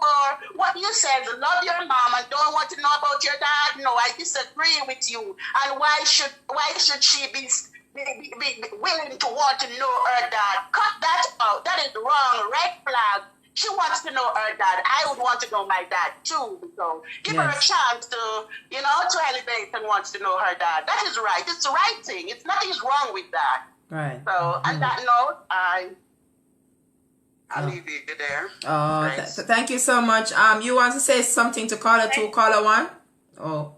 Speaker 14: what you said. Love your mom and don't want to know about your dad. No, I disagree with you. And why should she be willing to want to know her dad? Cut that out. That is wrong. Red flag. She wants to know her dad. I would want to know my dad too. So give her a chance to, to elevate, and wants to know her dad. That is right. It's the right thing. Nothing's wrong with that.
Speaker 3: Right.
Speaker 14: So on that note, I'll leave you there.
Speaker 3: Oh, thank you so much. You want to say something to caller 2, caller 1? Oh.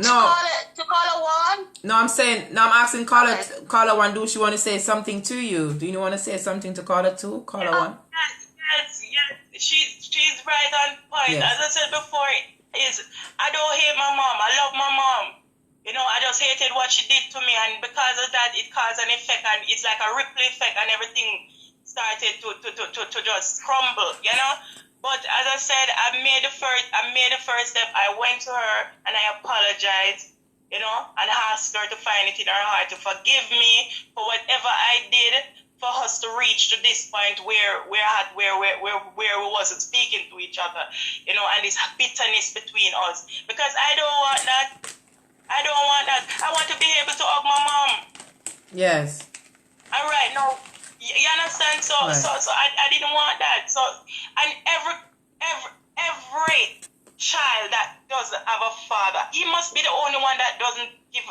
Speaker 3: No.
Speaker 14: To caller one?
Speaker 3: No, I'm saying, no, I'm asking caller one, do she want to say something to you? Do you want to say something to caller two? Caller one?
Speaker 12: Yes. She's right on point.
Speaker 3: Yes.
Speaker 12: As I said before, I don't hate my mom. I love my mom. You know, I just hated what she did to me, and because of that, it caused an effect, and it's like a ripple effect, and everything started to just crumble, you know. But as I said, I made the first step. I went to her and I apologized, you know, and asked her to find it in her heart to forgive me for whatever I did for us to reach to this point where we wasn't speaking to each other, you know, and this bitterness between us. Because I don't want that. I want to be able to hug my mom.
Speaker 3: Yes.
Speaker 12: All right, no. You understand? So I didn't want that. So, and every child that doesn't have a father, he must be the only one that doesn't give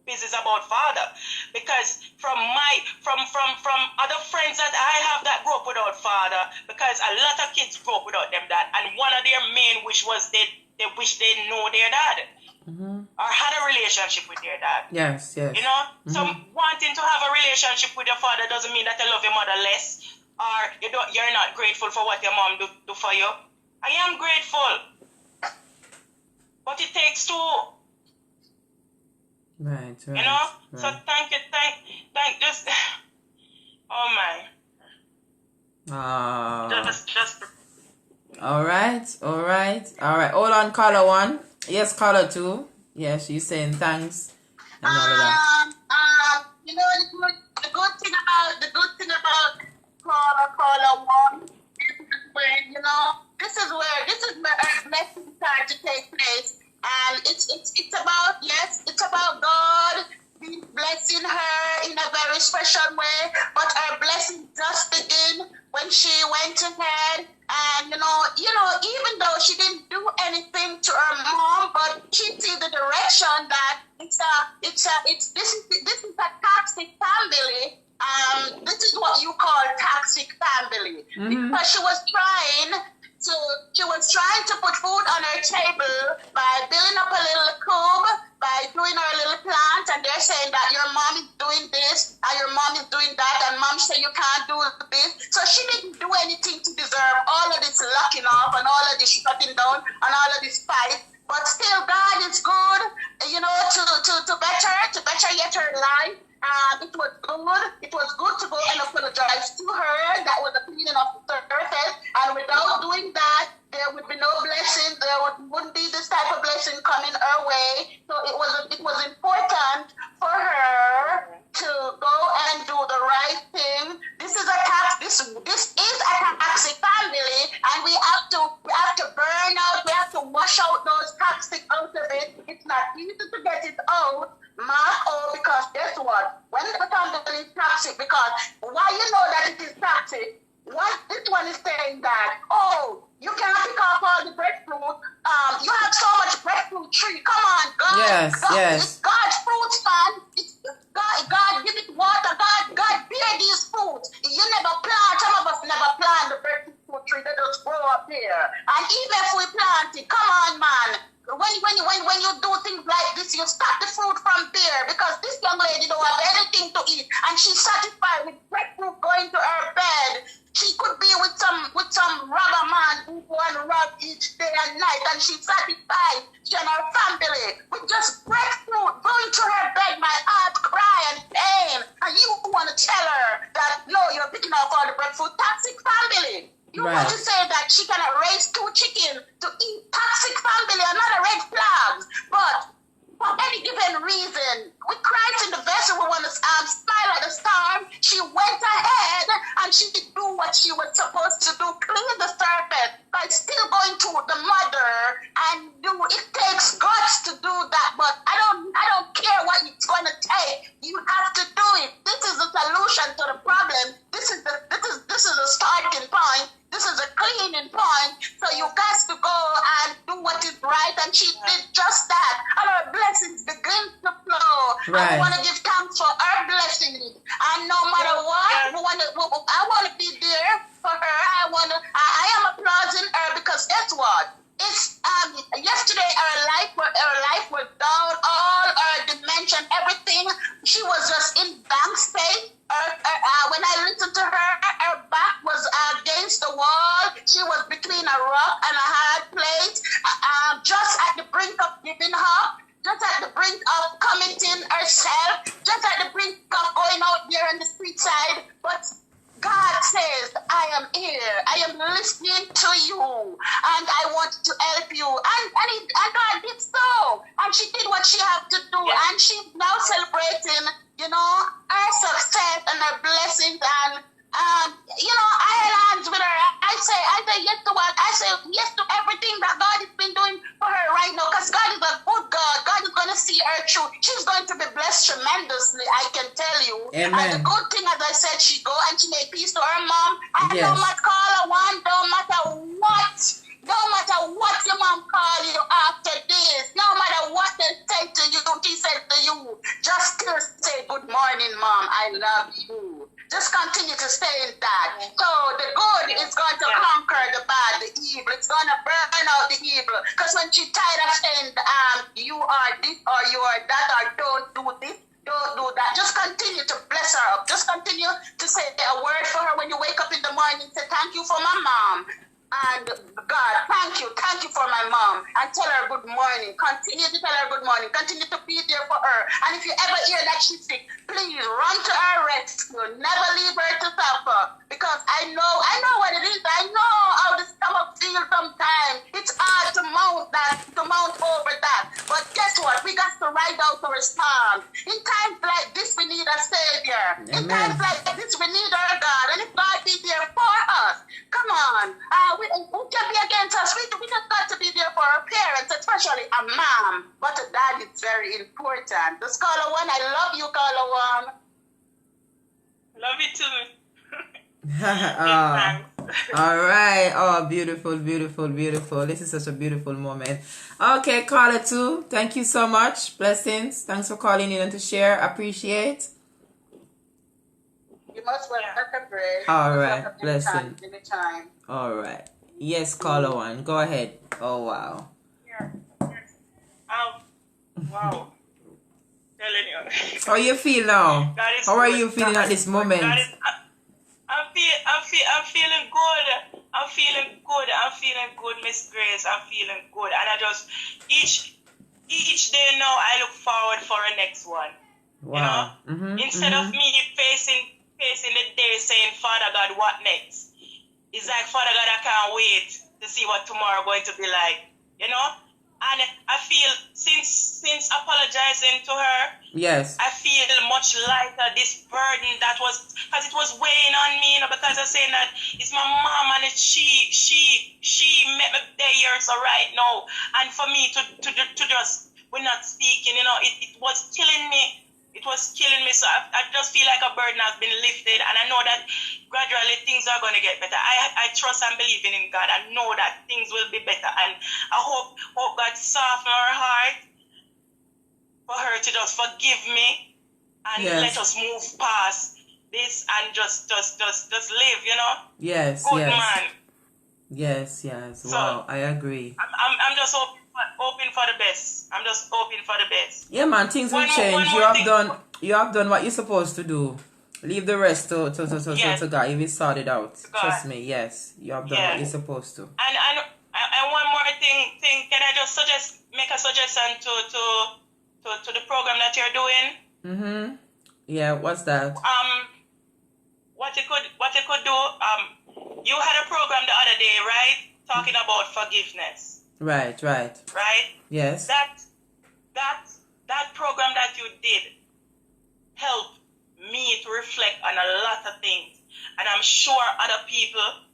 Speaker 12: business about father. Because from other friends that I have that grew up without father, because a lot of kids grew up without them dad, and one of their main wish was they wish they know their dad. Or had a relationship with their dad.
Speaker 3: Yes.
Speaker 12: You know? So wanting to have a relationship with your father doesn't mean that you love your mother less, or you're not grateful for what your mom do for you. I am grateful. But it takes two.
Speaker 3: Right.
Speaker 12: You know? Right. So thank just oh my. Just
Speaker 3: All right. Hold on, caller one. Yes, caller two. Yeah, she's saying thanks and all of that.
Speaker 14: You know, the good thing about caller one is when, you know, this is where our blessings start to take place, and it's about God blessing her in a very special way, but her blessing just begin when she went ahead and, you know, even though she didn't do anything to her mom, but she see the direction that this is a toxic family. This is what you call toxic family, because she was trying to put food on her table by building up a little coop, by doing her little plant, and they're saying that your mom is doing this and your mom is doing that, and mom said you can't do this. So she didn't do anything to deserve all of this locking up and all of this shutting down and all of this fight. But still, God is good, you know, to better yet her life. It was good. It was good to go and apologize to her. That was a cleaning of the surface. And without doing that, there would be no blessing. There wouldn't be this type of blessing coming her way. So it was important for her to go and do the right thing. This is a toxic family, and we have to burn out. We have to wash out those toxic out of it. It's not easy to get it out. Because guess what? When the family is toxic, because why you know that it is toxic? This one is saying that, you can't pick off all the breadfruit. You have so much breadfruit tree. Come on, God.
Speaker 3: Yes.
Speaker 14: It's God's fruits, man. God give it water. God bear these fruits. You never plant. Some of us never plant the breadfruit tree. They just grow up here. And even if we plant it, come on, man. When you do things like this, you stop the fruit from there, because this young lady don't have anything to eat, and she's satisfied with breadfruit going to her bed. She could be with some robber man who go and rob each day and night, and she's satisfied. She and her family with just breadfruit going to her bed. My heart cry and pain, and you want to tell her that no, you're picking off all the breadfruit. Toxic family. You want to say that she cannot raise 2 chickens to eat? Toxic family are not a red flag. But for any given reason, with Christ in the vessel, we want to smile at the storm. She went ahead and she did do what she was supposed to do, clean the surface, by still going to the mother and do. It takes guts to do that, but I don't care what it's going to take. You have to do it. This is the solution to the problem. This is a starting point. This is a cleaning point. So you guys to go and do what is right, and she did just that. And her blessings begin to flow.
Speaker 3: Right.
Speaker 14: I want to give thanks for her blessings. And no matter what, I want to be there for her. I am applauding her, because guess what? It's yesterday her life was down to help you. And God did so. And she did what she had to do. And she's now celebrating, her success and her blessings. And, I held hands with her. I say yes to what? I say yes to everything that God has been doing for her right now. Because God is a good God. God is going to see her through. She's going to be blessed tremendously, I can tell you.
Speaker 3: Amen.
Speaker 14: And the good thing, as I said, she go and she made peace to her mom. And
Speaker 3: Yes.
Speaker 14: no matter call her one, don't matter what. No matter what your mom call you after this, no matter what they say to you, he said to you, just still say, good morning, mom, I love you. Just continue to stay in that. So the good is going to conquer the bad, the evil. It's going to burn out the evil. Because when she's tired of saying, you are this or you are that or don't do this, don't do that. Just continue to bless her up. Just continue to say a word for her when you wake up in the morning. Say, thank you for my mom. And God, thank you for my mom. And tell her good morning. Continue to tell her good morning. Continue to be there for her. And if you ever hear that she's sick, please run to her rescue. Never leave her to suffer. Because I know what it is. I know how the stomach feels sometimes. It's hard to mount over that. But guess what? We got to ride out to respond. In times like this, we need a savior.
Speaker 3: Amen.
Speaker 14: In times like this, we need our God. And if God be there for us, come on. We can be against us. We just got to be there for our parents, especially a mom. But a dad is very important. The Caller One, I love you, Caller One.
Speaker 12: Love you too.
Speaker 3: All right. Oh, beautiful, beautiful, beautiful. This is such a beautiful moment. Okay, Caller 2, thank you so much. Blessings. Thanks for calling in and to share. Appreciate.
Speaker 14: You must welcome, Grace.
Speaker 3: All right. Blessings.
Speaker 14: Anytime.
Speaker 3: All right. Yes, Caller 1. Go ahead. Oh, wow.
Speaker 12: Wow. Telling you.
Speaker 3: How you feel now? How are you feeling at this moment?
Speaker 12: I'm feeling good. I'm feeling good, Miss Grace. I'm feeling good. And I just, each day now, I look forward for a next one.
Speaker 3: Wow.
Speaker 12: Instead of me facing the day saying, Father God, what next? It's like, Father God, I can't wait to see what tomorrow going to be like, And I feel, since apologizing to her,
Speaker 3: yes,
Speaker 12: I feel much lighter. This burden that was, because it was weighing on me, because I'm saying that it's my mom and she met me there, so right now, and for me to just, we're not speaking, it was killing me. It was killing me, so I just feel like a burden has been lifted, and I know that gradually things are going to get better. I trust and believe in God. I know that things will be better, and I hope God soften her heart for her to just forgive me and let us move past this and just live,
Speaker 3: Yes,
Speaker 12: Good
Speaker 3: yes.
Speaker 12: man.
Speaker 3: Yes.
Speaker 12: So,
Speaker 3: wow, I agree.
Speaker 12: I'm just hoping for the best. I'm just hoping for the best.
Speaker 3: Yeah, man, things will change. You have done what you're supposed to do. Leave the rest to God. If it's sorted out, trust me. Yes, you have done what you're supposed to.
Speaker 12: And one more thing. Can I just make a suggestion to the program that you're doing?
Speaker 3: Yeah. What's that?
Speaker 12: What you could do. You had a program the other day, right? Talking about forgiveness.
Speaker 3: Right. Yes.
Speaker 12: That program that you did helped me to reflect on a lot of things, and I'm sure other people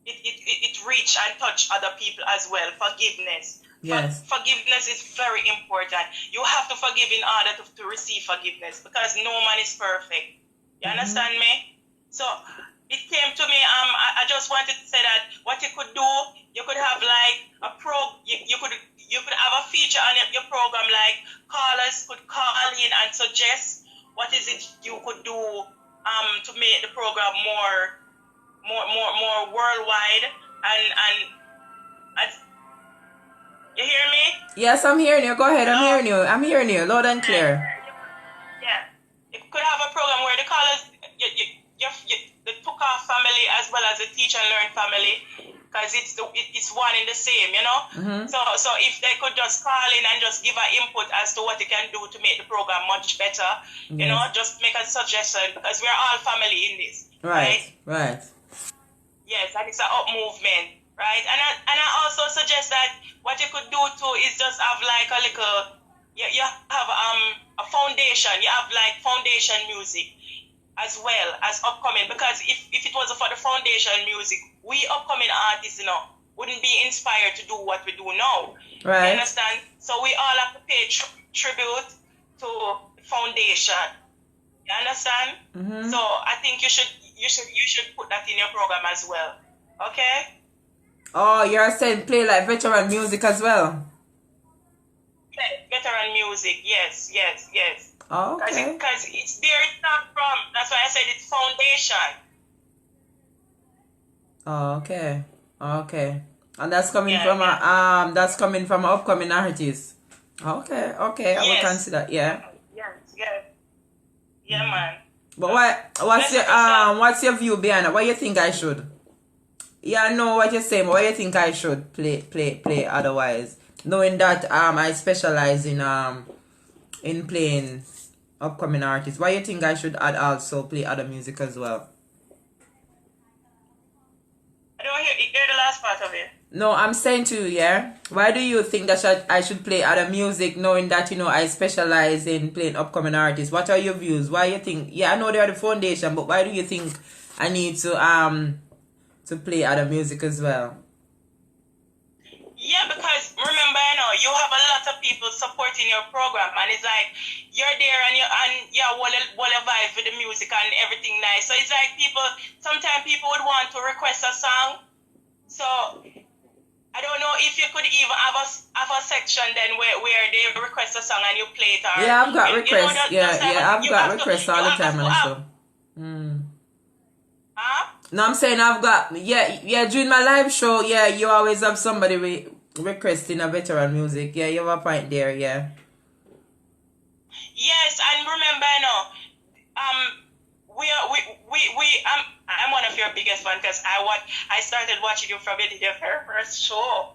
Speaker 12: it reach and touch other people as well. Forgiveness.
Speaker 3: Yes.
Speaker 12: Forgiveness is very important. You have to forgive in order to receive forgiveness, because no man is perfect. You understand me? So it came to me, I just wanted to say that what you could do, you could have like you could have a feature on your program, like callers could call in and suggest what is it you could do to make the program more worldwide and you hear me?
Speaker 3: Yes, I'm hearing you. Go ahead, I'm hearing you loud and clear.
Speaker 12: Yeah. You could have a program where the callers the Tuka family as well as the Teach and Learn family, because it's one in the same, So if they could just call in and just give an input as to what they can do to make the program much better, just make a suggestion, because we're all family in this. Right.
Speaker 3: Right.
Speaker 12: Yes, and it's an up movement, right? And I also suggest that what you could do too is just have like a little, you have a foundation, you have like foundation music as well as upcoming, because if it wasn't for the foundation music, we upcoming artists, you know, wouldn't be inspired to do what we do now.
Speaker 3: Right.
Speaker 12: You understand? So we all have to pay tribute to the foundation. You understand?
Speaker 3: Mm-hmm.
Speaker 12: So I think you should put that in your program as well. Okay?
Speaker 3: Oh, you're saying play like veteran music as well?
Speaker 12: Veteran music, yes.
Speaker 3: Oh, okay.
Speaker 12: Because it's there it not from. That's why I said it's foundation.
Speaker 3: Oh, okay. And that's coming from an upcoming artist. Okay. I will consider. Yeah.
Speaker 12: Yeah, man.
Speaker 3: But what's your view behind it? What you think I should? Yeah, I know what you're saying, but what you think I should play otherwise? Knowing that I specialize in playing upcoming artists. Why you think I should also play other music as well?
Speaker 12: I don't hear the last part of it.
Speaker 3: No, I'm saying to you, yeah. Why do you think that I should play other music, knowing that, you know, I specialize in playing upcoming artists? What are your views? Why you think? Yeah, I know they are the foundation, but why do you think I need to play other music as well?
Speaker 12: Yeah, because remember, you know, you have a lot of people supporting your program, and it's like you're there and you will vibe with the music and everything nice. So it's like sometimes people would want to request a song. So I don't know if you could even have a section then where they request a song and you play it. Or,
Speaker 3: yeah, I've got requests.
Speaker 12: I've
Speaker 3: got requests all the time on the show.
Speaker 12: Huh?
Speaker 3: No, I'm saying I've got during my live show, you always have somebody requesting a veteran music. Yeah, you have a point there, yeah.
Speaker 12: Yes, and remember, you know, I'm one of your biggest fans because I started watching you from your very first show.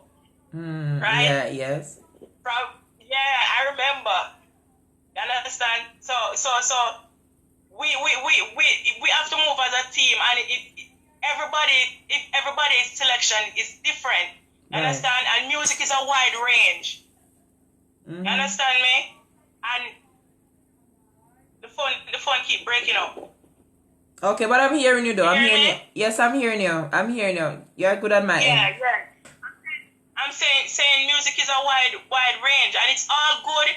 Speaker 12: Right?
Speaker 3: Yeah, yes.
Speaker 12: I remember. You understand? So we have to move as a team, and everybody's selection is different. You understand? And music is a wide range. You understand me? And the phone keep breaking up.
Speaker 3: Okay, but I'm hearing you though. I'm hearing you. Yes, I'm hearing you. You're good at my end.
Speaker 12: Yeah. I'm saying music is a wide range, and it's all good.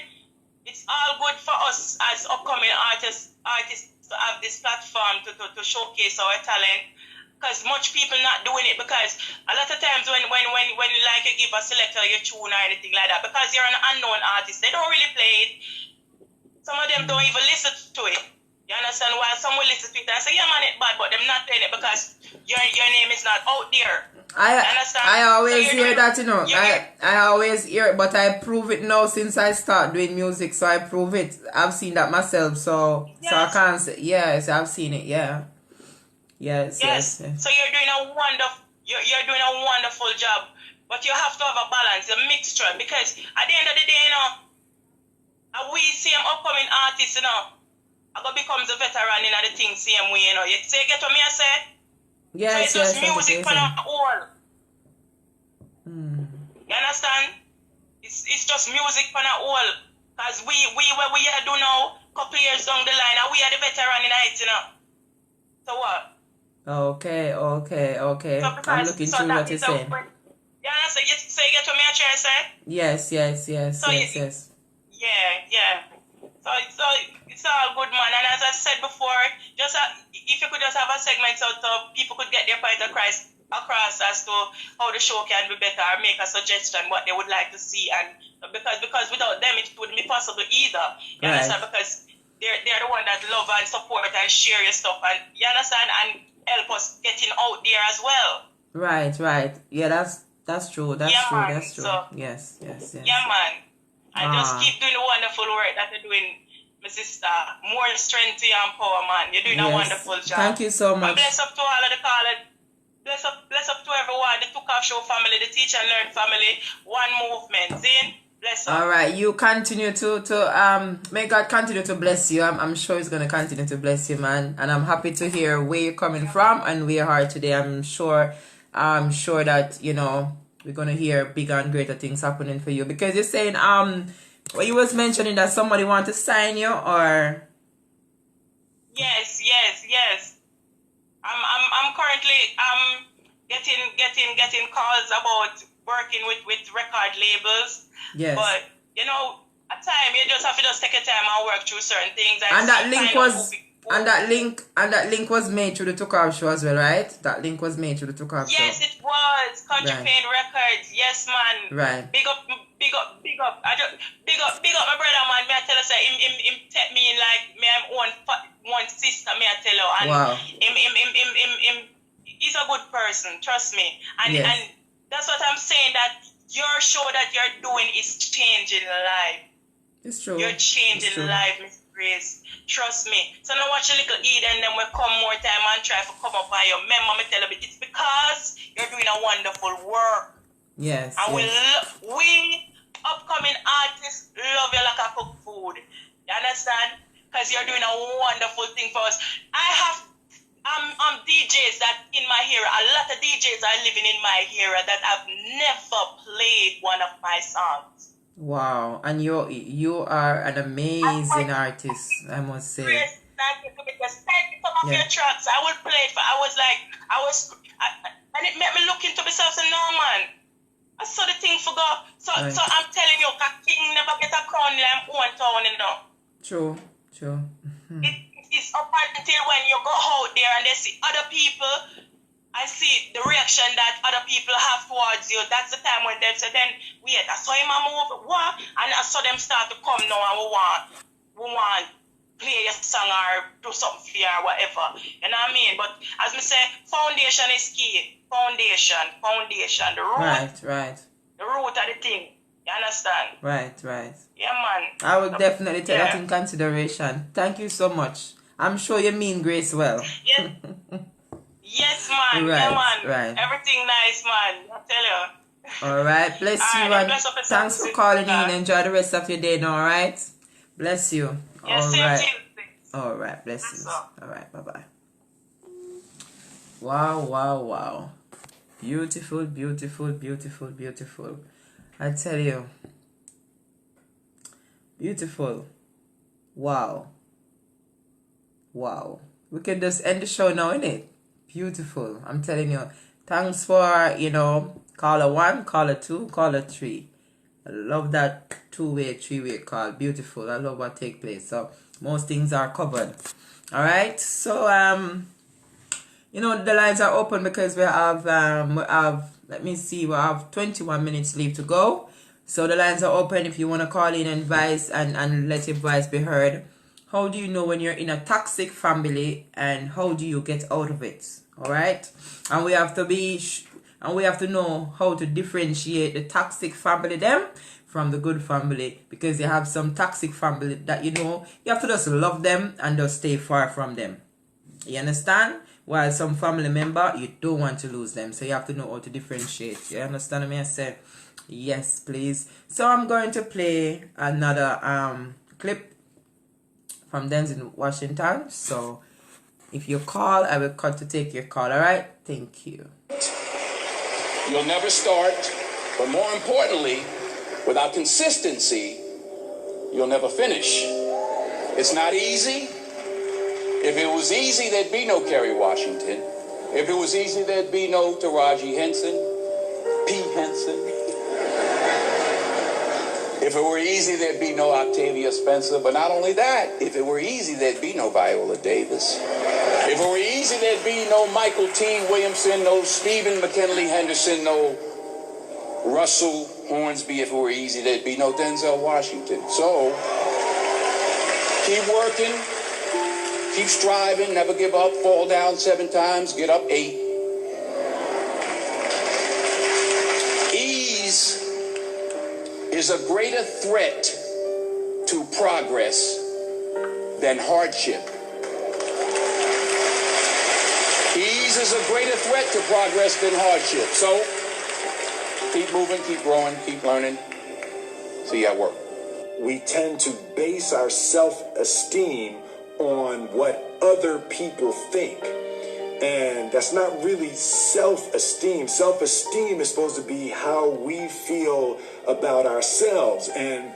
Speaker 12: It's all good for us as upcoming artists to have this platform to showcase our talent. Because much people not doing it, because a lot of times when like you give a selector your tune or anything like that, because you're an unknown artist, they don't really play it. Some of them don't even listen to it. You understand? While some will listen to it and say, yeah man, it's bad, but them not playing it because your name is not out there.
Speaker 3: I always hear that, you know. I always hear it, but I prove it now since I start doing music, so I prove it. I've seen that myself, so I can't say, yes, I've seen it, yeah. Yes. So you're doing a wonderful job, but you have to have a balance, a mixture, because at the end of the day, you know, we see them upcoming artists, you know, I go becomes a veteran in the thing same way, you know. You say, get what me I say? Yes,
Speaker 12: so it's just music for the whole. You understand? It's just music for the whole. Because we what we do now, couple years down the line, and we are the veteran in it, you know. So what?
Speaker 3: Okay. So I'm looking through what you're saying.
Speaker 12: Yeah, so you get what me I try to say?
Speaker 3: Yes.
Speaker 12: Yeah. So it's all good, man. And as I said before, just if you could just have a segment so people could get their point across as to how the show can be better, or make a suggestion what they would like to see, and because without them it wouldn't be possible either. You understand? Because they're the one that love and support and share your stuff, and you understand, and help us getting out there as well.
Speaker 3: Right. Yeah, that's true. That's true.
Speaker 12: So,
Speaker 3: yes.
Speaker 12: Yeah, man. And just keep doing the wonderful work that you're doing, my sister. More strength to you and power, man. You're doing a wonderful job.
Speaker 3: Thank you so much.
Speaker 12: And bless up to all of the callers. Bless up to everyone, the Took Off Show family, the Teach and Learn family, One Movement. Zin, bless up.
Speaker 3: All right, you continue to may God continue to bless you. I'm sure He's gonna continue to bless you, man. And I'm happy to hear where you're coming from and where you are today. I'm sure I'm sure that, you know, we're going to hear bigger and greater things happening for you. Because you're saying, well, you was mentioning that somebody want to sign you, or?
Speaker 12: Yes. I'm currently getting calls about working with record labels.
Speaker 3: Yes.
Speaker 12: But, you know, at time you just have to take your time and work through certain things.
Speaker 3: And that link was was made through the Tukov show as well, right? That link was made through the Tukov show.
Speaker 12: Yes, it was. Country Pain Records. Yes, man.
Speaker 3: Right.
Speaker 12: Big up. Big up my brother, man. Me I tell you, say him take me in like me. I'm one sister. Me I tell you, and
Speaker 3: wow.
Speaker 12: him. He's a good person. Trust me. And
Speaker 3: yes.
Speaker 12: and that's what I'm saying. That your show that you're doing is changing life.
Speaker 3: It's true.
Speaker 12: You're changing life, Miss Grace. Trust me. So now watch a little Eden, then we come more time and try to come up by your remember me tell you, it's because you're doing a wonderful work.
Speaker 3: Yes.
Speaker 12: And
Speaker 3: yes.
Speaker 12: we upcoming artists love you like a cook food. You understand? Because you're doing a wonderful thing for us. I'm DJs that in my era, a lot of DJs are living in my era that have never played one of my songs.
Speaker 3: Wow, and you are an amazing artist, I must say.
Speaker 12: Yes, thank you. Some of your tracks, I will play it for. And it made me look into myself and say, no man, I saw the thing forgot. So I'm telling you, a king never get a crown in my own town, you know.
Speaker 3: True. Mm-hmm.
Speaker 12: It's up until when you go out there and they see other people. I see the reaction that other people have towards you. That's the time when they say, then, wait, I saw him move, what? And I saw them start to come now and we want play your song or do something for you or whatever. You know what I mean? But as me say, foundation is key. Foundation. The root.
Speaker 3: Right.
Speaker 12: The root of the thing. You understand?
Speaker 3: Right.
Speaker 12: Yeah, man.
Speaker 3: I would definitely take that in consideration. Thank you so much. I'm sure you mean Grace well.
Speaker 12: Yes. Yes, man.
Speaker 3: Right,
Speaker 12: yeah, man.
Speaker 3: right.
Speaker 12: Everything nice, man. I tell you.
Speaker 3: All right. Bless you.
Speaker 12: Right,
Speaker 3: and thanks for calling in. Enjoy the rest of your day now, all right? Bless you.
Speaker 12: Yes,
Speaker 3: all right.
Speaker 12: You.
Speaker 3: All right. Bless you. All right. Bye-bye. Wow. Beautiful. I tell you. Beautiful. Wow. We can just end the show now, innit? Beautiful. I'm telling you. Thanks for, caller 1, caller 2, caller 3. I love that 2-way, 3-way call. Beautiful. I love what take place. So most things are covered. All right. So the lines are open because we have let me see, we have 21 minutes left to go. So the lines are open if you want to call in and advise and let your voice be heard. How do you know when you're in a toxic family, and how do you get out of it? All right, and we have to know how to differentiate the toxic family them from the good family, because you have some toxic family that you have to just love them and just stay far from them. You understand? While some family member you don't want to lose them, so you have to know how to differentiate. You understand what I say? Yes, please. So I'm going to play another clip from Denzel Washington. So if you call, I will cut to take your call. All right? Thank you.
Speaker 6: You'll never start, but more importantly, without consistency, you'll never finish. It's not easy. If it was easy, there'd be no Kerry Washington. If it was easy, there'd be no Taraji Henson, P. Henson. If it were easy, there'd be no Octavia Spencer. But not only that, if it were easy, there'd be no Viola Davis. If it were easy, there'd be no Michael T. Williamson, no Stephen McKinley Henderson, no Russell Hornsby. If it were easy, there'd be no Denzel Washington. So, keep working, keep striving, never give up, fall down 7 times, get up 8. Ease is a greater threat to progress than hardship. Ease is a greater threat to progress than hardship. So, keep moving, keep growing, keep learning. See you at work.
Speaker 15: We tend to base our self-esteem on what other people think. And that's not really self-esteem. Self-esteem is supposed to be how we feel about ourselves. And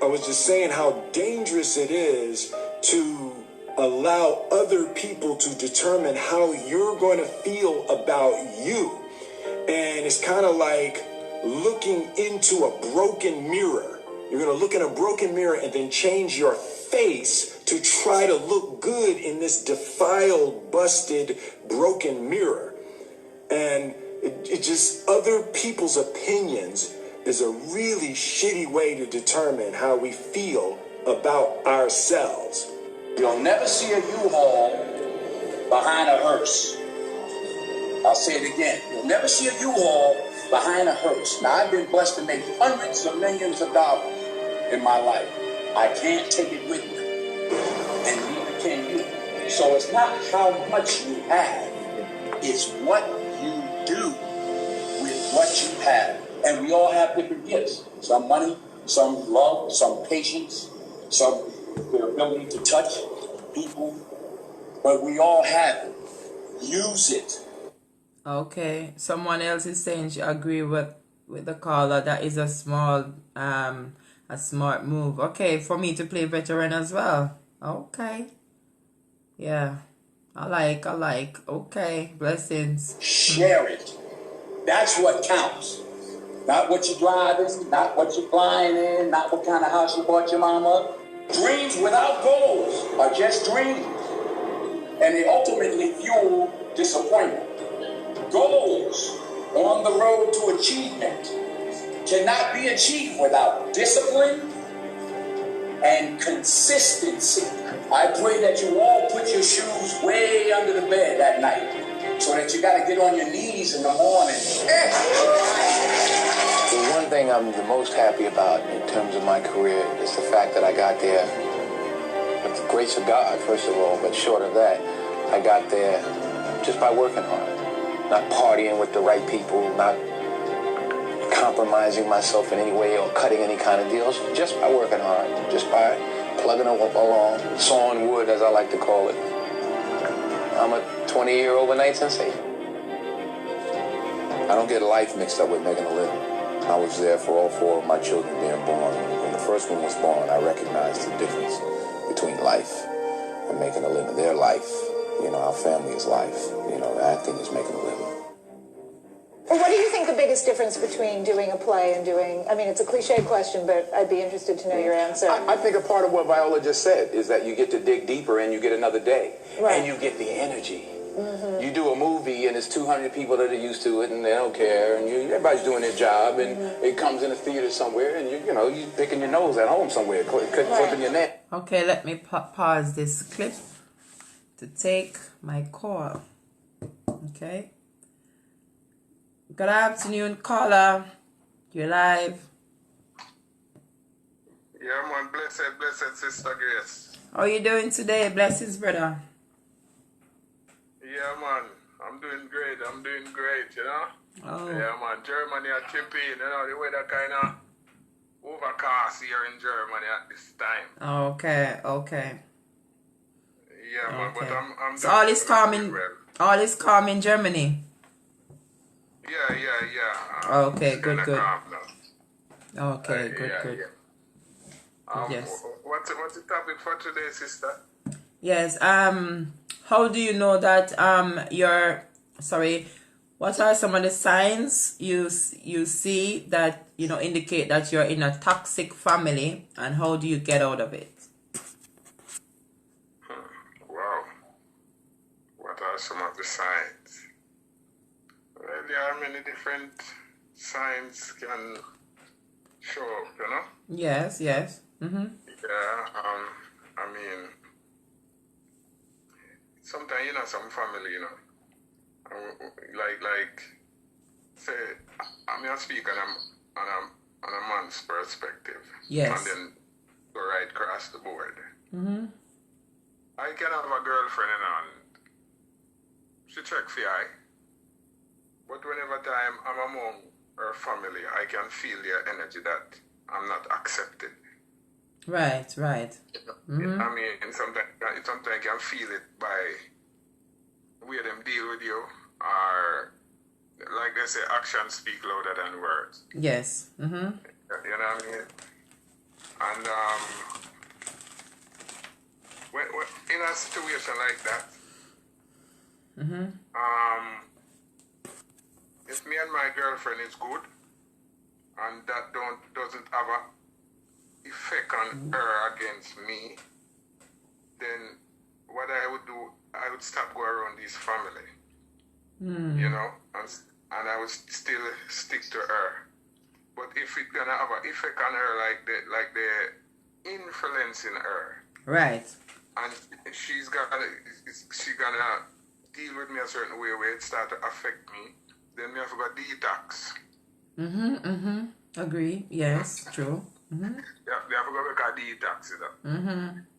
Speaker 15: I was just saying how dangerous it is to allow other people to determine how you're going to feel about you. And it's kind of like looking into a broken mirror. You're going to look in a broken mirror and then change your face to try to look good in this defiled, busted, broken mirror. And it just, other people's opinions is a really shitty way to determine how we feel about ourselves.
Speaker 6: You'll never see a U-Haul behind a hearse. I'll say it again. You'll never see a U-Haul behind a hearse. Now, I've been blessed to make hundreds of millions of dollars in my life. I can't take it with me, and neither can you. So it's not how much you have, it's what you do with what you have. And we all have different gifts. Some money, some love, some patience, some the ability to touch people. But we all have it. Use it.
Speaker 3: Okay. Someone else is saying she agree with the caller. That is a smart move. Okay, for me to play veteran as well. Okay. Yeah. I like. Okay. Blessings.
Speaker 6: Share it. That's what counts. Not what you're driving, not what you're flying in, not what kind of house you bought your mama. Dreams without goals are just dreams. And they ultimately fuel disappointment. Goals on the road to achievement cannot be achieved without discipline and consistency. I pray that you all put your shoes way under the bed at night so that you got to get on your knees in the morning.
Speaker 16: The one thing I'm the most happy about in terms of my career is the fact that I got there with the grace of God, first of all, but short of that, I got there just by working hard, not partying with the right people, not compromising myself in any way or cutting any kind of deals, just by working hard, just by plugging along, sawing wood, as I like to call it. I'm a 20-year overnight sensation. I don't get life mixed up with making a living. I was there for all four of my children being born. When the first one was born, I recognized the difference between life and making a living. Their life, our family is life. Acting is making a living.
Speaker 17: Well, what do you think the biggest difference between doing a play and doing, it's a cliche question, but I'd be interested to know your answer.
Speaker 16: I think a part of what Viola just said is that you get to dig deeper and you get another day.
Speaker 17: Right.
Speaker 16: And you get the energy. Mm-hmm. You do a movie and there's 200 people that are used to it and they don't care and everybody's doing their job and it comes in a theater somewhere and you're picking your nose at home somewhere, clipping your neck.
Speaker 3: Okay, let me pause this clip to take my call. Okay. Good afternoon, caller. You're live.
Speaker 18: Yeah, man. Blessed Sister Grace.
Speaker 3: How are you doing today? Blessings, brother.
Speaker 18: Yeah, man. I'm doing great,
Speaker 3: Oh.
Speaker 18: Yeah, man. Germany are tipping, the weather kind of overcast here in Germany at this time.
Speaker 3: Okay.
Speaker 18: Yeah, man. But I'm
Speaker 3: so all is calm in Germany.
Speaker 18: Yeah.
Speaker 3: Okay, good.
Speaker 18: Calm now.
Speaker 3: Okay, good.
Speaker 18: Yeah.
Speaker 3: Yes.
Speaker 18: What's the topic for today, sister?
Speaker 3: Yes. How do you know that what are some of the signs you see that indicate that you're in a toxic family, and how do you get out of it?
Speaker 18: Wow. What are some of the signs? Well, there are many different signs can show up,
Speaker 3: Yes. Mm-hmm.
Speaker 18: Yeah, sometimes, some family, like, say, I'm speaking on a man's perspective.
Speaker 3: Yes.
Speaker 18: And then go right across the board.
Speaker 3: Mm-hmm.
Speaker 18: I can have a girlfriend and she check for I. But whenever time I'm among her family, I can feel their energy that I'm not accepted.
Speaker 3: Right. Mm-hmm.
Speaker 18: Sometimes I can feel it by way them deal with you, or like they say, actions speak louder than words.
Speaker 3: Yes.
Speaker 18: You know what I mean? And when in a situation like that, if me and my girlfriend is good, and that doesn't have a effect on her against me, then what I would do, I would stop going around this family, you know, and I would still stick to her. But if it's gonna have an effect on her, like the influencing her,
Speaker 3: right,
Speaker 18: and she's gonna deal with me a certain way where it start to affect me, then me have to go detox.
Speaker 3: Agree. Yes, true.
Speaker 18: Yeah, they have to go make a detox, you know.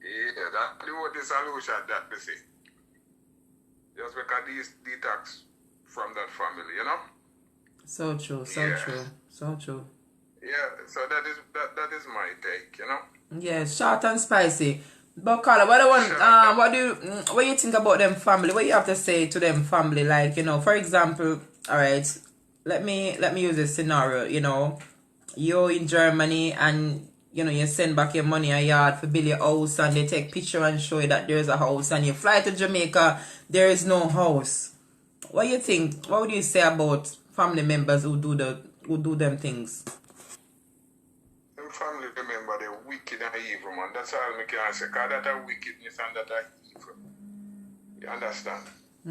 Speaker 18: Yeah, that's the only solution that they say. Just make a detox from that family, you know.
Speaker 3: So true. So true. So true.
Speaker 18: Yeah, so that is my take, you know.
Speaker 3: Yes, short and spicy. But Carla, what do you think about them family? What you have to say to them family? Like, you know, for example, all right, let me use a scenario. You know, you're in Germany and you know you send back your money a yard for build your house, and they take picture and show you that there's a house, and you fly to Jamaica, there is no house. What do you think? What would you say about family members who do them things?
Speaker 18: Them family member, they're wicked and evil, man. That's all I can say. Cause that are wickedness and that are evil. You understand? I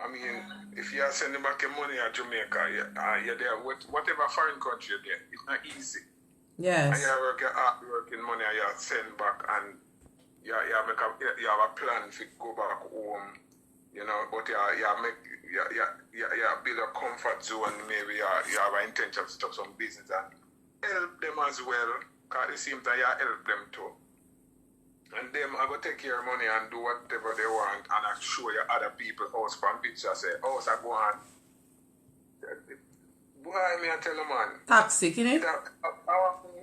Speaker 18: mean, if you are sending back your money to Jamaica, you're there, whatever foreign country you're there, it's not easy.
Speaker 3: Yes.
Speaker 18: And you work your hard working money and you send back, and you have a plan to go back home, you know, but you build a comfort zone, maybe you have an intention to start some business and help them as well, because it seems that you help them too. And them are going to take your money and do whatever they want, and I show you other people house from picture, say, house I go on. Boy, me I tell you, man.
Speaker 3: Toxic, innit?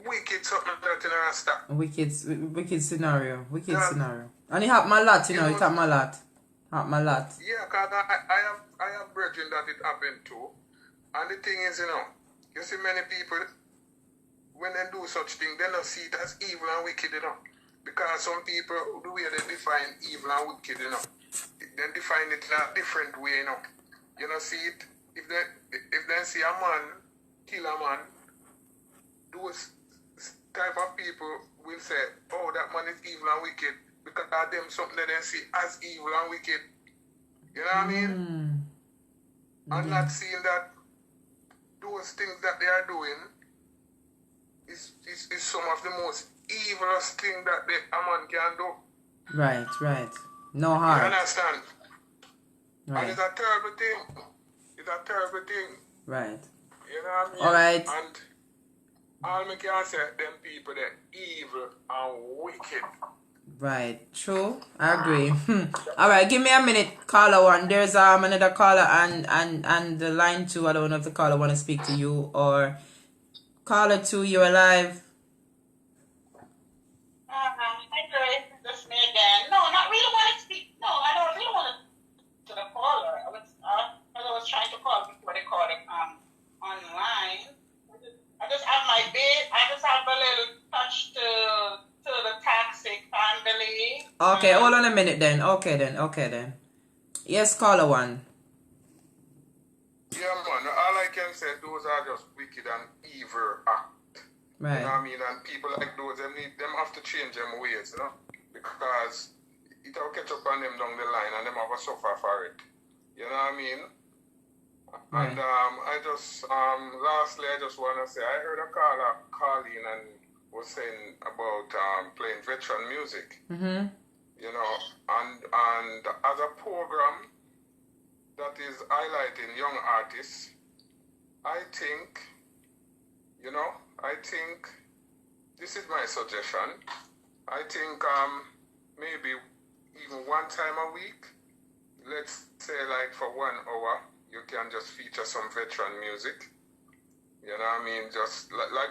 Speaker 18: Wicked something that in a Rasta.
Speaker 3: Wicked scenario. Scenario. And it happened a lot, you know, it happened a lot.
Speaker 18: Yeah, because I have brethren that it happened to. And the thing is, you know, you see many people, when they do such things, they don't see it as evil and wicked, you know. Because some people, the way they define evil and wicked, you know, they define it in a different way, you know. You know, see it, if they see a man kill a man, those type of people will say, oh, that man is evil and wicked, because of them something that they see as evil and wicked. You know what I mean? And not seeing that those things that they are doing is some of the most evilest thing that a man can do.
Speaker 3: Right. No harm.
Speaker 18: You understand?
Speaker 3: Right.
Speaker 18: And it's a terrible thing.
Speaker 3: Right.
Speaker 18: You know what I mean?
Speaker 3: All right.
Speaker 18: And all me can say, them people, they're evil and wicked.
Speaker 3: Right. True. I agree. All right. Give me a minute. Caller one. There's another caller and the line 2. I don't know if the caller want to speak to you or caller 2. You're alive.
Speaker 14: Hi, Grace. This is me again. No, not really want to speak. No, I don't really want to the caller. I was trying to call before they called it online. I just have my bit. I just have a little touch to the toxic family.
Speaker 3: Okay, hold on a minute then. Okay then. Yes, caller 1.
Speaker 18: Yeah, man. All I can say, those are just wicked and evil act.
Speaker 3: Right.
Speaker 18: You know what I mean? And people like those, them have to change them ways, you know? Because it'll catch up on them down the line and them have to suffer for it. You know what I mean?
Speaker 3: Right.
Speaker 18: And I just, lastly, I just want to say, I heard a caller calling and was saying about playing veteran music. You know, and as a program that is highlighting young artists, I think this is my suggestion. I think maybe even one time a week, let's say like for 1 hour, you can just feature some veteran music. You know what I mean? Just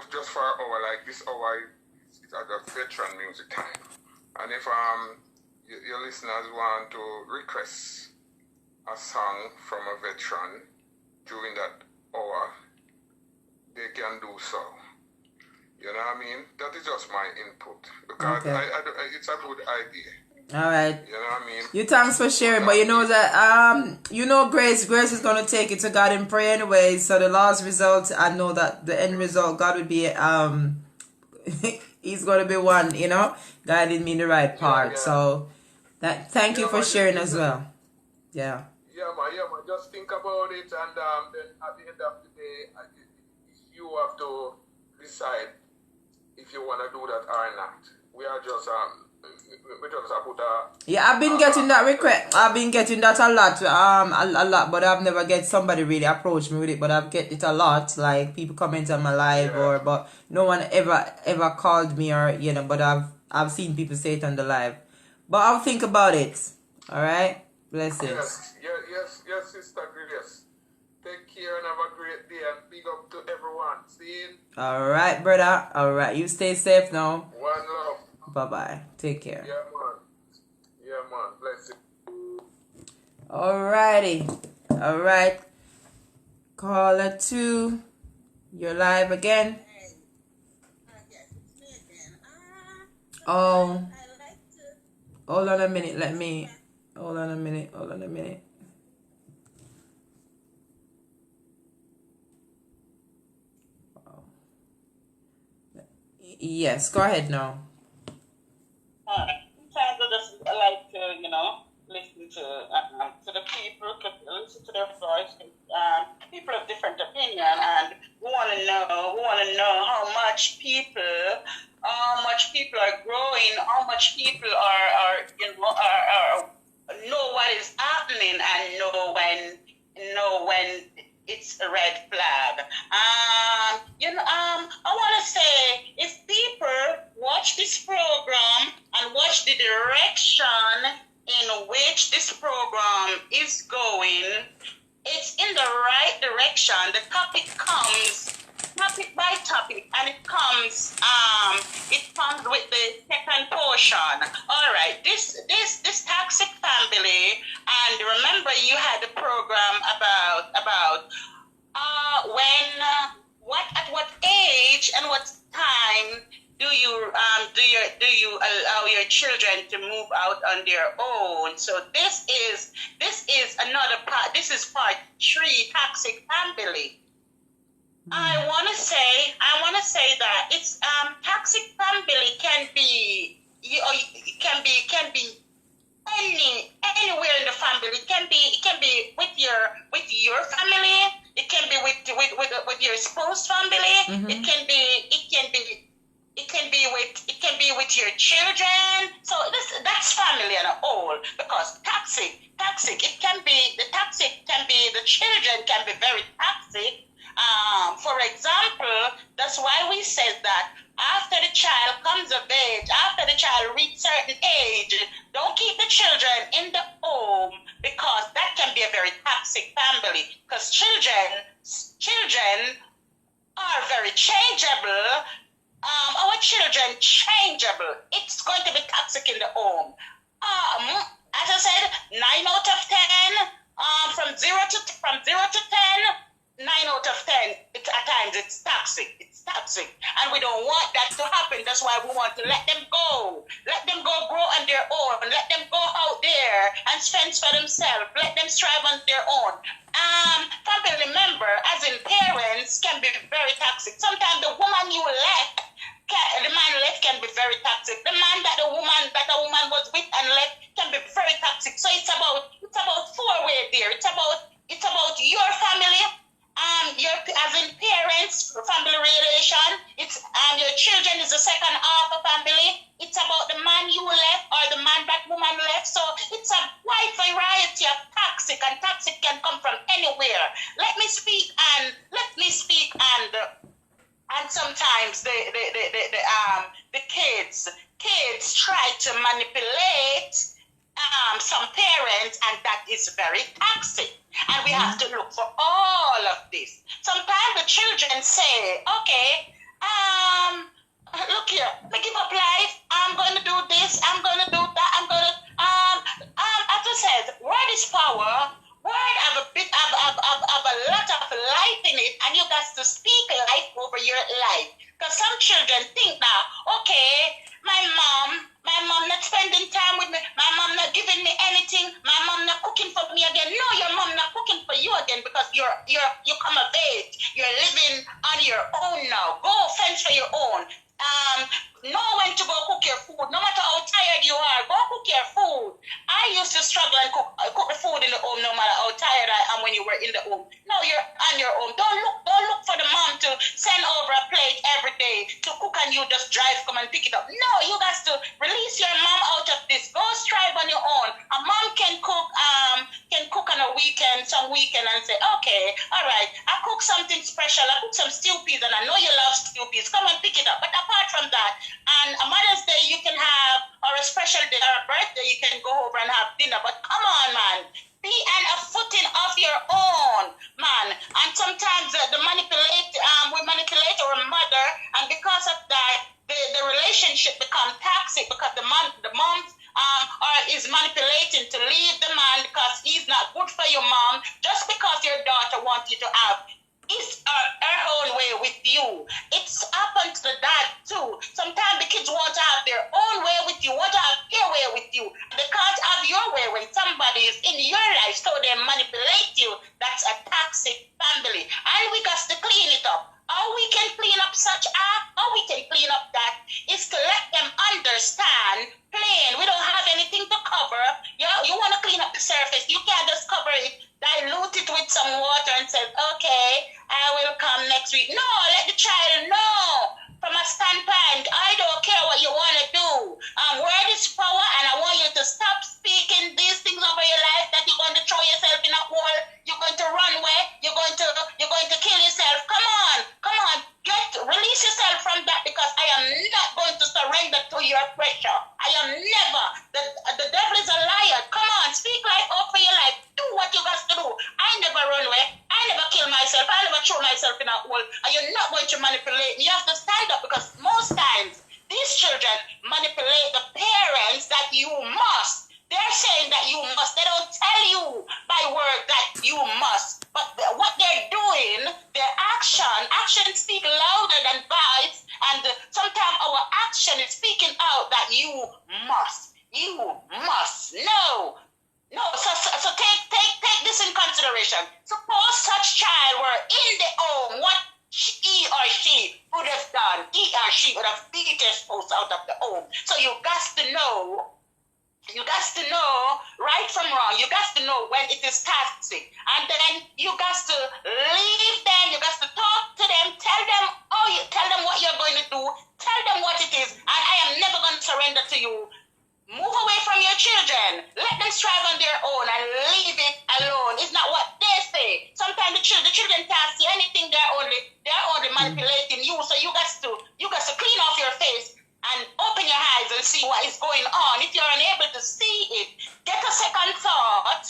Speaker 18: just for an hour, like this hour is a veteran music time. And if your listeners want to request a song from a veteran during that hour, they can do so. You know what I mean? That is just my input. Because
Speaker 3: Okay.
Speaker 18: it's a good idea.
Speaker 3: All right.
Speaker 18: You know what I mean?
Speaker 3: You thanks for sharing, but you know that Grace is gonna take it to God in prayer anyway. So the last result, I know that the end result, God would be He's gonna be one, guiding me in the right path.
Speaker 18: Yeah.
Speaker 3: So thank you for sharing as well.
Speaker 18: Yeah, man. Just think about it, and then at the end of the day, you have to decide if you want to do that or not. We are just we just put a.
Speaker 3: Yeah, I've been getting that request. I've been getting that a lot. A lot, but I've never get somebody really approach me with it. But I've get it a lot. Like people comment on my live, but no one ever called me or But I've seen people say it on the live. But I'll think about it. All right. Blessings.
Speaker 18: Yes, Sister Grace. Take care and have a great day, and big up to everyone. See you.
Speaker 3: All right, brother. All right. You stay safe now.
Speaker 18: One love.
Speaker 3: Bye-bye. Take care.
Speaker 18: Yeah, man. Bless you.
Speaker 3: Alrighty. All right. Caller 2. You're live again. Oh. Hold on a minute. Hold on a minute. Yes, go ahead now.
Speaker 14: Sometimes I just like to, listen to the people, listen to their voice. People have different opinion, and we want to know how much people are growing, how much people are know what is happening, and know when it's a red flag. I want to say, if people watch this program and watch the direction in which this program is going, it's in the right direction. The topic comes topic by topic, and it comes with the second portion. All right, this toxic family, and remember you had a program about at what age and what time do you allow your children to move out on their own? So this is another part. This is part 3, toxic family. I want to say that it's toxic family can be anywhere in the family. It can be with your family. It can be with your spouse family.
Speaker 3: Mm-hmm.
Speaker 14: It can be with your children. So that's family on a whole, because toxic it can be the children can be very toxic. For example, that's why we said that after the child comes of age, after the child reaches certain age, don't keep the children in the home, because that can be a very toxic family. Because children are very changeable. Our children changeable. It's going to be toxic in the home. As I said, 9 out of 10. From 0 to 10. 9 out of 10, at times it's toxic, and we don't want that to happen. That's why we want to let them go grow on their own, let them go out there and fend for themselves, let them strive on their own. Family member, as in parents, can be very toxic. Sometimes the woman you left, the man left can be very toxic. The man that a woman was with and left can be very toxic. So it's about 4-way there. It's about your family. As in parents, family relation, it's your children is the second half of family. It's about the man you left or the man that woman left. So it's a wide variety of toxic, and toxic can come from anywhere. Let me speak and sometimes the kids try to manipulate some parents, and that is very toxic. And we have to look for all of this. Sometimes the children say, okay, look here, me give up life, I'm going to do this, I'm going to do that, I'm going to, as I said, word is power. some children think that, okay, my mom not spending time with me, my mom not giving me anything, my mom not cooking for me again. No, your mom not cooking for you again because you come of age. You're living on your own now. Go fence for your own. Know when to go cook your food. No matter how tired you are, go cook your food. I used to struggle and cook the food in the home no matter how tired I am when you were in the home. No, you're on your own. Don't look for the mom to send over a plate every day to cook and you just drive, come and pick it up. No, you got to release your mom out of this. Go strive on your own. A mom can cook on a weekend, some weekend, and say, okay, all right, I cook something special. I cook some stew peas and I know you love stew peas. Come and pick it up. But apart from that, and a Mother's Day you can have, or a special day or a birthday you can go over and have dinner. But come on, man, be on a footing of your own, man. And sometimes we manipulate our mother, and because of that, the relationship becomes toxic because the mom is manipulating to leave the man because he's not good for your mom, just because your daughter wants you to have her own way with you. It's happened to the dad too. Sometimes the kids want to have their own way with you, want to have their way with you. They can't have your way when somebody is in your life, so they manipulate you. That's a toxic family. And we got to clean it up. How we can clean up how we can clean up that is to let them understand plain. We don't have anything to cover. You want to clean up the surface. You can't just cover it, dilute it with some water and say, okay, I will come next week. No, let the child know from a standpoint. I don't care what you want to do. Word is power, and I want you to stop speaking these things over your life that you're going to throw yourself in a hole, you're going to run away, you're going to kill yourself. Come on, release yourself from that, because I am not going to surrender to your pressure. I am never. The devil is a liar. Come on, speak life over your life. Do what you got to do. I never run away. I never kill myself. I never throw myself in a hole. And you're not going to manipulate me. You have to stand up, because most times these children manipulate the parents that you must. They're saying that you must. They don't tell you by word that you must. But what they're doing, their actions speak louder than voice. And sometimes our action is speaking out that you must. You must. No. So take this in consideration. Suppose such child were in the home, what he or she would have done. He or she would have beat their spouse out of the home. So you got to know right from wrong. You got to know when it is toxic. And then you got to leave them. You got to talk to them. Tell them what you're going to do. Tell them what it is. And I am never going to surrender to you. Move away from your children. Let them strive on their own and leave it alone. It's not what they say. Sometimes the children can't see anything. They're only manipulating you. So you got to clean off your face and open your eyes and see what is going on. If you're unable to see it, get a second thought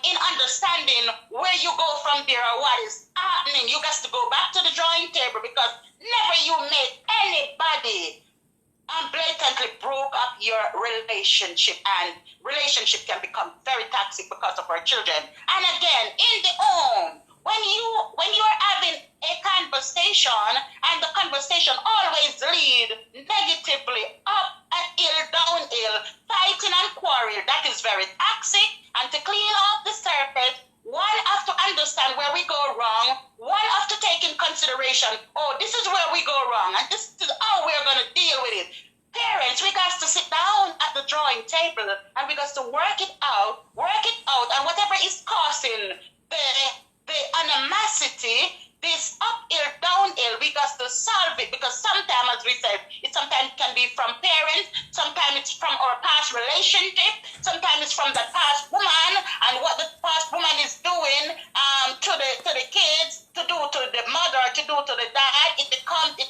Speaker 14: in understanding where you go from there or what is happening. You got to go back to the drawing table, because never you make anybody blatantly broke up your relationship, and relationship can become very toxic because of our children. And again, in the home, when you're having a conversation and the conversation always lead negatively up an hill, downhill, fighting and quarrel, that is very toxic. And to clean off the surface, one have to understand where we go wrong. One have to take in consideration, this is where we go wrong, and this is how we're going to deal with it. Parents, we got to sit down at the drawing table and we got to work it out, and whatever is causing the animosity, this uphill, downhill, we got to solve it, because sometimes, as we said, it sometimes can be from parents, sometimes it's from our past relationship, sometimes it's from the past woman and what the past woman is doing to the kids, to do to the mother, to do to the dad. It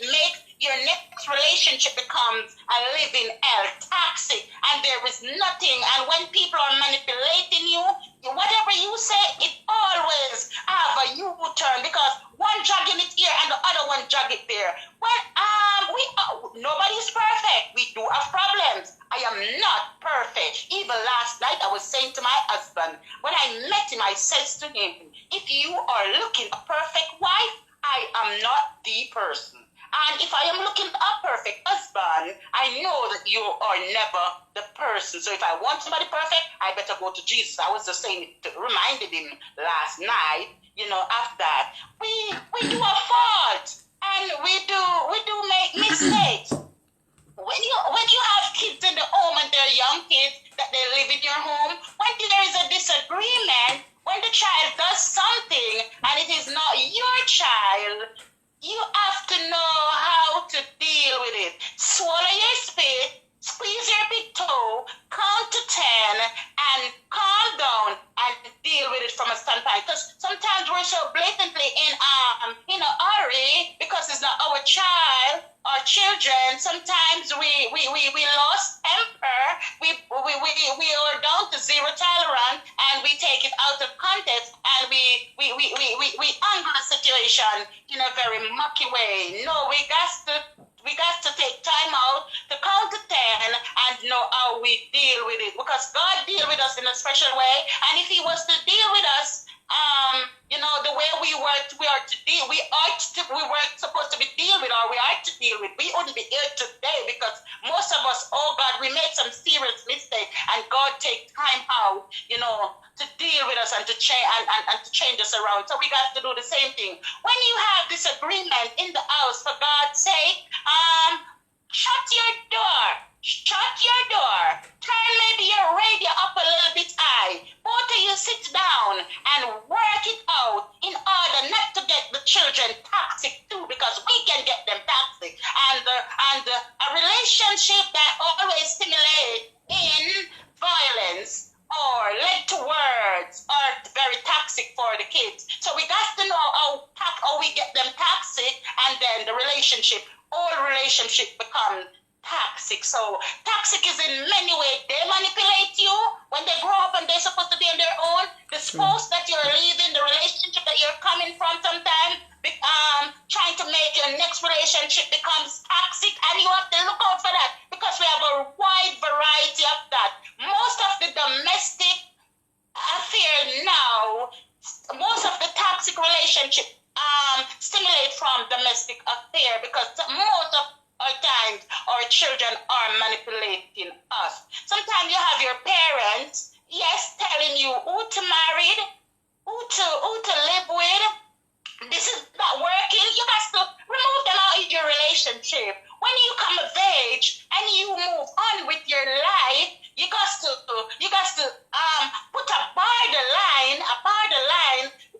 Speaker 14: makes your next relationship becomes a living hell, toxic, and there is nothing. And when people are manipulating you, whatever you say, it always have a U-turn, because one jogging it here and the other one jog it there. Well, nobody's perfect. We do have problems. I am not perfect. Even last night I was saying to my husband, when I met him, I said to him, if you are looking a perfect wife, I am not the person. And if I am looking a perfect husband, I know that you are never the person. So if I want somebody perfect, I better go to Jesus. I was just saying, reminded him last night, after that, we do a fault, and we do make mistakes. When you have kids in the home and they're young kids that they live in your home, when there is a disagreement, when the child does something and it is not your child, you have to know how to deal with it. Swallow your spit, squeeze your big toe, count to 10, and calm down and deal with it from a standpoint. Because sometimes we're so blatantly in a hurry because it's not our child, our children. Sometimes we lost temper. We are down to zero tolerance, and we take it out of context, and we handle the situation in a very mucky way. No, we got to take time out to count to 10 and know how we deal with it, because God deals with us in a special way. And if He was to deal with us, the way we weren't supposed to be deal with, or we are to deal with, we wouldn't be here today, because most of us, oh God, we made some serious mistakes, and God takes time out, to deal with us and to change and to change us around. So we got to do the same thing. When you have disagreement in the house, for God's sake, shut your door. Shut your door. Turn maybe your radio up a little bit high. Both of you sit down and work it out in order not to get the children toxic too, because we can get them toxic. And a relationship that always stimulates in violence or led to words are very toxic for the kids. So we got to know how we get them toxic, and then the all relationship becomes toxic. So toxic is in many ways. They manipulate you when they grow up and they're supposed to be on their own. The spouse that you're leaving, the relationship that you're coming from sometimes, trying to make your next relationship becomes toxic, and you have to look out for that, because we have a wide variety of that. Most of the domestic affair now, most of the toxic relationship stimulate from domestic affair, because most of our times our children are manipulating us. Sometimes you have your parents, yes, telling you who to marry, who to live with. This is not working. You got to remove them out of your relationship. When you come of age and you move on with your life, you got to put a borderline.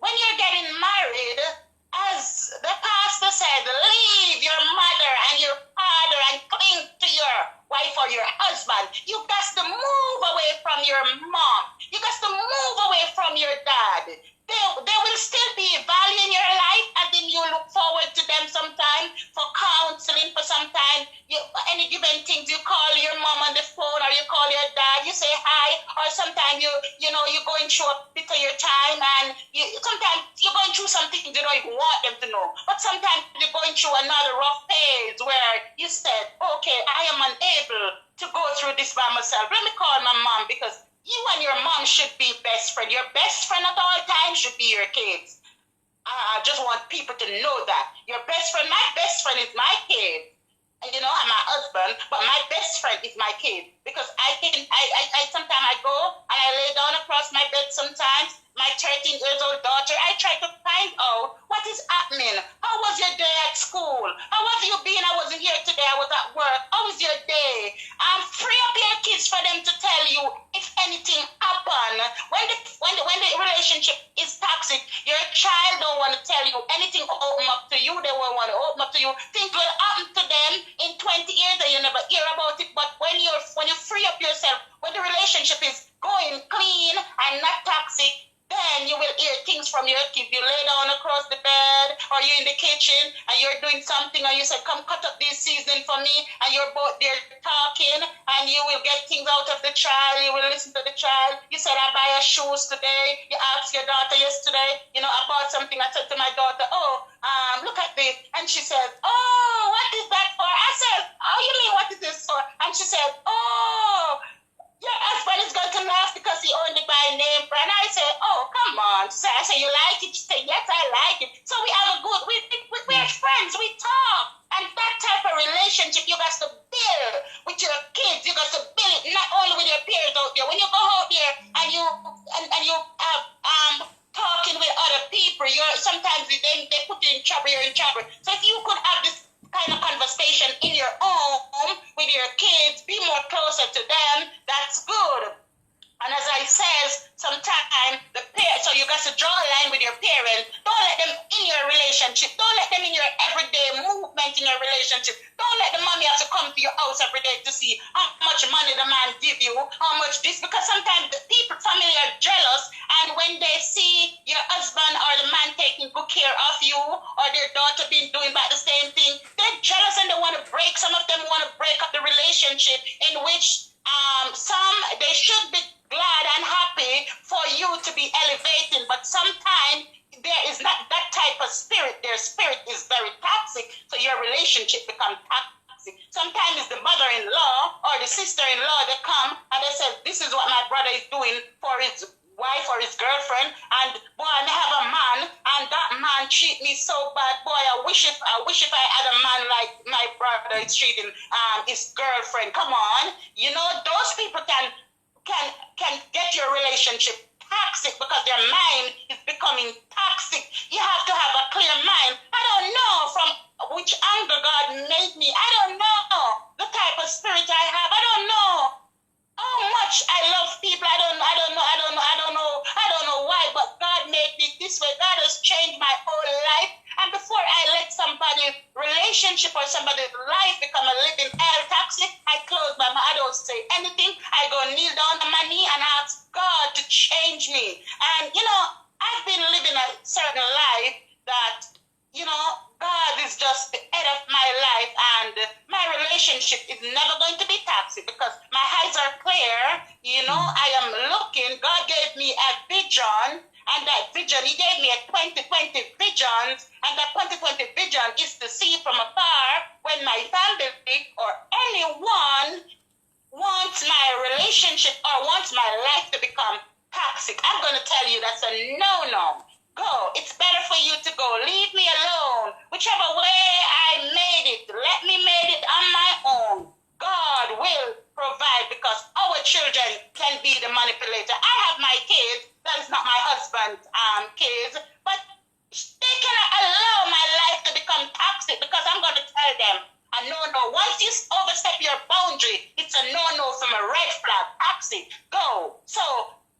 Speaker 14: When you're getting married, as the pastor said, leave your mother and your father and cling to your wife or your husband. You got to move away from your mom. You got to move away from your dad. They will still be value in your life, and then you look forward to them sometime for counseling, for some time. Any given things, you call your mom on the phone, or you call your dad, you say hi, or sometimes you're going through a bit of your time, and sometimes you're going through some things you don't even want them to know. But sometimes you're going through another rough phase where you said, okay, I am unable to go through this by myself. Let me call my mom, because you and your mom should be best friend. Your best friend at all times should be your kids. I just want people to know that. Your best friend, my best friend is my kid. And I'm my husband, but my best friend is my kid. Because I sometimes I go and I lay down across my bed sometimes. My 13-year-old daughter, I try to find out what is happening. How was your day at school? How was you being? I wasn't here today. I was at work. How was your day? Free up your kids for them to tell you if anything happened. When the relationship is toxic, your child don't want to tell you anything. Open up to you. They won't want to open up to you. Things will happen to them in 20 years and you never hear about it. But when you free up yourself, when the relationship is going clean and not toxic, then you will hear things from your kids. You lay down across the bed, or you're in the kitchen and you're doing something, and you say, come cut up this seasoning for me, and you're both there talking, and you will get things out of the child. You will listen to the child. You said, I buy your shoes today. You asked your daughter yesterday, I bought something. I said to my daughter, look at this. And she said, oh, what is that for? I said, oh, you mean what is this for? And she said, oh, your husband is going to laugh because he only buy name brand. I say, oh, come on. So I say, you like it? She said, yes, I like it. So we have we're friends. We talk. And relationship you got to build with your kids. You got to build it not only with your peers out there. When you go out there and you have talking with other people, sometimes they put you in trouble. You're in trouble. So if you could have this kind of conversation in your home with your kids, be more closer to them, that's good. And as I says, sometimes so you got to draw a line with your parents. Don't let them in your relationship. Don't let them in your everyday movement in your relationship. Don't let the mommy have to come to your house every day to see how much money the man give you, how much this, because sometimes the family are jealous, and when they see your husband or the man taking good care of you, or their daughter being doing about the same thing, they're jealous and they want to break. Some of them want to break up the relationship, in which they should be glad and happy for you to be elevating, but sometimes there is not that type of spirit. Their spirit is very toxic, so your relationship becomes toxic. Sometimes it's the mother-in-law or the sister-in-law that come and they say, this is what my brother is doing for his wife or his girlfriend, and boy, I have a man, and that man treat me so bad. Boy, I wish if I had a man like my brother is treating his girlfriend. Come on, those people can get your relationship toxic because their mind is becoming toxic. You have to have a clear mind. I don't know from which angle God made me. I don't know the type of spirit I have. I don't know how much I love people. I don't know why, but God made me this way. God has changed my whole life. And before I let somebody's relationship or somebody's life become a living hell toxic, I close my mouth. I don't say anything. I go kneel down on my knee and ask God to change me. And, I've been living a certain life that, God is just the head of my life, and my relationship is never going to be toxic because my eyes are clear. I am looking. God gave me a vision. And that vision, he gave me a 2020 vision, and that 2020 vision is to see from afar when my family or anyone wants my relationship or wants my life to become toxic. I'm going to tell you that's a no-no. Go. It's better for you to go. Leave me alone. Whichever way I made it, let me make it on my own. God will provide because our children can be the manipulator. I have my kids. That is not my husband's kids. But they cannot allow my life to become toxic because I'm going to tell them a no-no. Once you overstep your boundary, it's a no-no from a red flag. Toxic. Go. So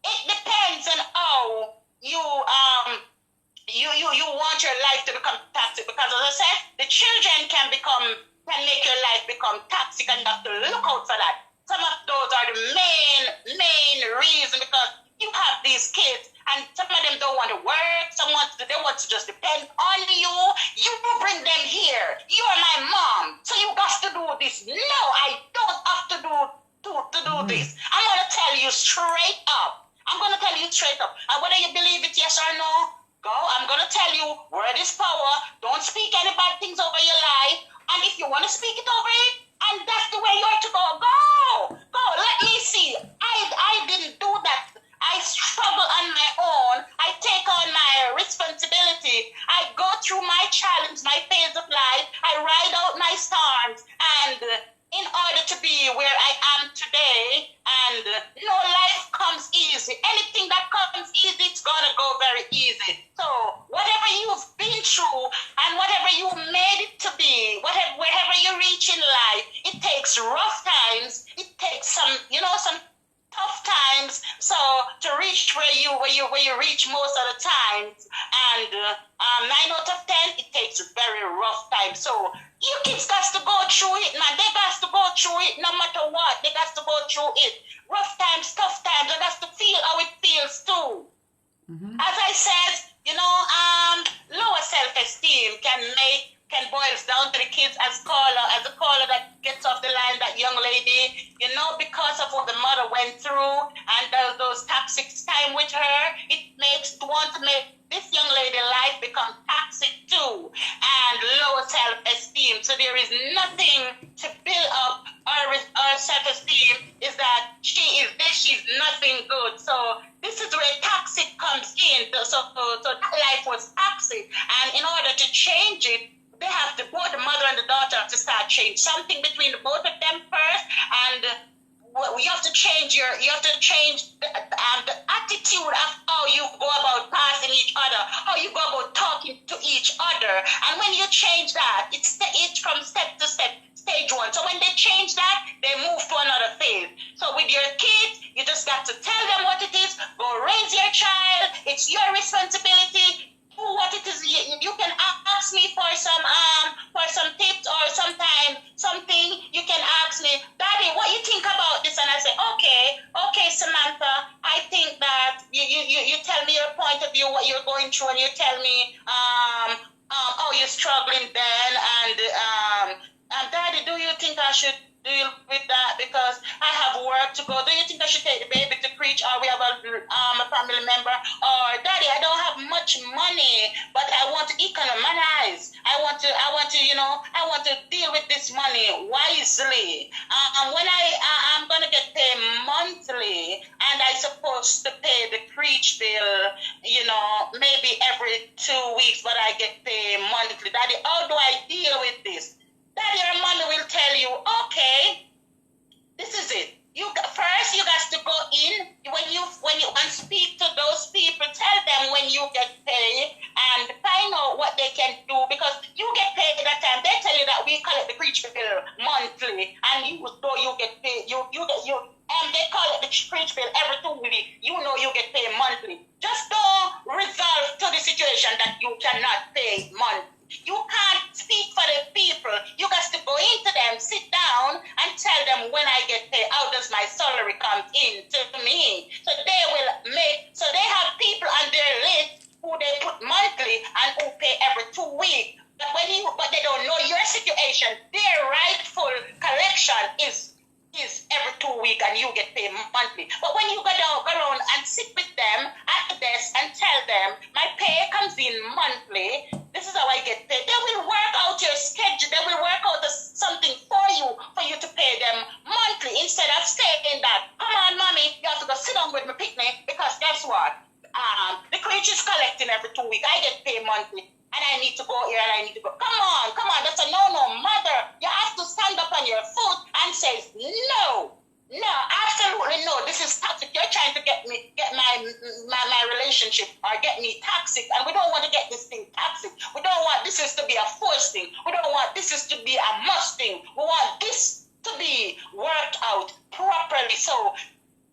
Speaker 14: it depends on how you want your life to become toxic, because as I said, the children can make your life become toxic, and you have to look out for that. Some of those are the main reason, because you have these kids and some of them don't want to work, they want to just depend on you. You bring them here. You're my mom, so you got to do this. No, I don't have to do this. I'm going to tell you straight up. And whether you believe it, yes or no, go. I'm going to tell you, word is power. Don't speak any bad things over your life. And if you want to speak it over it, and that's the way you're to go, go. Let me see. I didn't do that. I struggle on my own. I take on my responsibility. I go through my challenge, my phase of life. I ride out my storms. And in order to be where I am today, and no life comes easy. Anything that comes easy, it's going to go very easy. So whatever you've been through and whatever you made it to be, wherever you reach in life, it takes rough times. It takes some tough times, so to reach where you reach most of the times, and 9 out of 10, it takes very rough time. So you kids got to go through it, man. They got to go through it no matter what. They got to go through it. Rough times, tough times. They got to feel how it feels too. As I said, lower self-esteem can boils down to the kids as a caller that gets off the line, that young lady, because of what the mother went through and those toxic time with her, it makes want to make this young lady life become toxic too, and lower self-esteem. So there is nothing to build up her self-esteem, is that she is this, she's nothing good. So this is where toxic comes in. So that life was toxic, and in order to change it, they have to, both the mother and the daughter have to start change something between the both of them first, and you have to change the attitude of how you go about passing each other, how you go about talking to each other. And when you change that, it's from step to step, stage one. So when they change that, they move to another phase. So with your kids, you just got to tell them what it is. Go raise your child. It's your responsibility. Do what it is. You can ask me for some tips, or sometimes something you can ask me, Daddy, what you think about this? And I say, okay, Samantha, I think that you tell me your point of view, what you're going through, and you tell me how you're struggling then, and Daddy, do you think I should deal with that because I have work to go? Do you think I should take the baby to preach, or we have a family member? Or Daddy, I don't have much money, but I want to economize. I want to deal with this money wisely. When I'm gonna get paid monthly, and I supposed to pay the preach bill, maybe every 2 weeks, but I get paid monthly. Daddy, how do I deal with this? Daddy, your mommy will tell you, okay, this is it. You got to go in when you speak to those people. Tell them when you get paid and find out what they can do, because you get paid at that time. They tell you that we collect the preach bill monthly, and you get paid. They call it the preach bill every 2 weeks. You get paid monthly. Just don't resolve to the situation that you cannot pay monthly. You can't speak for the people. You got to go into them, sit down, and tell them when I get paid, how does my salary come in to me? So they have people on their list who they put monthly and who pay every 2 weeks. But they don't know your situation. Their rightful collection is every 2 weeks, and you get paid monthly. But when you go around and sit with them at the desk and tell them, my pay comes in monthly, this is how I get paid, they will work out your schedule. They will work out something for you to pay them monthly, instead of saying that, come on, mommy, you have to go sit down with me picnic, because guess what? The creature's collecting every 2 weeks. I get paid monthly, and I need to go here and I need to go. Come on, that's a no, mother. You have to stand up on your foot and say, no, absolutely no. This is toxic. You're trying to get my relationship, or get me toxic, and we don't want to get this thing toxic. We don't want this is to be a forced thing. We don't want this is to be a must thing. We want this to be worked out properly. So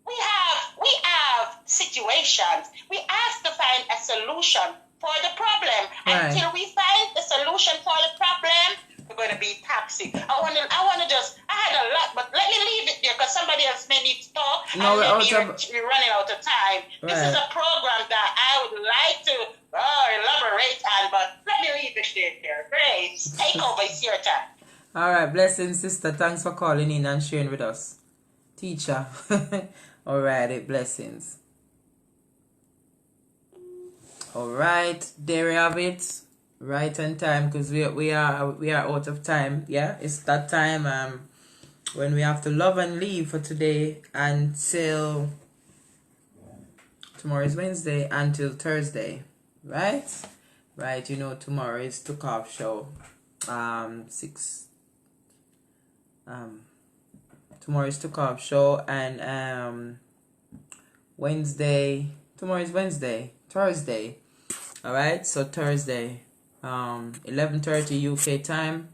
Speaker 14: we have situations. We have to find a solution for the problem.
Speaker 3: Right.
Speaker 14: Until we find the solution for the problem, we're going to be toxic. I had a lot, but let me leave it there, because somebody else may need to talk.
Speaker 3: No,
Speaker 14: we're running out of time. Right. This is a program that I would like to elaborate on, but let me leave it there. Grace, take over. It's your time.
Speaker 3: All right, blessings, sister. Thanks for calling in and sharing with us. Teacher. All right, blessings. All right, there we have it. Right on time, because we are out of time. Yeah, it's that time when we have to love and leave for today until tomorrow is Wednesday, until Thursday. Right, tomorrow is Took Off show. Tomorrow is Took Off show, and Wednesday. Tomorrow is Thursday. All right, so Thursday, 11:30 UK time.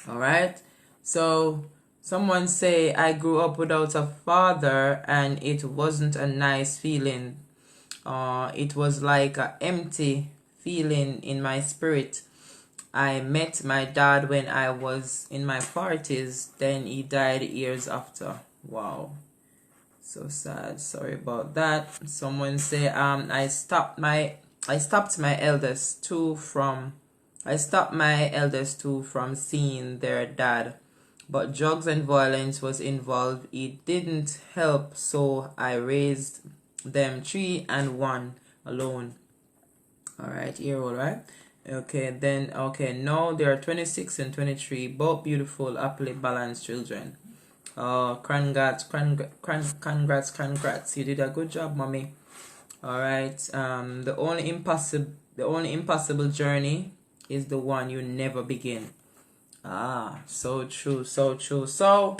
Speaker 3: All right, so someone say, I grew up without a father, and it wasn't a nice feeling. It was like an empty feeling in my spirit. I met my dad when I was in my 40s. Then he died years after. Wow. So sad. Sorry about that. Someone say, I stopped my eldest two from seeing their dad, but drugs and violence was involved. It didn't help, so I raised them 3 and 1 alone. All right, year old, right? Okay, now they are 26 and 23, both beautiful, happily balanced children. Congrats. You did a good job, mommy. All right. The only impossible journey is the one you never begin. Ah, so true, so true. So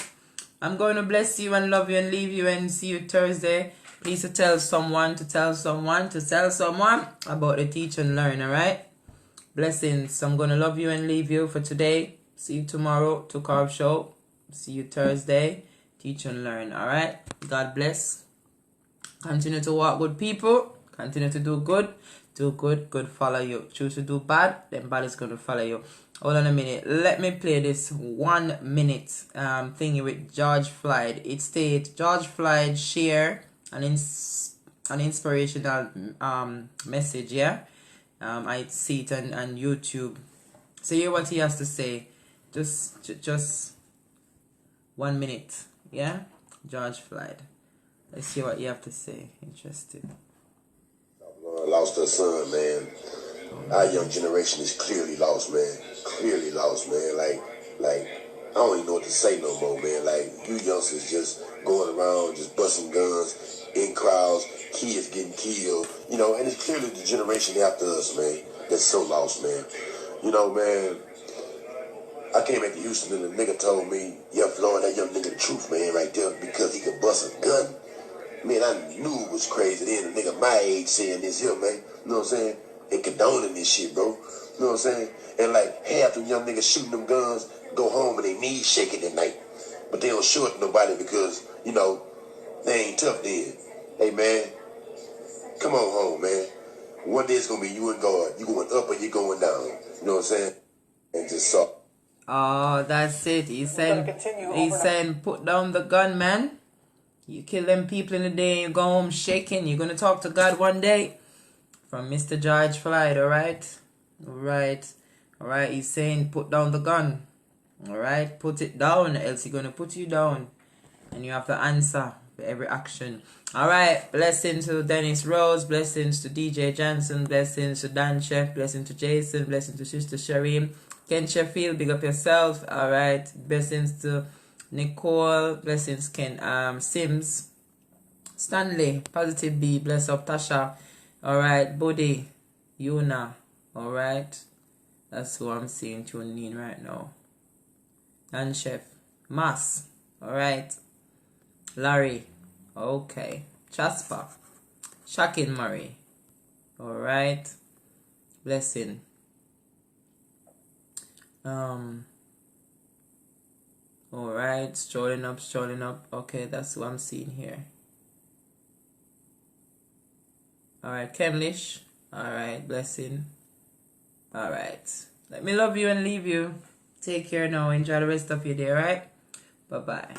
Speaker 3: I'm going to bless you and love you and leave you and see you Thursday. Please to tell someone about the Teach and Learn, alright? Blessings. I'm going to love you and leave you for today. See you tomorrow to Carb Show. See you Thursday. Teach and Learn, alright? God bless. Continue to walk with people. Continue to do good. Do good, good follow you. Choose to do bad, then bad is going to follow you. Hold on a minute. Let me play this 1 minute thingy with George Floyd. It states George Floyd share an inspirational message. Yeah, I see it on YouTube. So hear what he has to say. Just 1 minute. Yeah, George Floyd. Let's see what you have to say. Interesting.
Speaker 19: Lost her son, man. Our young generation is clearly lost, man. Clearly lost, man. Like, I don't even know what to say no more, man. Like, you youngsters just going around, just busting guns in crowds, kids getting killed, you know, and it's clearly the generation after us, man, that's so lost, man. You know, man, I came back to Houston and the nigga told me, yeah, Floyd, that young nigga the truth, man, right there, because he could bust a gun. Man, I knew it was crazy then. A nigga my age saying this here, man. You know what I'm saying? And condoning this shit, bro. You know what I'm saying? And like half them young niggas shooting them guns go home and they knees shaking at night. But they don't show it to nobody because, you know, they ain't tough then. Hey, man, come on home, man. One day it's going to be you and God. You going up or you going down. You know what I'm saying? And just so.
Speaker 3: Oh, that's it. He's saying put down the gun, man. You kill them people in the day and you go home shaking. You're going to talk to God one day. From Mr. George Floyd, alright? Alright, he's saying put down the gun. Alright, put it down, else he's going to put you down. And you have to answer for every action. Alright, blessings to Dennis Rose, blessings to DJ Johnson, blessings to Dan Chef, blessings to Jason, blessings to Sister Shareem. Ken Sheffield, big up yourself. Alright, blessings to Nicole, blessings Ken Sims, Stanley, Positive B, bless up Tasha. Alright, Buddy, Yuna. Alright, that's who I'm seeing tuning in right now. Dan Chef, Mas. Alright, Larry. Okay, Jasper, Shakin Murray. Alright, blessing. Alright, strolling up. Okay, that's what I'm seeing here. Alright, Kenlish. Alright, blessing. Alright. Let me love you and leave you. Take care now. Enjoy the rest of your day, alright? Bye-bye.